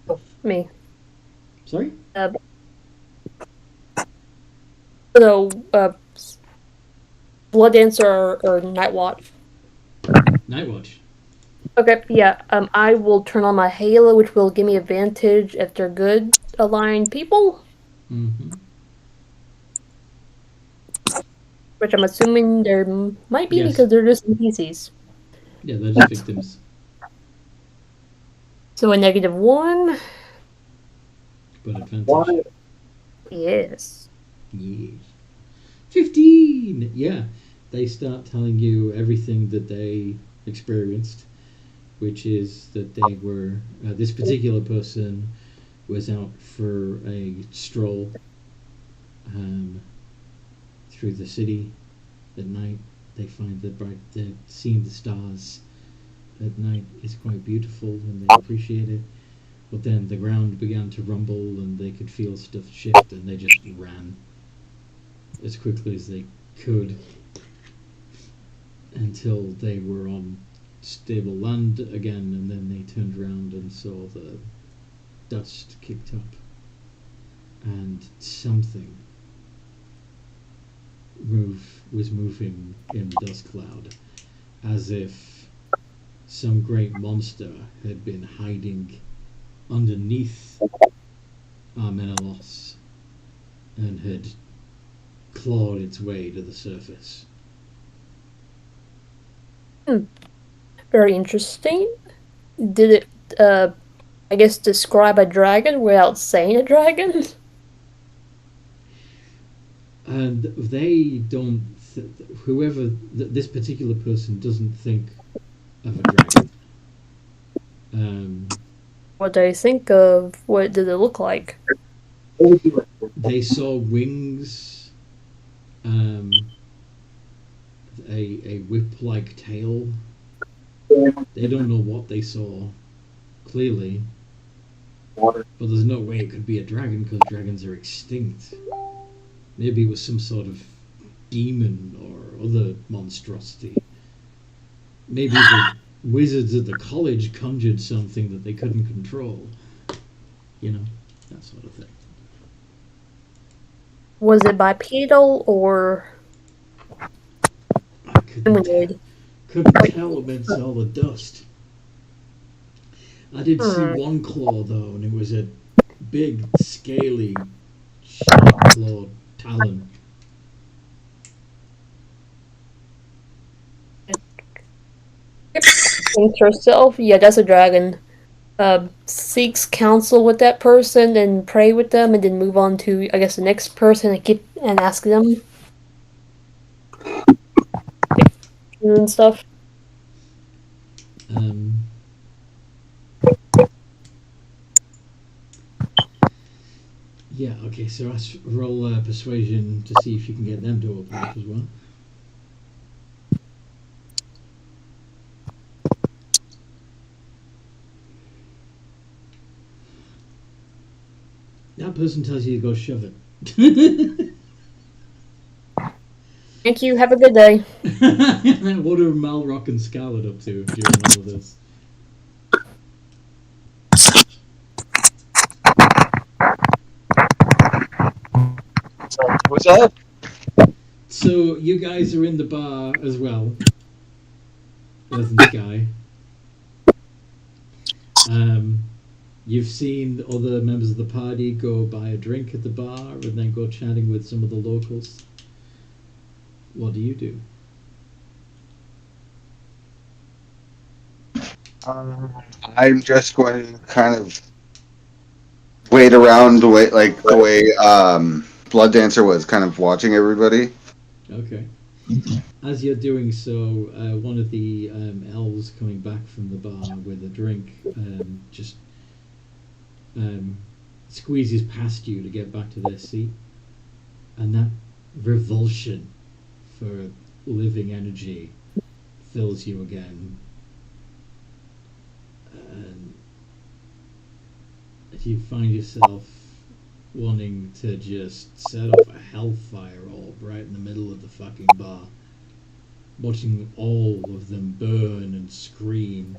up. Me. Sorry? So, Blood Dancer or Night Watch. Night Watch. Okay, yeah. I will turn on my halo, which will give me advantage if they're good aligned people. Mm-hmm. Which I'm assuming there might be Yes. because they're just NPCs. Yeah, they're just victims. So a -1. But advantage. Yes. Yes. 15! Yeah. They start telling you everything that they experienced, which is that they were, this particular person was out for a stroll through the city at night. They find that seeing the stars at night is quite beautiful and they appreciate it. But then the ground began to rumble and they could feel stuff shift and they just ran as quickly as they could until they were on stable land again, and then they turned around and saw the dust kicked up and something was moving in the dust cloud, as if some great monster had been hiding underneath Armenelos and had clawed its way to the surface. Very interesting. Did it, I guess, describe a dragon without saying a dragon? And they don't. Whoever this particular person doesn't think of a dragon. What do you think of? What did it look like? They saw wings, a whip-like tail. They don't know what they saw clearly, but there's no way it could be a dragon because dragons are extinct. Maybe it was some sort of demon or other monstrosity. Maybe the wizards at the college conjured something that they couldn't control. You know, that sort of thing. Was it bipedal or I humanoid? couldn't tell amidst all the dust. I did see one claw though, and it was a big, scaly, sharp clawed talon. Think to herself, yeah, that's a dragon. Seeks counsel with that person and pray with them, and then move on to, I guess, the next person and ask them and stuff. Yeah, okay, so let's roll persuasion to see if you can get them to open up as well. That person tells you to go shove it. Thank you. Have a good day. What are Malrock and Scarlet up to during all of this? What's up? So you guys are in the bar as well, as in Sky. You've seen other members of the party go buy a drink at the bar and then go chatting with some of the locals. What do you do? I'm just going to kind of wait around the way Blood Dancer was kind of watching everybody. Okay. As you're doing so, one of the elves coming back from the bar with a drink just squeezes past you to get back to their seat. And that revulsion for living energy fills you again. And you find yourself wanting to just set off a hellfire orb right in the middle of the fucking bar, watching all of them burn and scream,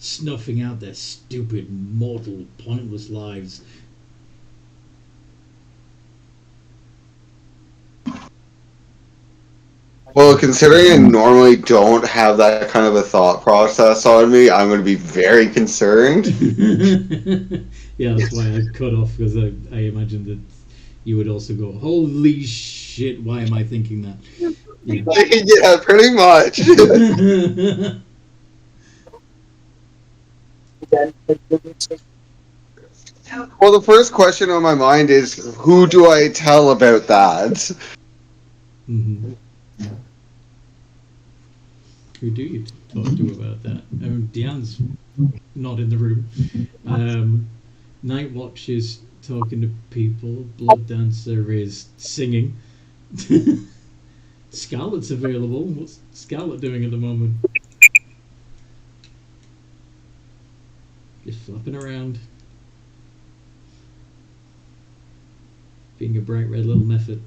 snuffing out their stupid, mortal, pointless lives. Well, considering I normally don't have that kind of a thought process on me, I'm going to be very concerned. Yeah, that's why I cut off, because I imagined that you would also go, holy shit, why am I thinking that? Yeah, Yeah, pretty much. Well, the first question on my mind is, who do I tell about that? Mm-hmm. Who do you talk to about that? Deanne's not in the room. Night Watch is talking to people. Blood Dancer is singing. Scarlet's available. What's Scarlet doing at the moment? Just flapping around. Being a bright red little method.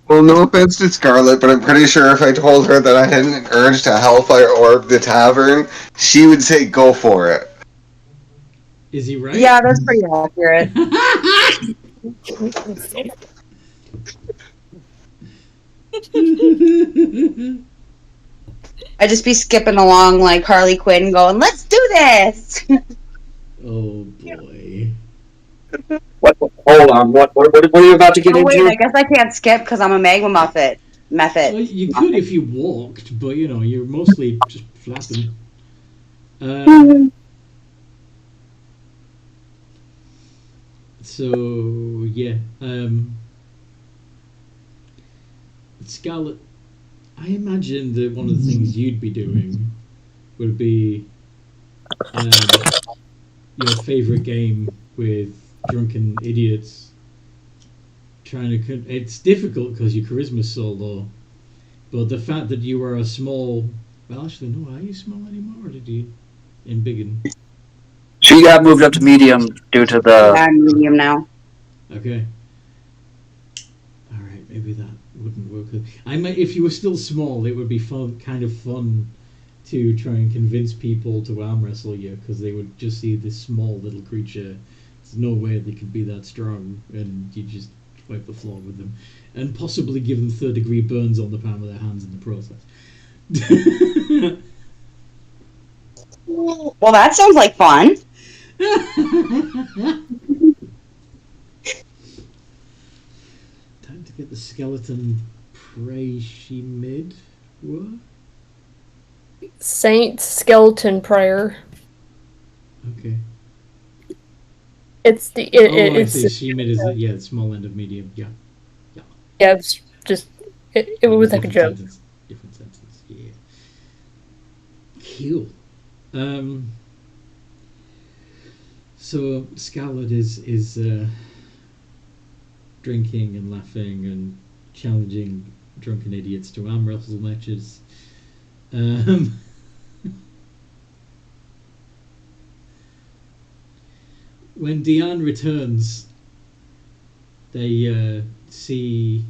Well, no offense to Scarlet, but I'm pretty sure if I told her that I had an urge to Hellfire Orb the Tavern, she would say go for it. Is he right? Yeah, that's pretty accurate. I just be skipping along like Harley Quinn going, let's do this! Oh boy. What? Hold on. What are you about to get Oh into? wait, I guess I can't skip because I'm a magma method. Well, you could if you walked, but you know, you're mostly just flapping. So yeah, Scarlet, I imagine that one of the things you'd be doing would be your favorite game with drunken idiots. It's difficult because your charisma's so low, but the fact that you are a small, well, actually, no, are you small anymore, or did you embiggen? She got moved up to medium due to the. Yeah, I'm medium now. Okay. All right, maybe that wouldn't work. I might, if you were still small, it would be kind of fun to try and convince people to arm wrestle you, because they would just see this small little creature. There's no way they could be that strong, and you just wipe the floor with them, and possibly give them third-degree burns on the palm of their hands in the process. Well, that sounds like fun. Time to get the skeleton prey she made. What? Saint Skeleton Prayer. Okay. It's the I it's see. She made is the small end of medium. Yeah. yeah, it's just it was like a joke. Different sentence. Yeah. Cool. So Scarlet is drinking and laughing and challenging drunken idiots to arm wrestle matches. When Diane returns, they see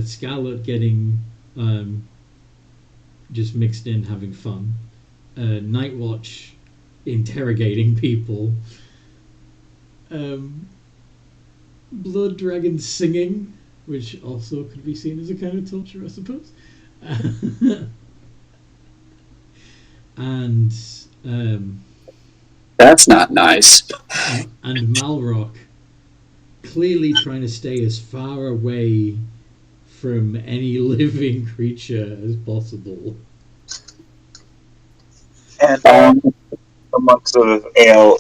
Scarlet getting just mixed in, having fun. Nightwatch interrogating people. Blood Dragon singing, which also could be seen as a kind of torture, I suppose. And That's not nice. and Malrock clearly trying to stay as far away from any living creature as possible. And the monks of ale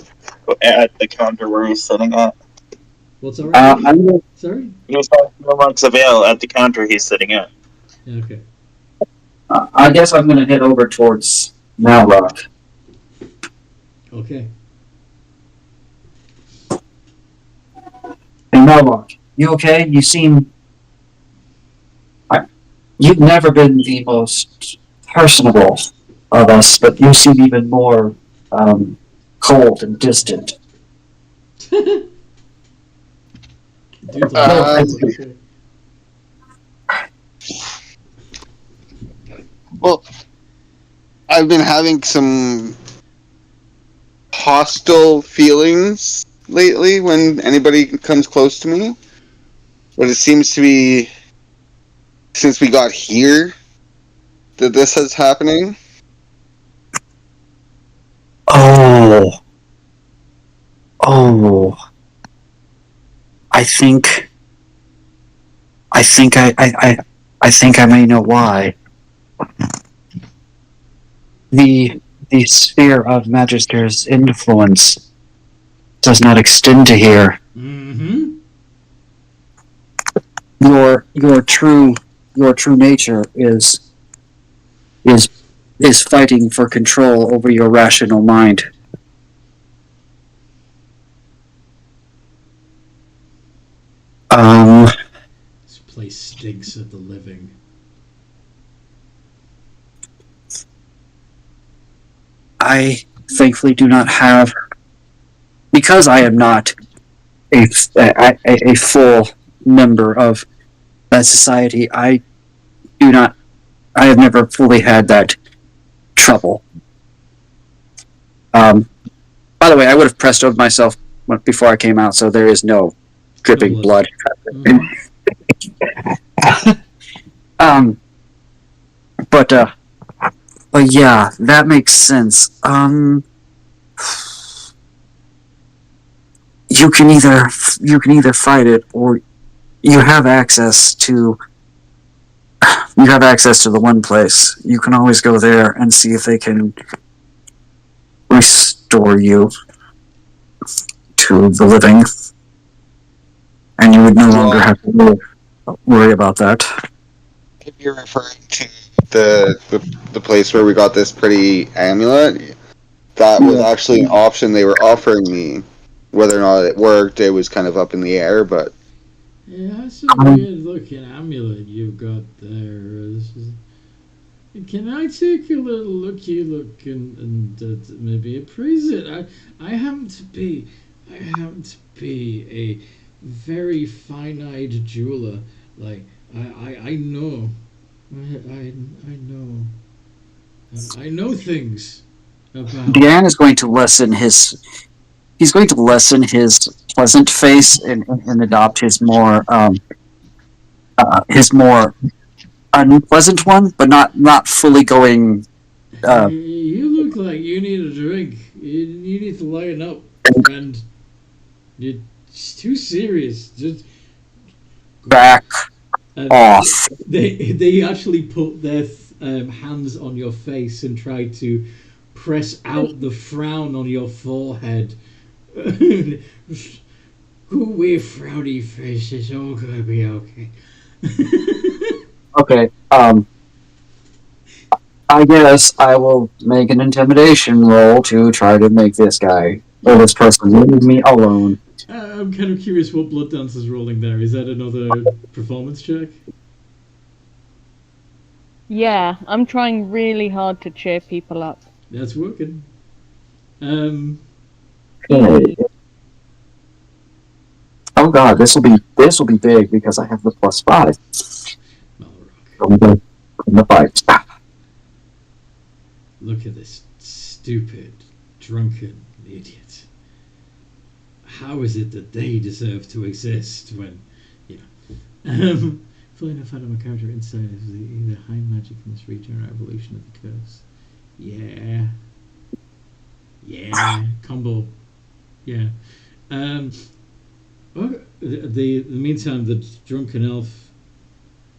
at the counter where he's sitting at. What's alright? Sorry? He's got the monks of ale at the counter he's sitting at. Okay. I guess I'm going to head over towards Malrock. Okay. Hey, Malrock, you okay? You seem... You've never been the most personable of us, but you seem even more cold and distant. Dude's Well, I've been having some hostile feelings lately when anybody comes close to me. But it seems to be since we got here that this is happening. Oh. I think I may know why. The sphere of Magister's influence does not extend to here. Mm-hmm. Your true nature is fighting for control over your rational mind. This place stinks of the living. I thankfully do not have, because I am not a full member of that society. I have never fully had that trouble. By the way, I would have pressed over myself before I came out, so there is no dripping blood. But yeah, that makes sense. You can either fight it, or you have access to the one place. You can always go there and see if they can restore you to the living, and you would no longer have to worry about that. If you're referring to the place where we got this pretty amulet, that was actually an option they were offering me. Whether or not it worked, it was kind of up in the air, but... Yeah, that's a weird looking amulet you've got there. Can I take a little looky look and maybe appraise it? I happen to be a very fine-eyed jeweler. Like I know. I know things about. Deanne is going to lessen his he's going to lessen his pleasant face and adopt his more unpleasant one, but not fully going. You look like you need a drink. You need to lighten up, friend. It's too serious. Just Back off. They actually put their hands on your face and try to press out the frown on your forehead. Go away, frowny face. It's all gonna be okay. Okay. I guess I will make an intimidation roll to try to make this guy or this person leave me alone. I'm kind of curious what Blood Dance is rolling there. Is that another performance check? Yeah, I'm trying really hard to cheer people up. That's working. Okay. Oh god, this will be big because I have the +5. From the fight. Look at this stupid, drunken idiot. How is it that they deserve to exist when, fully enough out of my character inside is either high magic from this region or evolution of the curse. Yeah. Combo. Yeah. The meantime, the drunken elf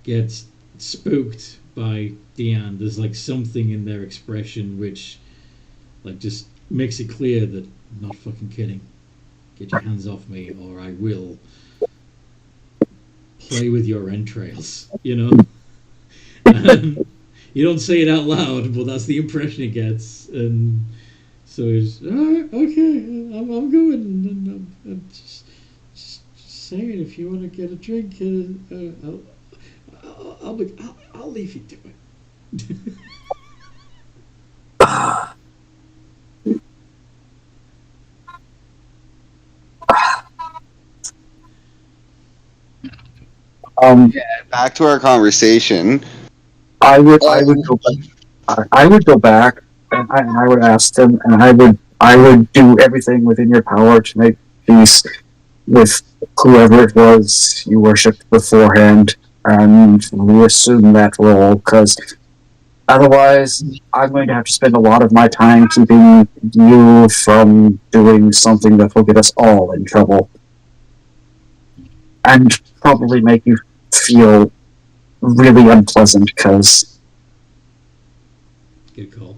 gets spooked by Diane. There's like something in their expression which like just makes it clear that I'm not fucking kidding. Get your hands off me or I will play with your entrails, You don't say it out loud, but that's the impression it gets. And so he's, okay, I'm going. I'm just saying, if you want to get a drink, I'll leave you to it. Back to our conversation. I would go back and I would ask them, and I would do everything within your power to make peace with whoever it was you worshipped beforehand, and reassume that role, because otherwise I'm going to have to spend a lot of my time keeping you from doing something that will get us all in trouble. And probably make you feel really unpleasant, because... Good call.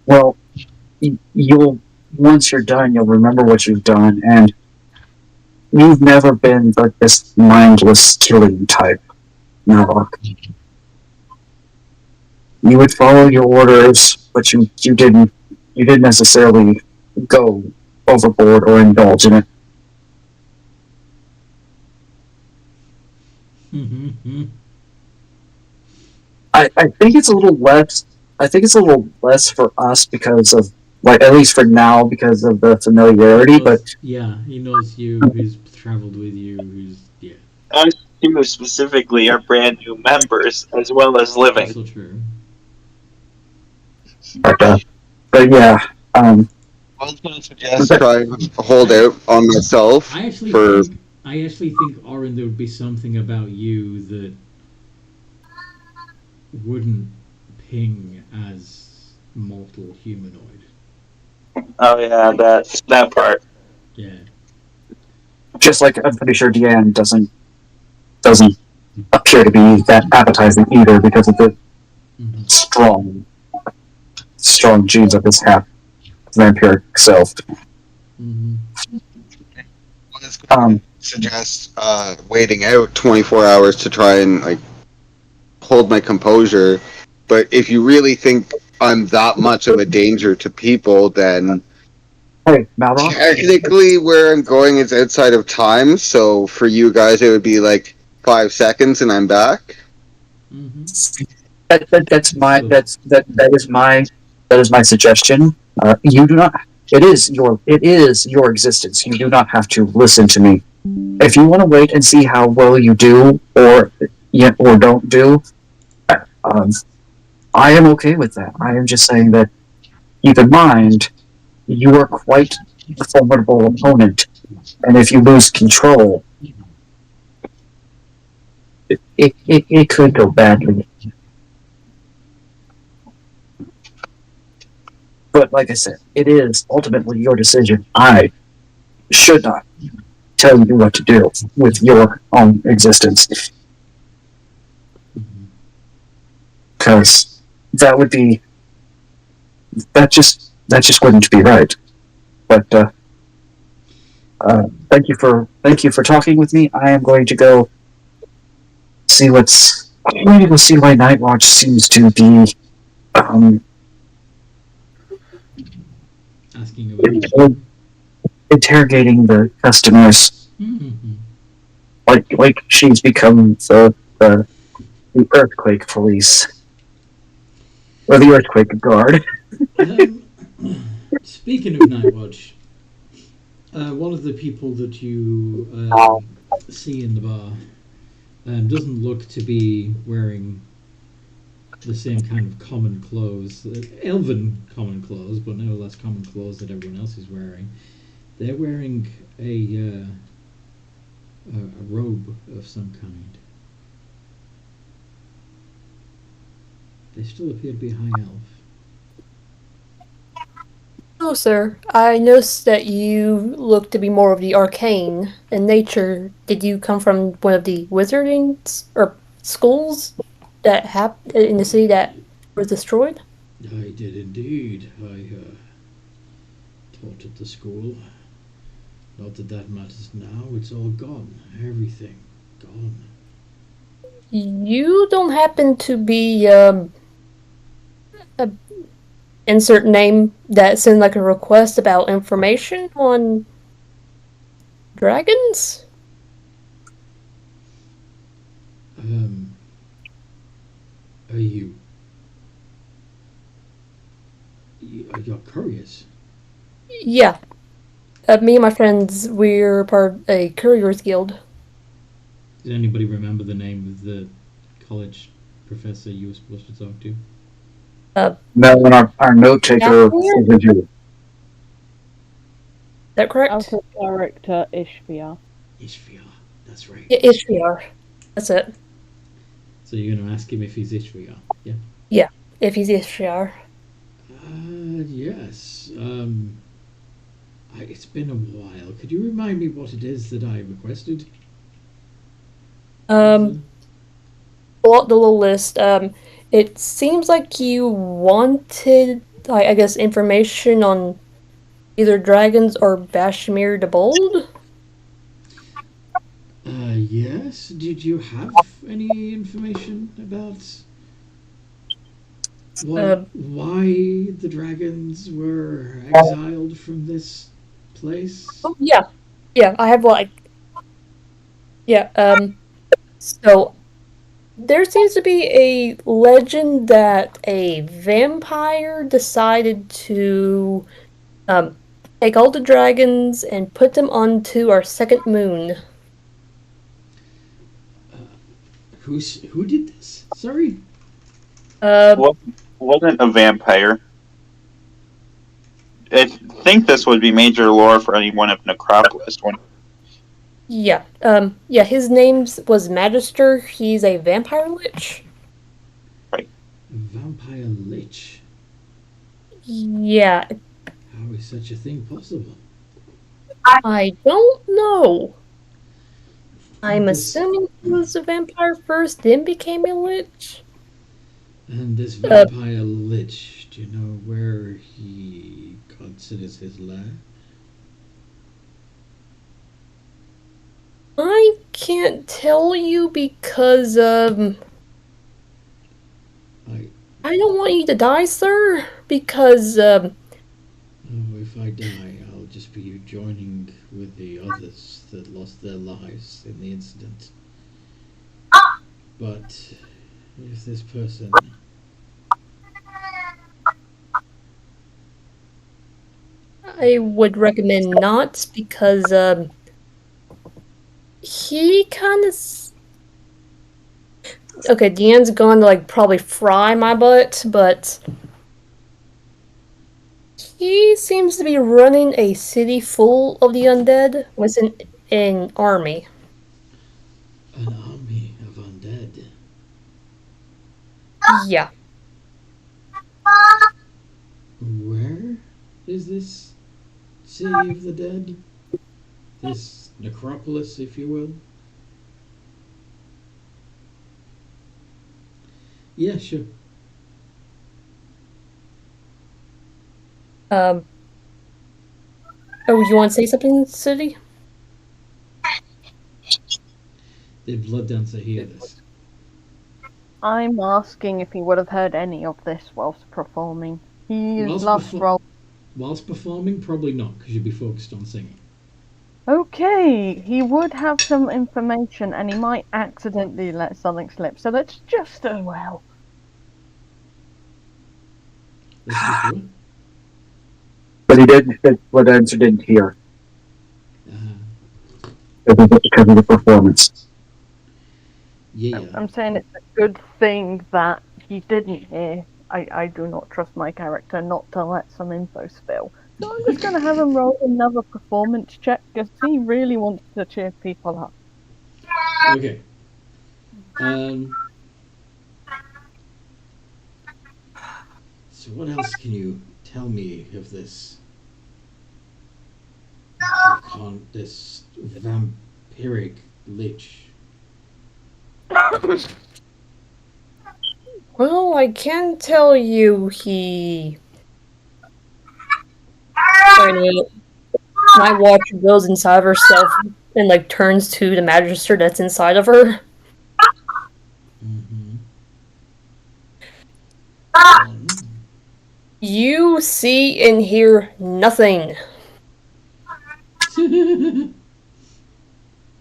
Well, you'll... Once you're done, you'll remember what you've done, and you've never been this mindless killing type, Narlock. You would follow your orders, but you didn't necessarily go overboard or indulge in it. I think it's a little less. I think it's a little less for us because of, like, at least for now, because of the familiarity. But yeah, he knows you. He's traveled with you. Us two specifically are brand new members as well as living. Also true. But yeah. I was going to suggest try and hold out on myself. I actually think, Orin, there would be something about you that wouldn't ping as mortal humanoid. Oh yeah, that part. Yeah. Just like I'm pretty sure Deanne doesn't appear to be that appetizing either because of the strong genes of his half vampiric self. Suggest waiting out 24 hours to try and like hold my composure. But if you really think I'm that much of a danger to people, then hey, Malrock, technically where I'm going is outside of time. So for you guys, it would be like 5 seconds and I'm back. That is my suggestion. You do not. It is your existence. You do not have to listen to me. If you want to wait and see how well you do, or don't do, I am okay with that. I am just saying that, keep in mind, you are quite a formidable opponent, and if you lose control, it could go badly. But like I said, it is ultimately your decision. I should not tell you what to do with your own existence, because that would be that just wouldn't be right. But thank you for talking with me. I am going to go see what's. I'm going to go see why Night Watch seems to be Asking about. interrogating the customers, Mm-hmm. like she's become the earthquake police or the earthquake guard. Speaking of Night Watch, one of the people that you see in the bar doesn't look to be wearing the same kind of common clothes, elven common clothes, but no less common clothes that everyone else is wearing. They're wearing a robe of some kind. They still appear to be high elf. Oh, sir, I noticed that you look to be more of the arcane in nature. Did you come from one of the wizarding or schools that happened in the city that was destroyed? I did indeed. I taught at the school. Not that that matters now. It's all gone. Everything gone. You don't happen to be a insert name that sent like a request about information on dragons? Are you? You're couriers. Yeah. Me and my friends, we're part of a couriers guild. Did anybody remember the name of the college professor you were supposed to talk to? No, and our note taker Is isn't you. that correct? Out of character, Ishvia. Ishviar. That's right. Yeah, Ishviar. That's it. So you're going to ask him if he's Ishviar? Yeah. Yeah, if he's Ishviar. Yes. It's been a while. Could you remind me what it is that I requested? Pull out the little list. It seems like you wanted, I guess, information on either dragons or Bashmir the Bold. Yes. Did you have any information about why the dragons were exiled from this place? Oh, yeah. Yeah, I have so there seems to be a legend that a vampire decided to take all the dragons and put them onto our second moon. Who did this? Sorry. Wasn't a vampire. I think this would be major lore for anyone of Necropolis. Yeah, his name was Magister. He's a vampire lich. Vampire lich. Yeah, How is such a thing possible? I don't know. I'm This- assuming he was a vampire first, then became a lich. And this vampire lich, do you know where he considers his lair? I can't tell you because I don't want you to die, sir. Because Oh, if I die, I'll just be joining with the others that lost their lives in the incident. But if this person... I would recommend not because he kind of. Okay, Deanne's going to like probably fry my butt, but He seems to be running a city full of the undead with an army. An army of undead. Yeah. Where is this city of the dead? This necropolis, if you will? Yeah, sure. Oh, you want to say something, City? Did Blood Dancer hear this? I'm asking if he would have heard any of this whilst performing. His Whilst last perfor- role. Whilst performing, probably not, because you'd be focused on singing. Okay, he would have some information and he might accidentally let something slip, so that's just as well. That's just what? But he didn't. What answer didn't hear because of the performance. Yeah. I'm saying it's a good thing that he didn't hear. I do not trust my character not to let some info spill. So I'm just going to have him roll another performance check because he really wants to cheer people up. Okay. So what else can you tell me of this? This vampiric lich? Well, I can tell you he. Night Watch goes inside of herself and like turns to the Magister that's inside of her. Mm-hmm. You see and hear nothing. Don't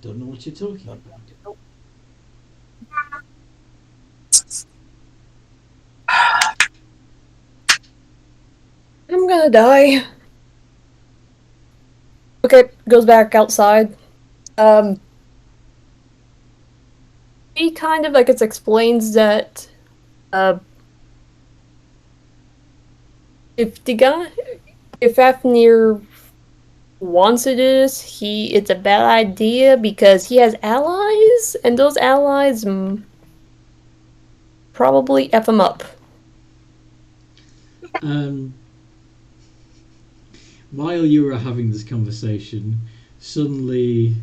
know what you're talking about. I'm gonna die. Okay, goes back outside. He kind of like it explains that if Fafnir wants to do this, it's a bad idea because he has allies, and those allies probably F him up. While you were having this conversation, suddenly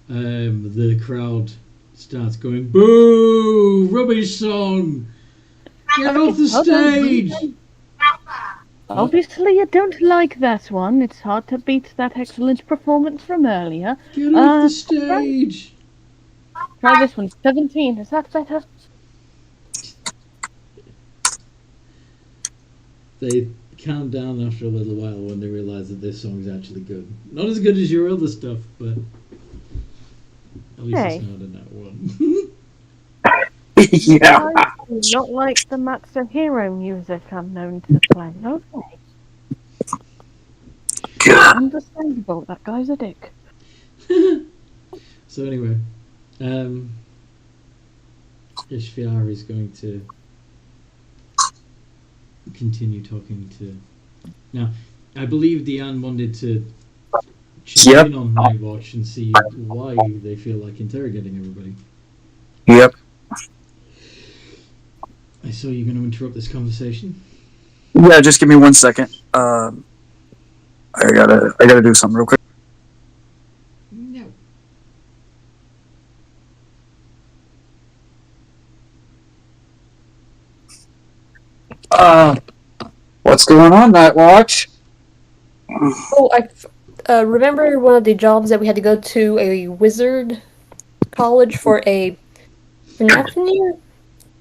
the crowd starts going, "Boo! Rubbish song! Get off the stage!" Obviously, you don't like that one. It's hard to beat that excellent performance from earlier. Get off the stage! Try this one. 17. Is that better? They calm down after a little while when they realise that this song's actually good. Not as good as your other stuff, but at least it's not in that one. Yeah. Not like the Matsuhiro music I'm known to play. Okay. Understandable. That guy's a dick. So anyway, Ishviar is going to continue talking to. Now, I believe Deanne wanted to check in on Night Watch and see why they feel like interrogating everybody. Yep. I saw you going to interrupt this conversation. Yeah, just give me 1 second. I gotta do something real quick. No. What's going on, Night Watch? Oh, I remember one of the jobs that we had to go to a wizard college for a Fafnir?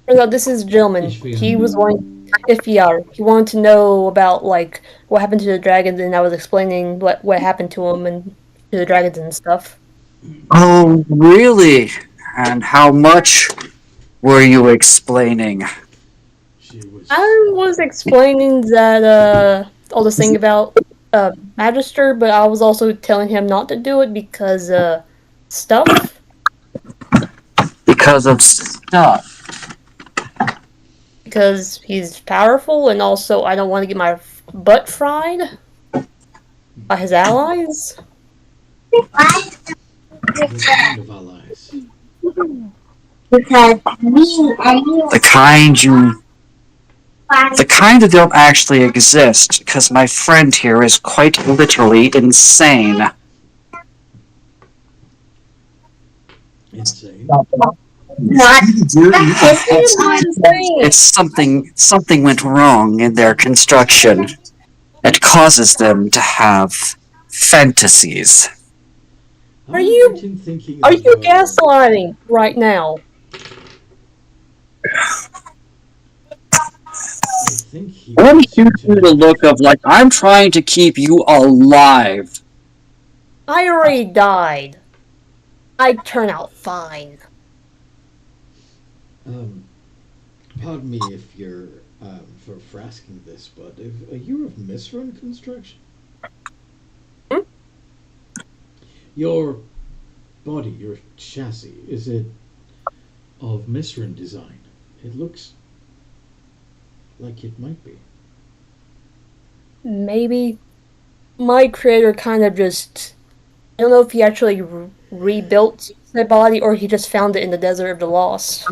Or no, this is a gentleman. Ishviar. He was wanting Ifyar. He wanted to know about like what happened to the dragons, and I was explaining what happened to him and to the dragons and stuff. Oh, really? And how much were you explaining? I was explaining that all this thing about Magister, but I was also telling him not to do it because stuff. Because of stuff. Because he's powerful, and also I don't want to get my butt fried by his allies. What kind of allies? The kind that don't actually exist, because my friend here is quite literally insane. Insane. It's something went wrong in their construction. It causes them to have fantasies. Are you thinking Are of, you gaslighting right now? I think he What wants do you to do the look of like, I'm trying to keep you alive? I already died. I'd turn out fine. Pardon me if you're for asking this, but are you of Misran construction? Hmm? Your body, your chassis, is it of Misran design? It looks like it might be. Maybe my creator kind of just, I don't know if he actually rebuilt the body or he just found it in the Desert of the Lost.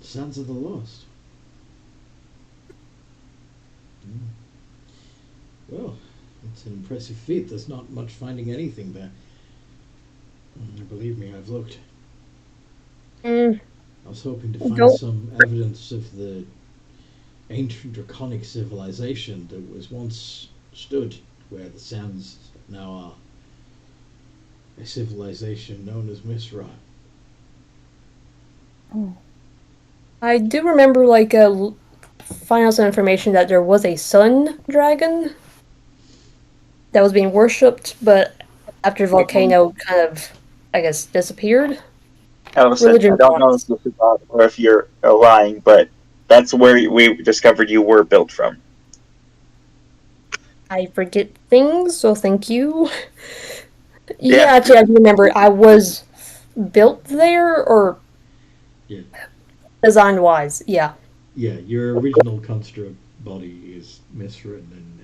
Sands of the Lost. Well, it's an impressive feat. There's not much finding anything there. Believe me, I've looked. Mm, I was hoping to find don't. some evidence of the ancient draconic civilization that was once stood where the sands now are. A civilization known as Misra. I do remember, like, finding out some information that there was a sun dragon that was being worshipped, but after the volcano kind of, I guess, disappeared. Allison, Religion I don't know if wise. this is about or if you're lying, but that's where we discovered you were built from. I forget things, so thank you. Yeah. Yeah, actually, I do remember I was built there, or Yeah. design-wise, yeah. Yeah, your original construct body is Misra and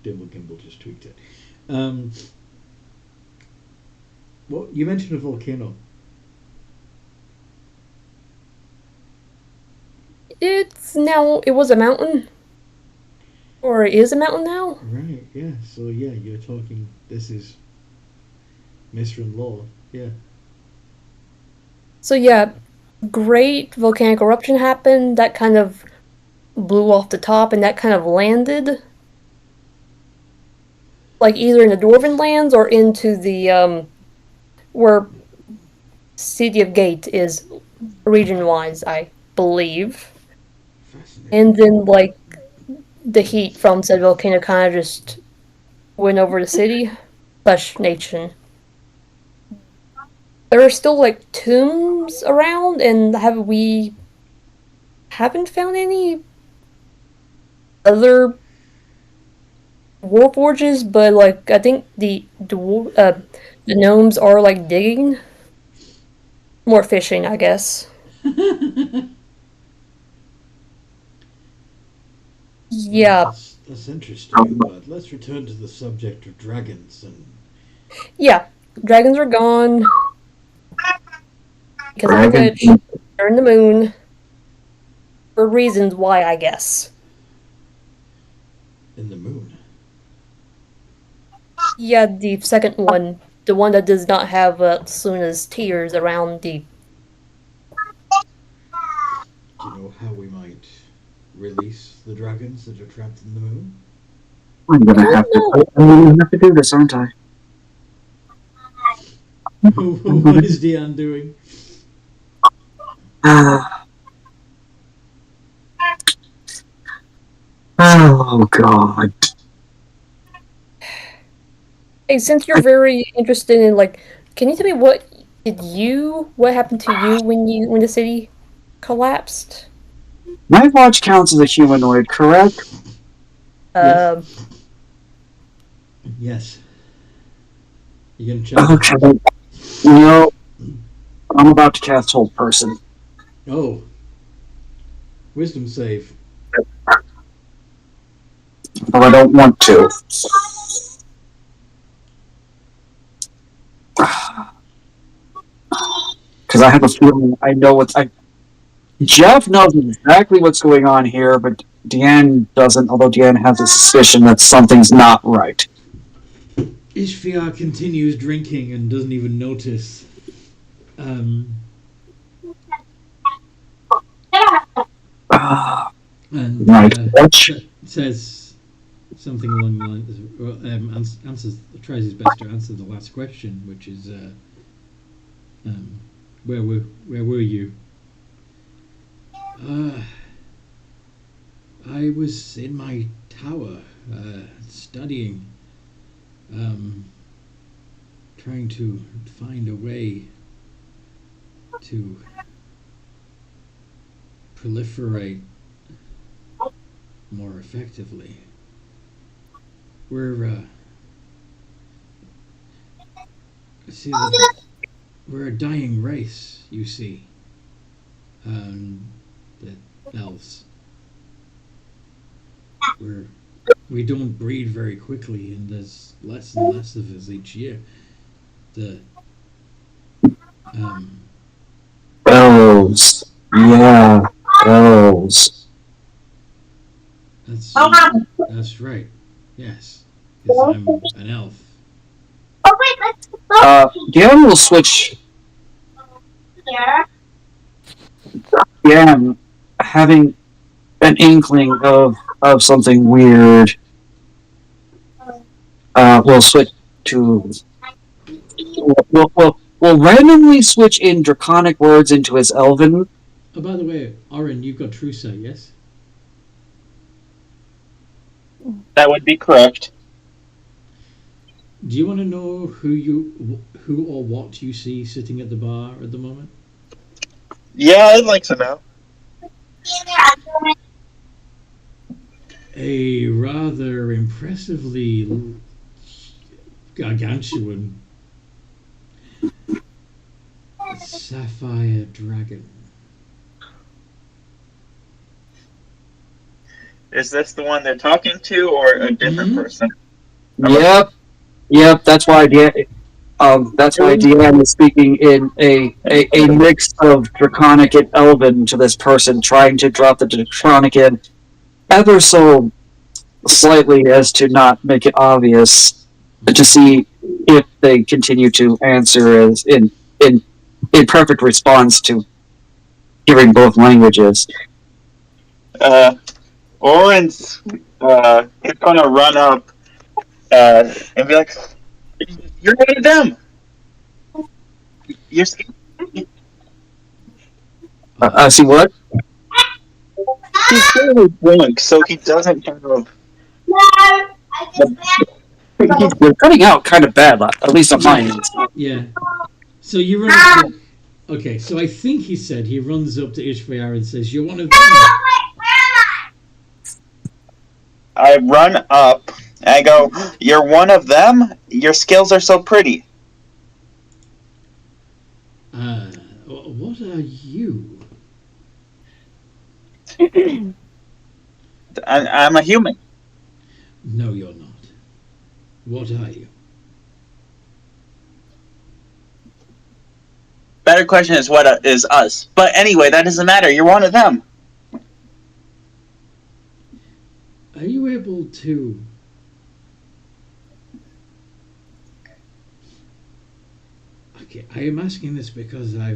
Dimble Gimble just tweaked it. Well, you mentioned a volcano. It was a mountain. Or it is a mountain now? Right, yeah. So yeah, you're talking this is Misran law. Yeah. So yeah, great volcanic eruption happened, that kind of blew off the top, and that kind of landed, like, either in the Dwarven lands or into the, where City of Gate is region-wise, I believe. Fascinating. And then, like, the heat from said volcano kind of just went over the city slash nation. There are still, like, tombs around, and we haven't found any other warforges, but, like, I think the gnomes are, like, digging. More fishing, I guess. Yeah. That's interesting, but let's return to the subject of dragons and Yeah. Dragons are gone. Because of the witch. They're in the moon. For reasons why, I guess. in the moon. Yeah, the second one. The one that does not have Suna's tears around the... Do you know how we might release the dragons that are trapped in the moon? I'm gonna have to do this, aren't I? What is Dion doing? Oh God. Hey, since you're very interested in, like, can you tell me what happened to you when the city collapsed? Nightwatch counts as a humanoid, correct? Yes. Yes. You gonna check? Okay. You know, I'm about to cast Hold Person. Oh. Wisdom save. Well, I don't want to. Because I have a feeling I know what's. Jeff knows exactly what's going on here, but Deanne doesn't, although Deanne has a suspicion that something's not right. Ishfiar continues drinking and doesn't even notice. And Right. says something along the lines. Tries his best to answer the last question, which is, where were you? I was in my tower, studying, trying to find a way to proliferate more effectively. We're we're a dying race, you see. The elves. We don't breed very quickly, and there's less and less of us each year. The Elves. Yeah, elves. That's right. Yes, because I'm an elf. Deanne will switch. Deanne, having an inkling of something weird, will switch to. We'll randomly switch in draconic words into his elven. Oh, by the way, Oren, you've got true sight, yes? That would be correct. Do you want to know who or what you see sitting at the bar at the moment? Yeah, I'd like to know. A rather impressively gargantuan sapphire dragon. Is this the one they're talking to, or a different person? Yep. That's why Deanne is speaking in a mix of draconic and elven to this person, trying to drop the draconic in ever so slightly as to not make it obvious, to see if they continue to answer as in perfect response to hearing both languages. Oren's is gonna run up and be like, "You're one of them. You're." See what? He's fairly drunk, so he doesn't have. You're cutting out kind of bad, at least on my end. Yeah. So you run up to... Okay, so I think he said he runs up to Ishvaar and says, "You're one of them." I run up and I go, "You're one of them? Your skills are so pretty." What are you? I'm a human. No, you're not. What are you? Better question is what is us. But anyway, that doesn't matter. You're one of them. Are you able to... Okay, I am asking this because I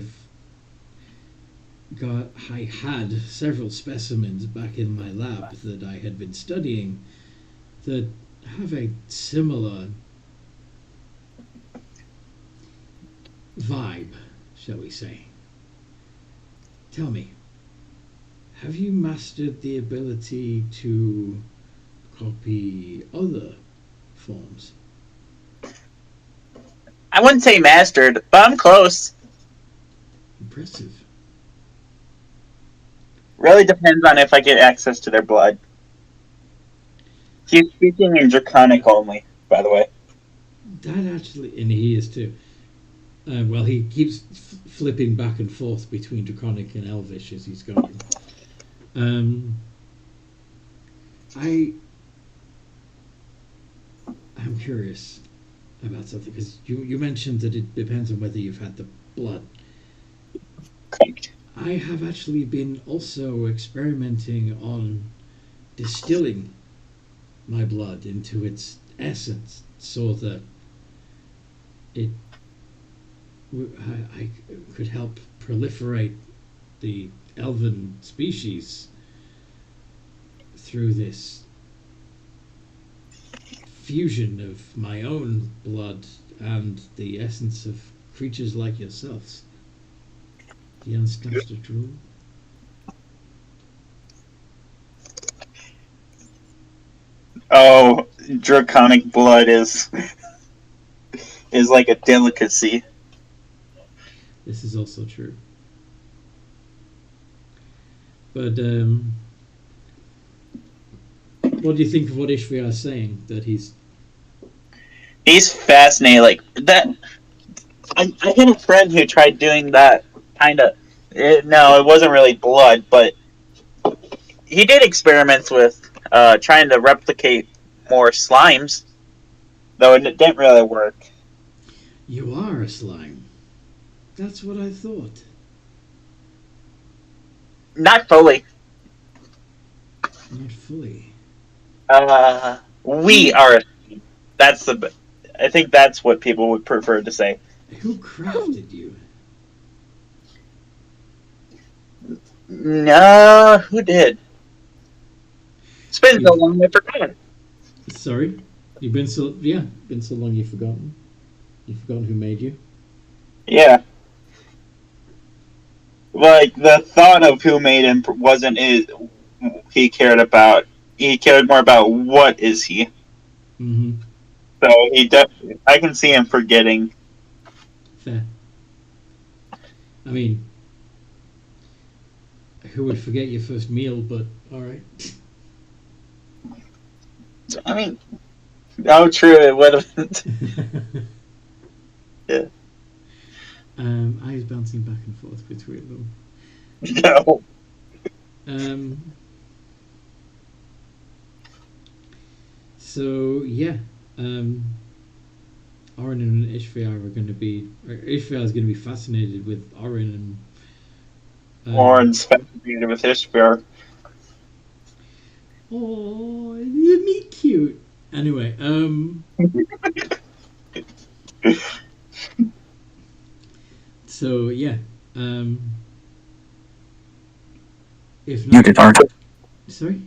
had several specimens back in my lab that I had been studying that have a similar vibe, shall we say. Tell me, have you mastered the ability to copy other forms? I wouldn't say mastered, but I'm close. Impressive. Really depends on if I get access to their blood. He's speaking in Draconic only, by the way. That actually, and he is too. Well, he keeps flipping back and forth between Draconic and Elvish as he's going. I'm curious about something because you mentioned that it depends on whether you've had the blood. I have actually been also experimenting on distilling my blood into its essence so that I could help proliferate the elven species through this fusion of my own blood and the essence of creatures like yourselves. Do you understand the rule? Oh, draconic blood is like a delicacy. This is also true. But what do you think of what Ishvia is saying? That he's fascinating. Like that, I had a friend who tried doing that. Kind of. No, it wasn't really blood, but he did experiments with trying to replicate more slimes, though it didn't really work. You are a slime. That's what I thought. Not fully. Not fully. We are. That's the. I think that's what people would prefer to say. Who crafted you? No, who did? It's been so long I forgot. Sorry? Been so long you've forgotten? You've forgotten who made you? Yeah. Like, the thought of who made him wasn't he cared about. He cared more about what is he. Mm-hmm. So I can see him forgetting. Fair. I mean, who would forget your first meal, but alright. I mean, oh, true, it would have. Yeah. I was bouncing back and forth between them. No. So yeah, Orin and Ishvia are going to be. Ishvia is going to be fascinated with Orin and. Orin's fascinated with Ishbir. Oh, isn't he cute? Anyway, so yeah, if not, Muted, aren't I? Sorry.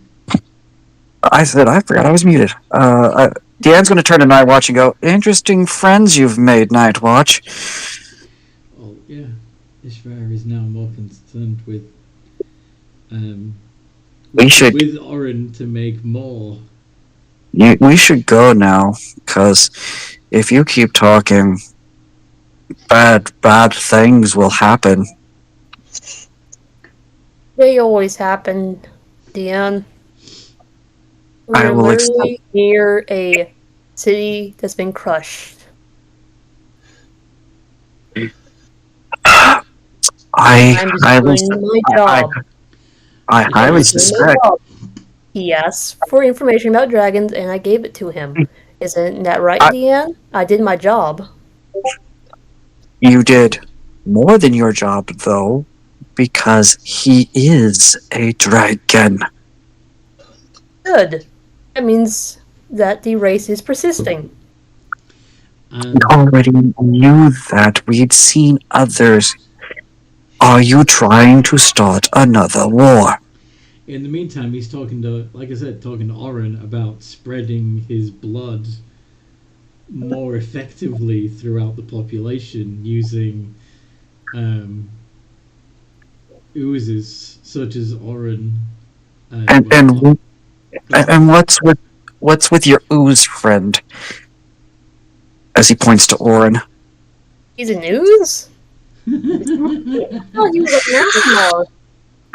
I said I forgot I was muted. Deanne's going to turn to Nightwatch and go, "Interesting friends you've made, Nightwatch." Oh yeah, Ishvia is now more concerned with with Orin to make more. We should go now, because if you keep talking, bad things will happen. They always happen, Dion. I We're will literally near a city that's been crushed. I I'm just highly, doing my job. I highly I'm just doing my suspect. job. He asked for information about dragons, and I gave it to him. Isn't that right, Deanne? I did my job. You did more than your job, though, because he is a dragon. Good. That means that the race is persisting. We already knew that. We'd seen others. Are you trying to start another war? In the meantime, he's talking to, like I said, talking to Orin about spreading his blood more effectively throughout the population using oozes such as Orin. And what's with your ooze friend? As he points to Orin. He's an ooze? Oh, he was a national.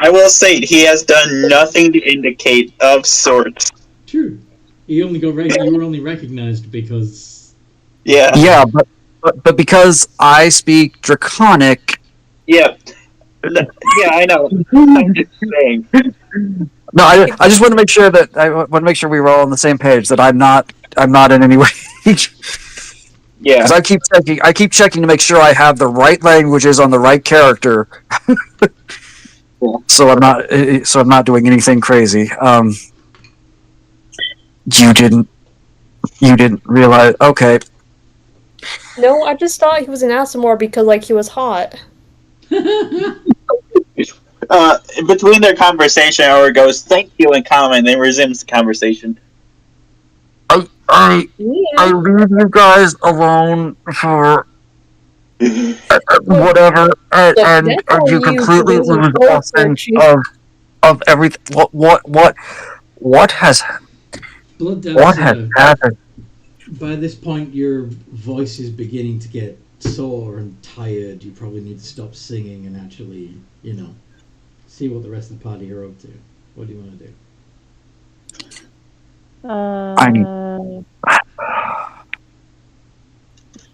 I will say he has done nothing to indicate of sorts. True. You were only recognized because. Yeah. Yeah, but because I speak Draconic. Yeah. Yeah, I know. I'm just saying. No, I just want to make sure we were all on the same page. That I'm not I'm not in any way. Yeah. Because I keep checking to make sure I have the right languages on the right character. Yeah. So I'm not doing anything crazy. You didn't realize. Okay. No, I just thought he was an Asimar because like he was hot. In between their conversation, Aura goes, "Thank you," in common, then resumes the conversation. I Yeah. leave you guys alone for whatever, Look, and that's on you you for completely losing lose all Soul sense Forge. of everything. What has Blood what has Dancer, happened? by this point, your voice is beginning to get sore and tired. You probably need to stop singing and actually, see what the rest of the party are up to. What do you want to do? I need.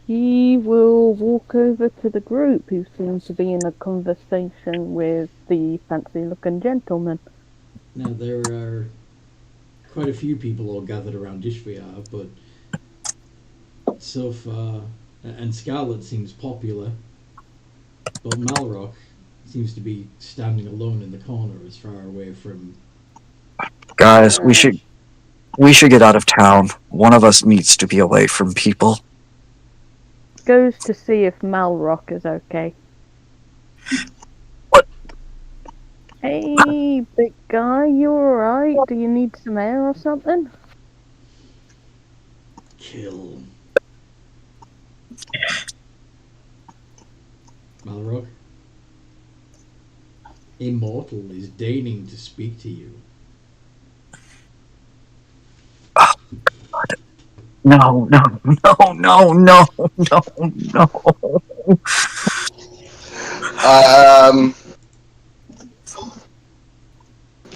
He will walk over to the group who seem to be in a conversation with the fancy-looking gentleman. Now, there are quite a few people all gathered around Ishviar, but so far, and Scarlet seems popular, but Malrock seems to be standing alone in the corner as far away from... Guys, we should get out of town. One of us needs to be away from people. Goes to see if Malrock is okay. What? Hey, big guy, you alright? Do you need some air or something? Kill. Malrock? Immortal is deigning to speak to you. No.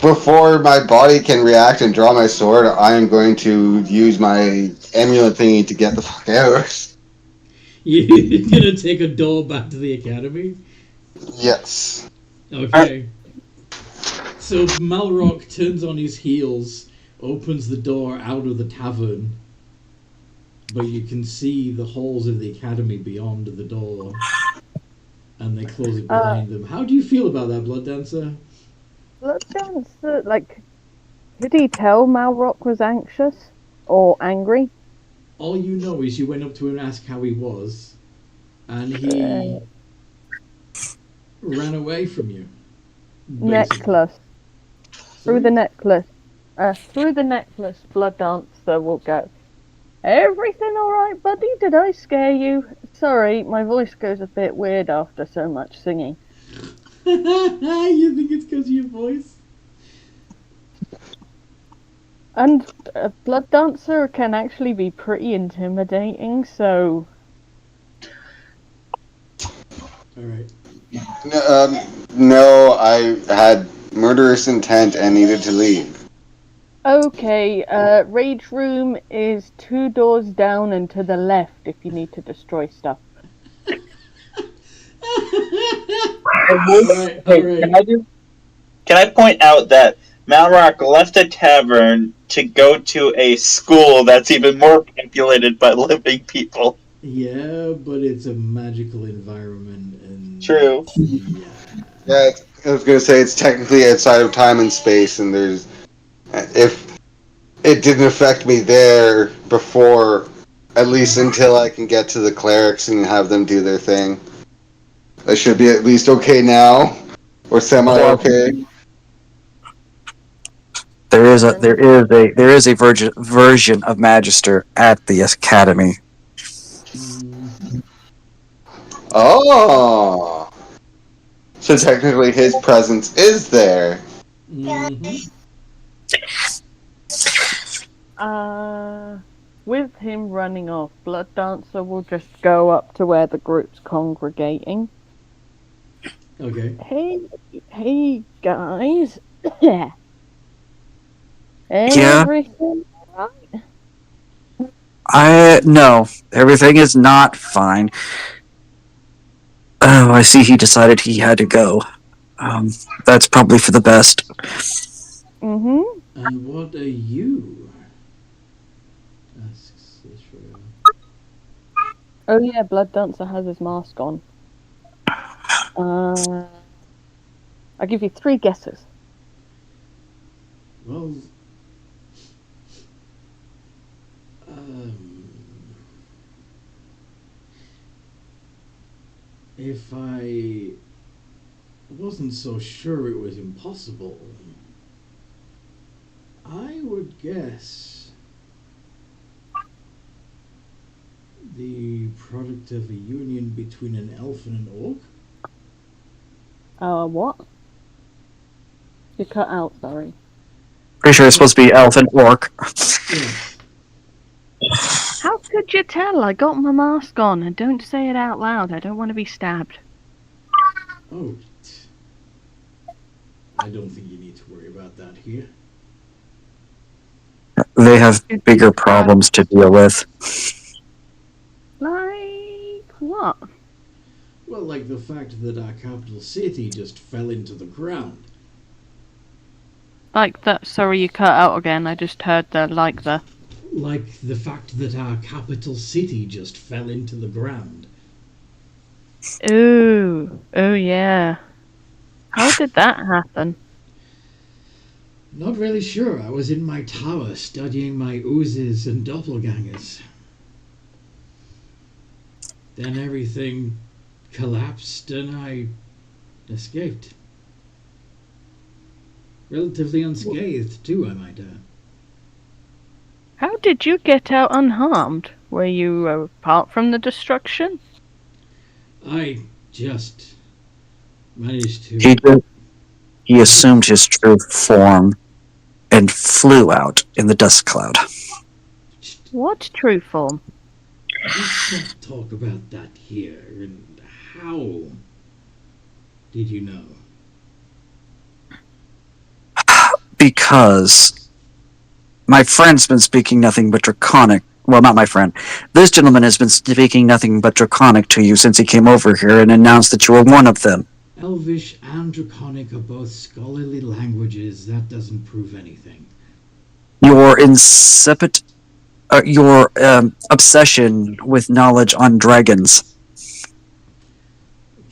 Before my body can react and draw my sword, I am going to use my amulet thingy to get the fuck out. You're gonna take a door back to the academy? Yes. Okay. So Malrock turns on his heels, opens the door out of the tavern, but you can see the halls of the academy beyond the door, and they close it behind them. How do you feel about that, Blood Dancer? Blood Dancer, could he tell Malrock was anxious? Or angry? All you know is you went up to him and asked how he was, and he ran away from you. Basically. Necklace. Through the necklace. Blood Dancer will go. Everything alright, buddy? Did I scare you? Sorry, my voice goes a bit weird after so much singing. You think it's because of your voice? And a Blood Dancer can actually be pretty intimidating, so... Alright. No, I had murderous intent and needed to leave. Okay, Rage Room is 2 doors down and to the left if you need to destroy stuff. Alright. Can I point out that Malrock left a tavern to go to a school that's even more populated by living people? Yeah, but it's a magical environment and... True. Yeah. Yeah, I was gonna say it's technically outside of time and space, and there's... If it didn't affect me there before, at least until I can get to the clerics and have them do their thing, I should be at least okay now, or semi-okay. There is a version of Magister at the academy. Oh! So technically his presence is there. Mm-hmm. With him running off, Blood Dancer will just go up to where the group's congregating. Okay. Hey guys. Yeah? Everything right? No, everything is not fine. Oh, I see he decided he had to go. That's probably for the best. Mm-hmm. And what are you? Asks Israel. Oh yeah, Blood Dancer has his mask on. I'll give you 3 guesses. Well, if I wasn't so sure it was impossible, I would guess the product of a union between an elf and an orc. What? You cut out, sorry. Pretty sure it's supposed to be elf and orc. Yes. How could you tell? I got my mask on, and don't say it out loud. I don't want to be stabbed. Oh. I don't think you need to worry about that here. They have bigger problems to deal with. Like what? Well, like the fact that our capital city just fell into the ground. Like that. Sorry, you cut out again. I just heard the like the. Like the fact that our capital city just fell into the ground. Ooh. Oh yeah. How did that happen? Not really sure. I was in my tower studying my oozes and doppelgangers. Then everything collapsed and I escaped. Relatively unscathed, too, I might add. How did you get out unharmed? Were you apart from the destruction? I just managed to... He assumed his true form and flew out in the dust cloud. What true form? Let's not talk about that here. And how did you know? Because my friend's been speaking nothing but draconic. Well, not my friend. This gentleman has been speaking nothing but draconic to you since he came over here and announced that you were one of them. Elvish and Draconic are both scholarly languages. That doesn't prove anything. Your incipient, your obsession with knowledge on dragons.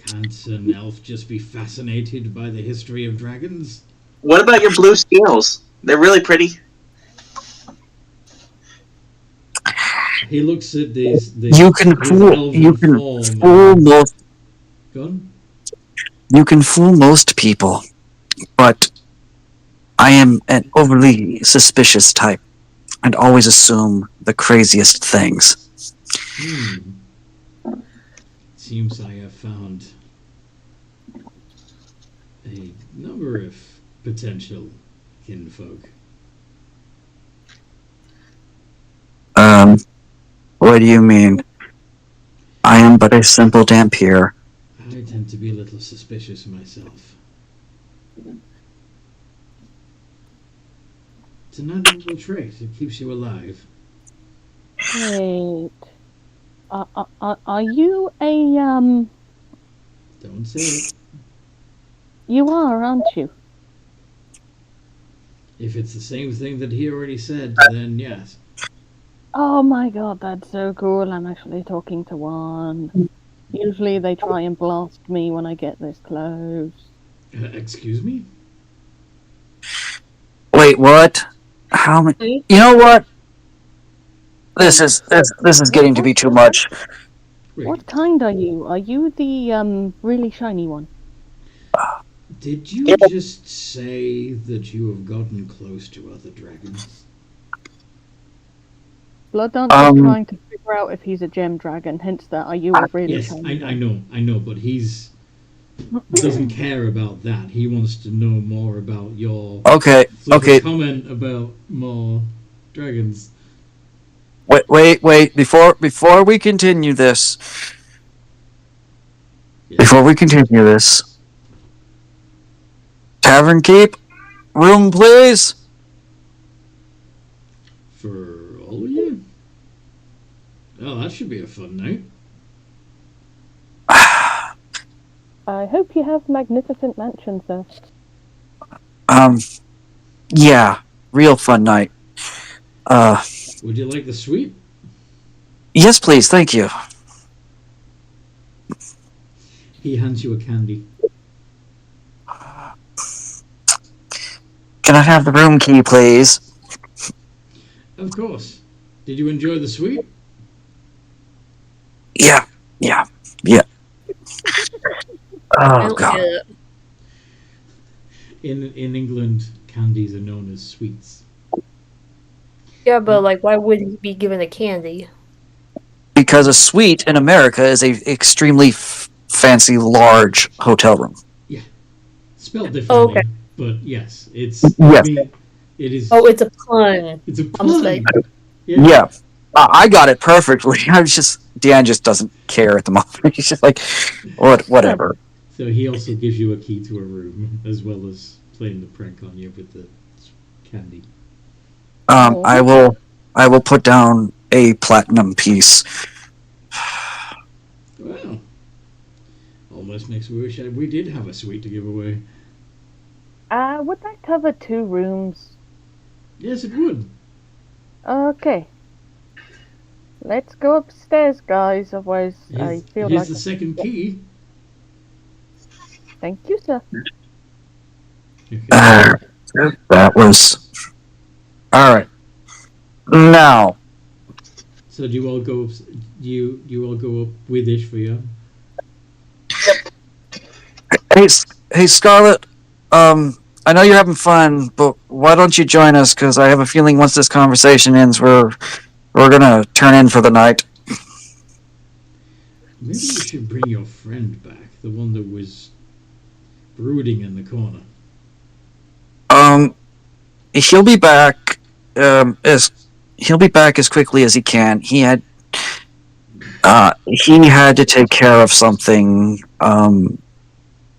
Can't an elf just be fascinated by the history of dragons? What about your blue scales? They're really pretty. He looks at these You can fool. You can fool most. Gone? You can fool most people, but I am an overly suspicious type and always assume the craziest things. Seems I have found a number of potential kinfolk. What do you mean? I am but a simple dampier. I tend to be a little suspicious myself. It's an admirable trait. It keeps you alive. Wait. Are you a Don't say it. You are, aren't you? If it's the same thing that he already said, then yes. Oh my god, that's so cool. I'm actually talking to one. Usually they try and blast me when I get this close. Excuse me? Wait, what? How many? You know what? This is getting to be too much. Wait, What kind are you? Are you the really shiny one? did you just say that you have gotten close to other dragons? Blood Dancer's trying to figure out if he's a gem dragon, hence that are you a really Yes, shiny I know, but he's doesn't care about that. He wants to know more about your Okay. comment about more dragons. Wait. Before we continue this. Yes. Tavern keep, room please. For all of you? Oh, that should be a fun night. I hope you have magnificent mansions, sir. Yeah, real fun night. Would you like the sweet? Yes, please. Thank you. He hands you a candy. Can I have the room key, please? Of course. Did you enjoy the sweet? Yeah. Yeah. I Oh don't god. get it. In England, candies are known as sweets. Yeah, but like, why would he be given a candy? Because a suite in America is a extremely fancy, large hotel room. Spelled differently, Okay. but yes, it's. Yes. I mean, it is. Oh, it's a pun. It's a I'm just like, pun. Yeah. I got it perfectly. I was just Dan just doesn't care at the moment. He's just like, whatever. So he also gives you a key to a room, as well as playing the prank on you with the candy. Oh. I will put down a platinum piece. Well, almost makes me wish we did have a sweet to give away. Would that cover 2 rooms? Yes, it would. Okay. Let's go upstairs, guys. Otherwise, I feel Here's like. the second key. Thank you, sir. Okay. That was all right. Now, So do you all go? You all go up with Ishvia? hey, Scarlett. I know you're having fun, but why don't you join us? Because I have a feeling once this conversation ends, we're gonna turn in for the night. Maybe you should bring your friend back, the one that was brooding in the corner. He'll be back. He'll be back as quickly as he can. He had to take care of something.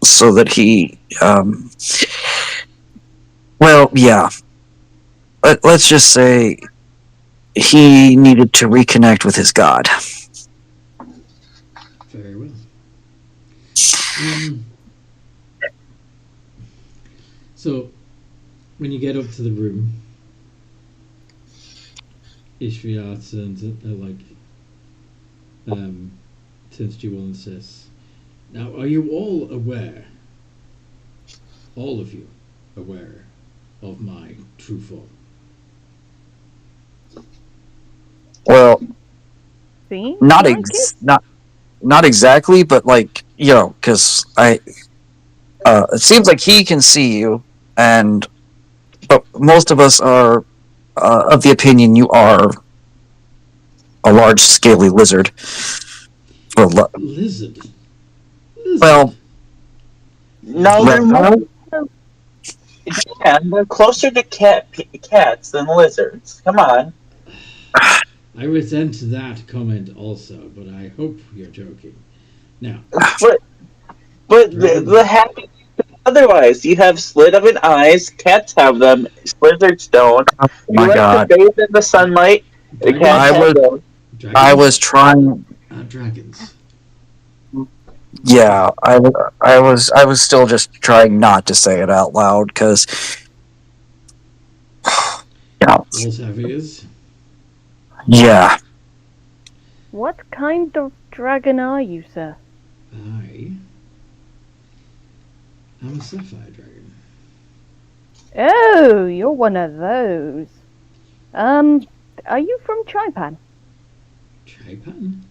So that he. Well, yeah. Let's just say he needed to reconnect with his god. Very well. So, when you get up to the room, Ishvia turns to you all and says, "Now, are you all aware? All of you aware of my true form?" Well, See? not Like it? not exactly, but like because it seems like he can see you, but most of us are of the opinion you are a large, scaly lizard. Lizard. Well, No, they're they're closer to cats than lizards. Come on. I resent that comment also, but I hope you're joking. Now, But the happy otherwise. You have slit open eyes. Cats have them. Lizards don't. oh You my like god, to bathe in the sunlight. The cats don't. dragons, I was trying. dragons. Yeah, I was still just trying not to say it out loud because, Walls have ears. yeah. What kind of dragon are you, sir? I am a sapphire dragon. Oh, you're one of those. Are you from Chaipan? Chaipan?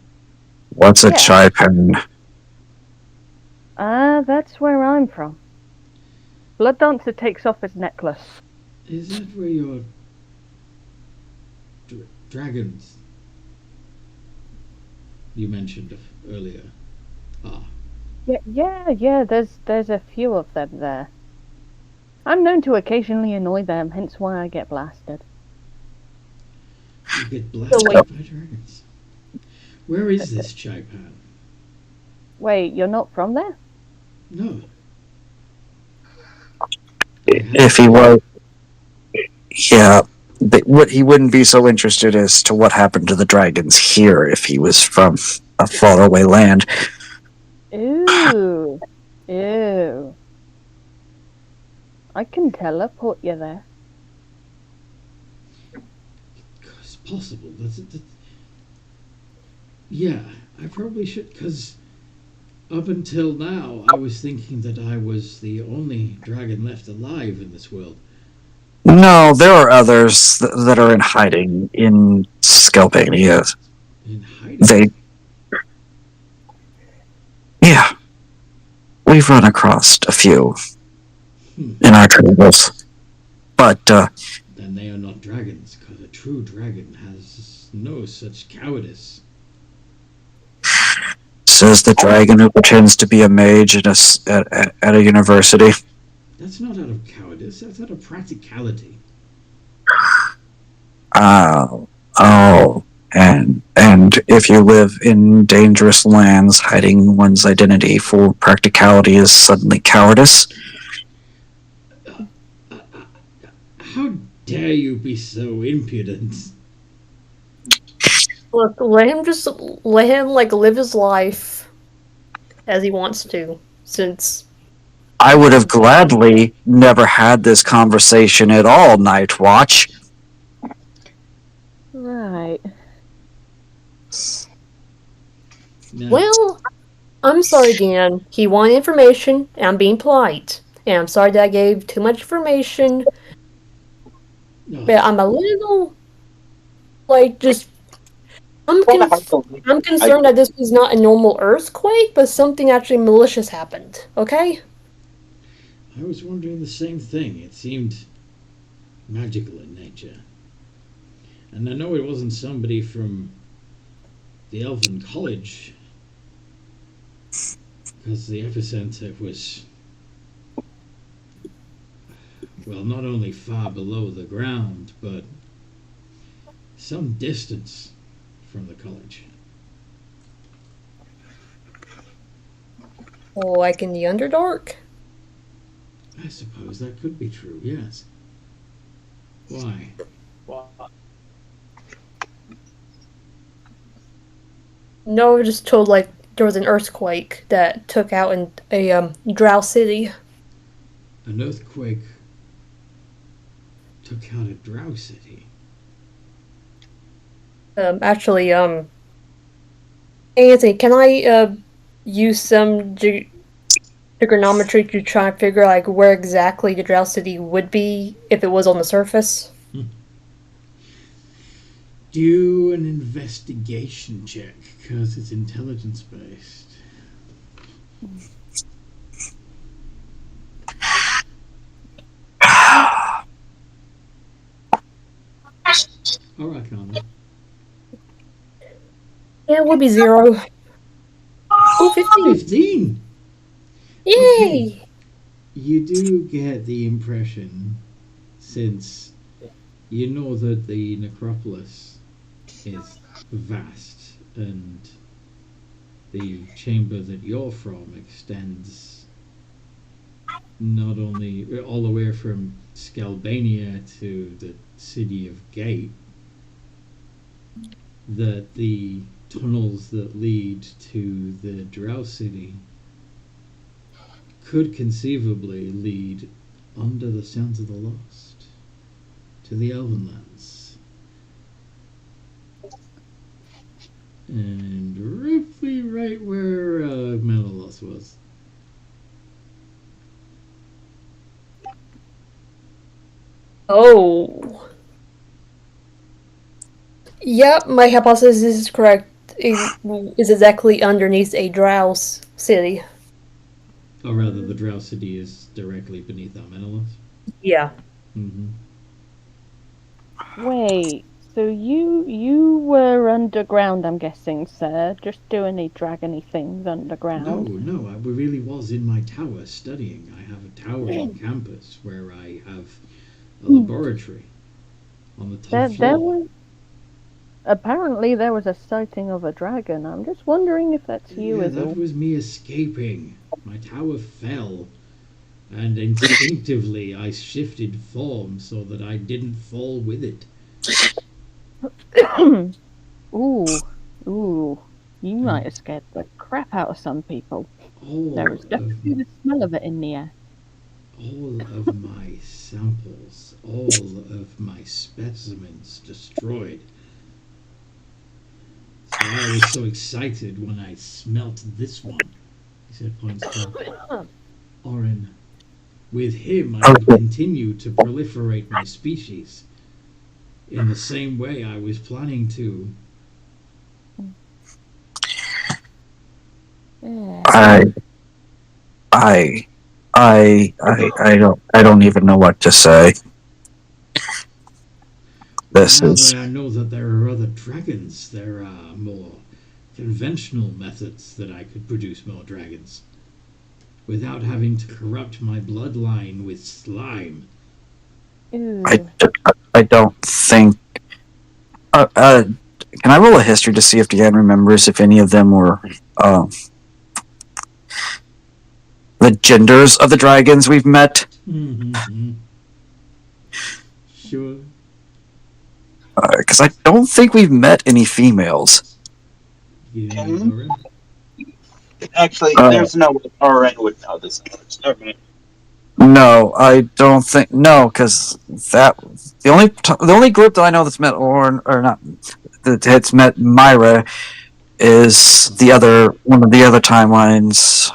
What's a Yeah. chaipan? That's where I'm from. Blood Dancer takes off his necklace. Is that where your dragons you mentioned earlier are? Yeah. There's a few of them there. I'm known to occasionally annoy them, hence why I get blasted. You get blasted by dragons. Where is this Chaipan? Wait, you're not from there? No. If he was, yeah, but what he wouldn't be so interested as to what happened to the dragons here if he was from a faraway land. Ew. I can teleport you there. possible. Yeah, I probably should, because up until now, I was thinking that I was the only dragon left alive in this world. No, there are others that are in hiding in Scalpania. In hiding. They, yeah, we've run across a few in our travels, but Then they are not dragons, because a true dragon has no such cowardice. says the dragon who pretends to be a mage at a university. That's not out of cowardice, that's out of practicality. Oh, and if you live in dangerous lands, hiding one's identity for practicality is suddenly cowardice. How dare you be so impudent? Look, let him like live his life as he wants to, since I would have gladly never had this conversation at all, Night Watch. Right. No. well, I'm sorry, Dan. He wanted information, and I'm being polite. And I'm sorry that I gave too much information. No. But I'm a little just I'm concerned that this was not a normal earthquake, but something actually malicious happened. Okay? I was wondering the same thing. It seemed magical in nature. And I know it wasn't somebody from the Elven College, because the epicenter was, well, not only far below the ground, but some distance from the college. Like in the Underdark? I suppose that could be true, yes. Why? No, we're just told like there was an earthquake that took out in a Drow city. An earthquake took out a Drow city. Actually, Anthony, can I use some trigonometry to try and figure like where exactly the Drow city would be if it was on the surface? Do an investigation check, because it's intelligence based. Alright, Granma. Yeah, it would be 0. Oh, 15. 15! Yay! Okay. You do get the impression, since you know that the necropolis is vast and the chamber that you're from extends not only all the way from Scalbania to the city of Gate, that the tunnels that lead to the Drow city could conceivably lead under the Sands of the Lost to the Elven lands. And roughly right where Menelaus was. Oh. Yep, my hypothesis is correct. It is exactly underneath a Drow city. Or rather, the Drow city is directly beneath Menelaus. Yeah. Mm-hmm. Wait, so you were underground, I'm guessing, sir, just doing any dragony things underground? No, I really was in my tower studying. I have a tower on campus where I have a laboratory on the top floor. Apparently there was a sighting of a dragon. I'm just wondering if that's you as that well. was me escaping. My tower fell, and instinctively I shifted form so that I didn't fall with it. Ooh, you might have scared the crap out of some people. There was definitely the smell of it in the air. All of my samples, all of my specimens destroyed. why I was so excited when I smelt this one. He said, points to Orin. With him, I could continue to proliferate my species in the same way I was planning to. I, I don't even know what to say. This Now is that I know that there are other dragons, there are more conventional methods that I could produce more dragons without having to corrupt my bloodline with slime. I don't think. Can I roll a history to see if Deanne remembers if any of them were the genders of the dragons we've met? Mm-hmm. Sure. Because I don't think we've met any females. You didn't know, Orin? Actually, there's no way RN would know this. No, I don't think. No, because the only group that I know that's met or not that has met Myra is the other one of the other timelines.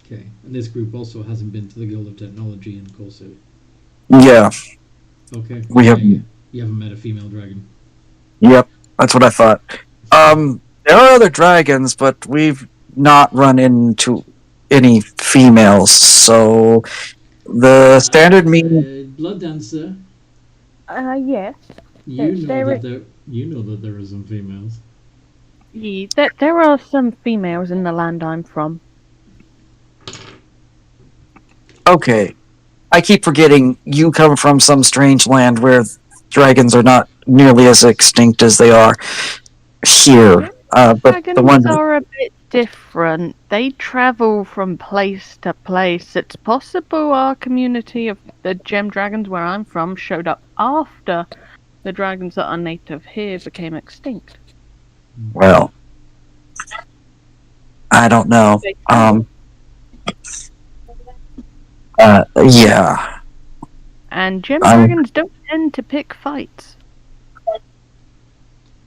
Okay. And this group also hasn't been to the Guild of Technology in Corsair. Yeah. Okay. We Yeah, have. you haven't met a female dragon. Yep, that's what I thought. There are other dragons, but we've not run into any females. So the standard mean. Blood Dancer. Yes. You know there that there are some females. There are some females in the land I'm from. Okay, I keep forgetting you come from some strange land where dragons are not nearly as extinct as they are here. But the Dragons one. are a bit different. They travel from place to place. It's possible our community of the gem dragons where I'm from showed up after the dragons that are native here became extinct. Well, I don't know. Yeah. And gem dragons don't tend to pick fights.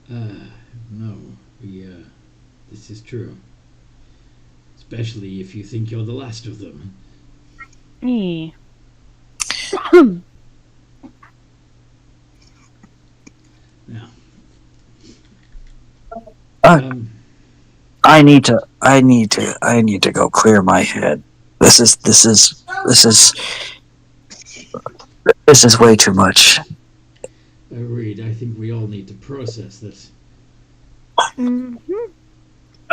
No. This is true. Especially if you think you're the last of them. Yeah. Now. I need to go clear my head. This is way too much. Agreed. I think we all need to process this.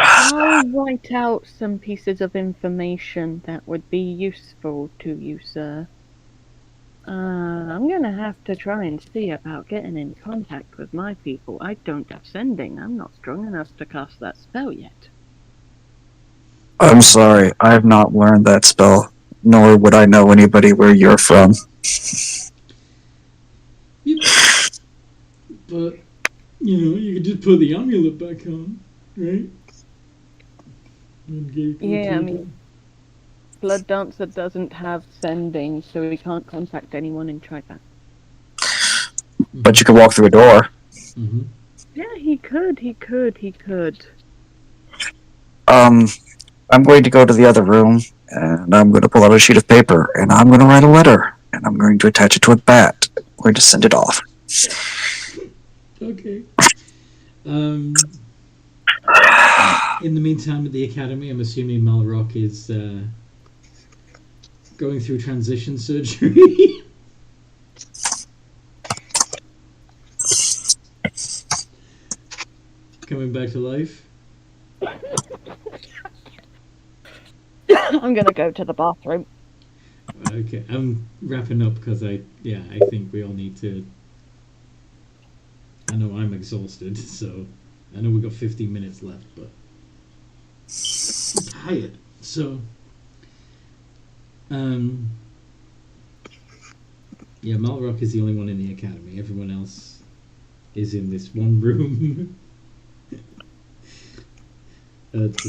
I'll write out some pieces of information that would be useful to you, sir. I'm gonna have to try and see about getting in contact with my people. I don't have sending. I'm not strong enough to cast that spell yet. I'm sorry, I have not learned that spell, nor would I know anybody where you're from. But, you could just put the amulet back on, right? Yeah, I mean, Blood Dancer doesn't have sending, so he can't contact anyone in Tribat. But you could walk through a door. Mm-hmm. Yeah, he could. I'm going to go to the other room, and I'm going to pull out a sheet of paper, and I'm going to write a letter, and I'm going to attach it to a bat. I'm going to send it off. Okay. In the meantime, at the academy, I'm assuming Malrock is going through transition surgery. Coming back to life. I'm gonna go to the bathroom. Okay, I'm wrapping up because I think we all need to. I know I'm exhausted, so I know we've got 15 minutes left, but I'm tired. So, Malrock is the only one in the academy. Everyone else is in this one room at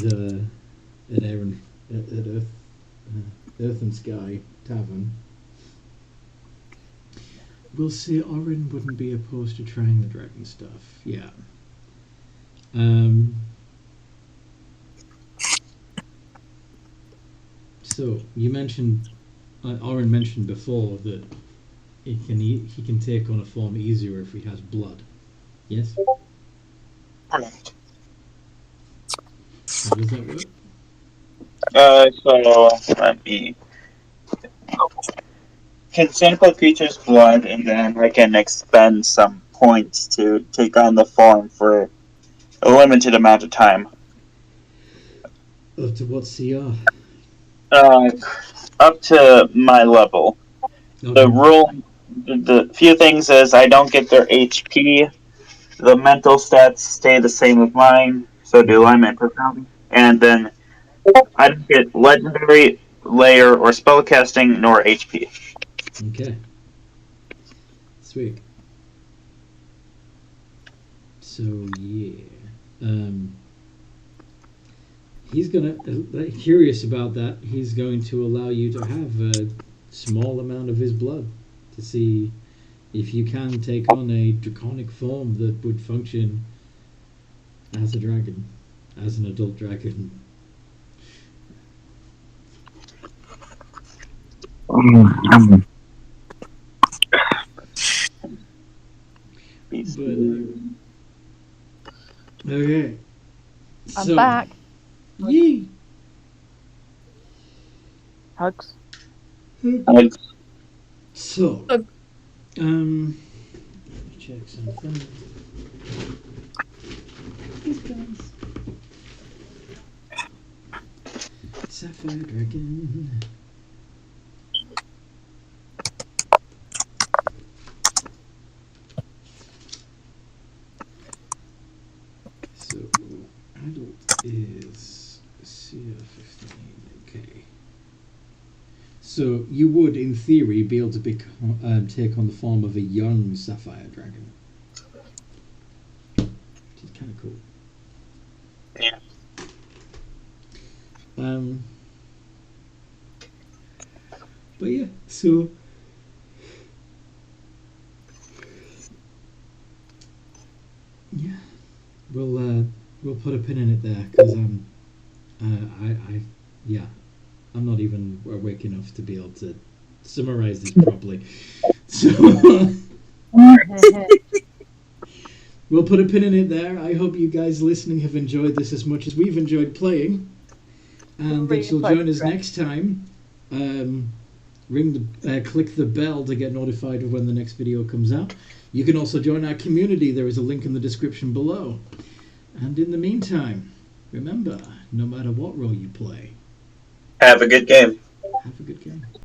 Earth and Sky Tavern. we'll say Orin wouldn't be opposed to trying the dragon stuff. Yeah. So you mentioned, Orin mentioned before that he can take on a form easier if he has blood. Yes. Correct. How does that work? So let me. Can sample creature's blood, and then I can expend some points to take on the form for a limited amount of time. Up to what CR? Up to my level. Okay. The rule, the few things is I don't get their HP. The mental stats stay the same as mine, so do alignment personality. And then I don't get legendary, layer, or spellcasting, nor HP. Okay. Sweet. So yeah, he's gonna. Curious about that. He's going to allow you to have a small amount of his blood to see if you can take on a draconic form that would function as a dragon, as an adult dragon. But okay, I'm back. Yee. Hugs. So, check something. These guys. Sapphire Dragon. So, adult is CR15. Okay. So, you would, in theory, be able to take on the form of a young Sapphire Dragon. Which is kind of cool. Yeah. But yeah, so yeah, we'll put a pin in it there because I'm not even awake enough to be able to summarize this properly. So we'll put a pin in it there. I hope you guys listening have enjoyed this as much as we've enjoyed playing, and that you'll join us next time. Click the bell to get notified of when the next video comes out. You can also join our community. There is a link in the description below. And in the meantime, remember, no matter what role you play, Have a good game.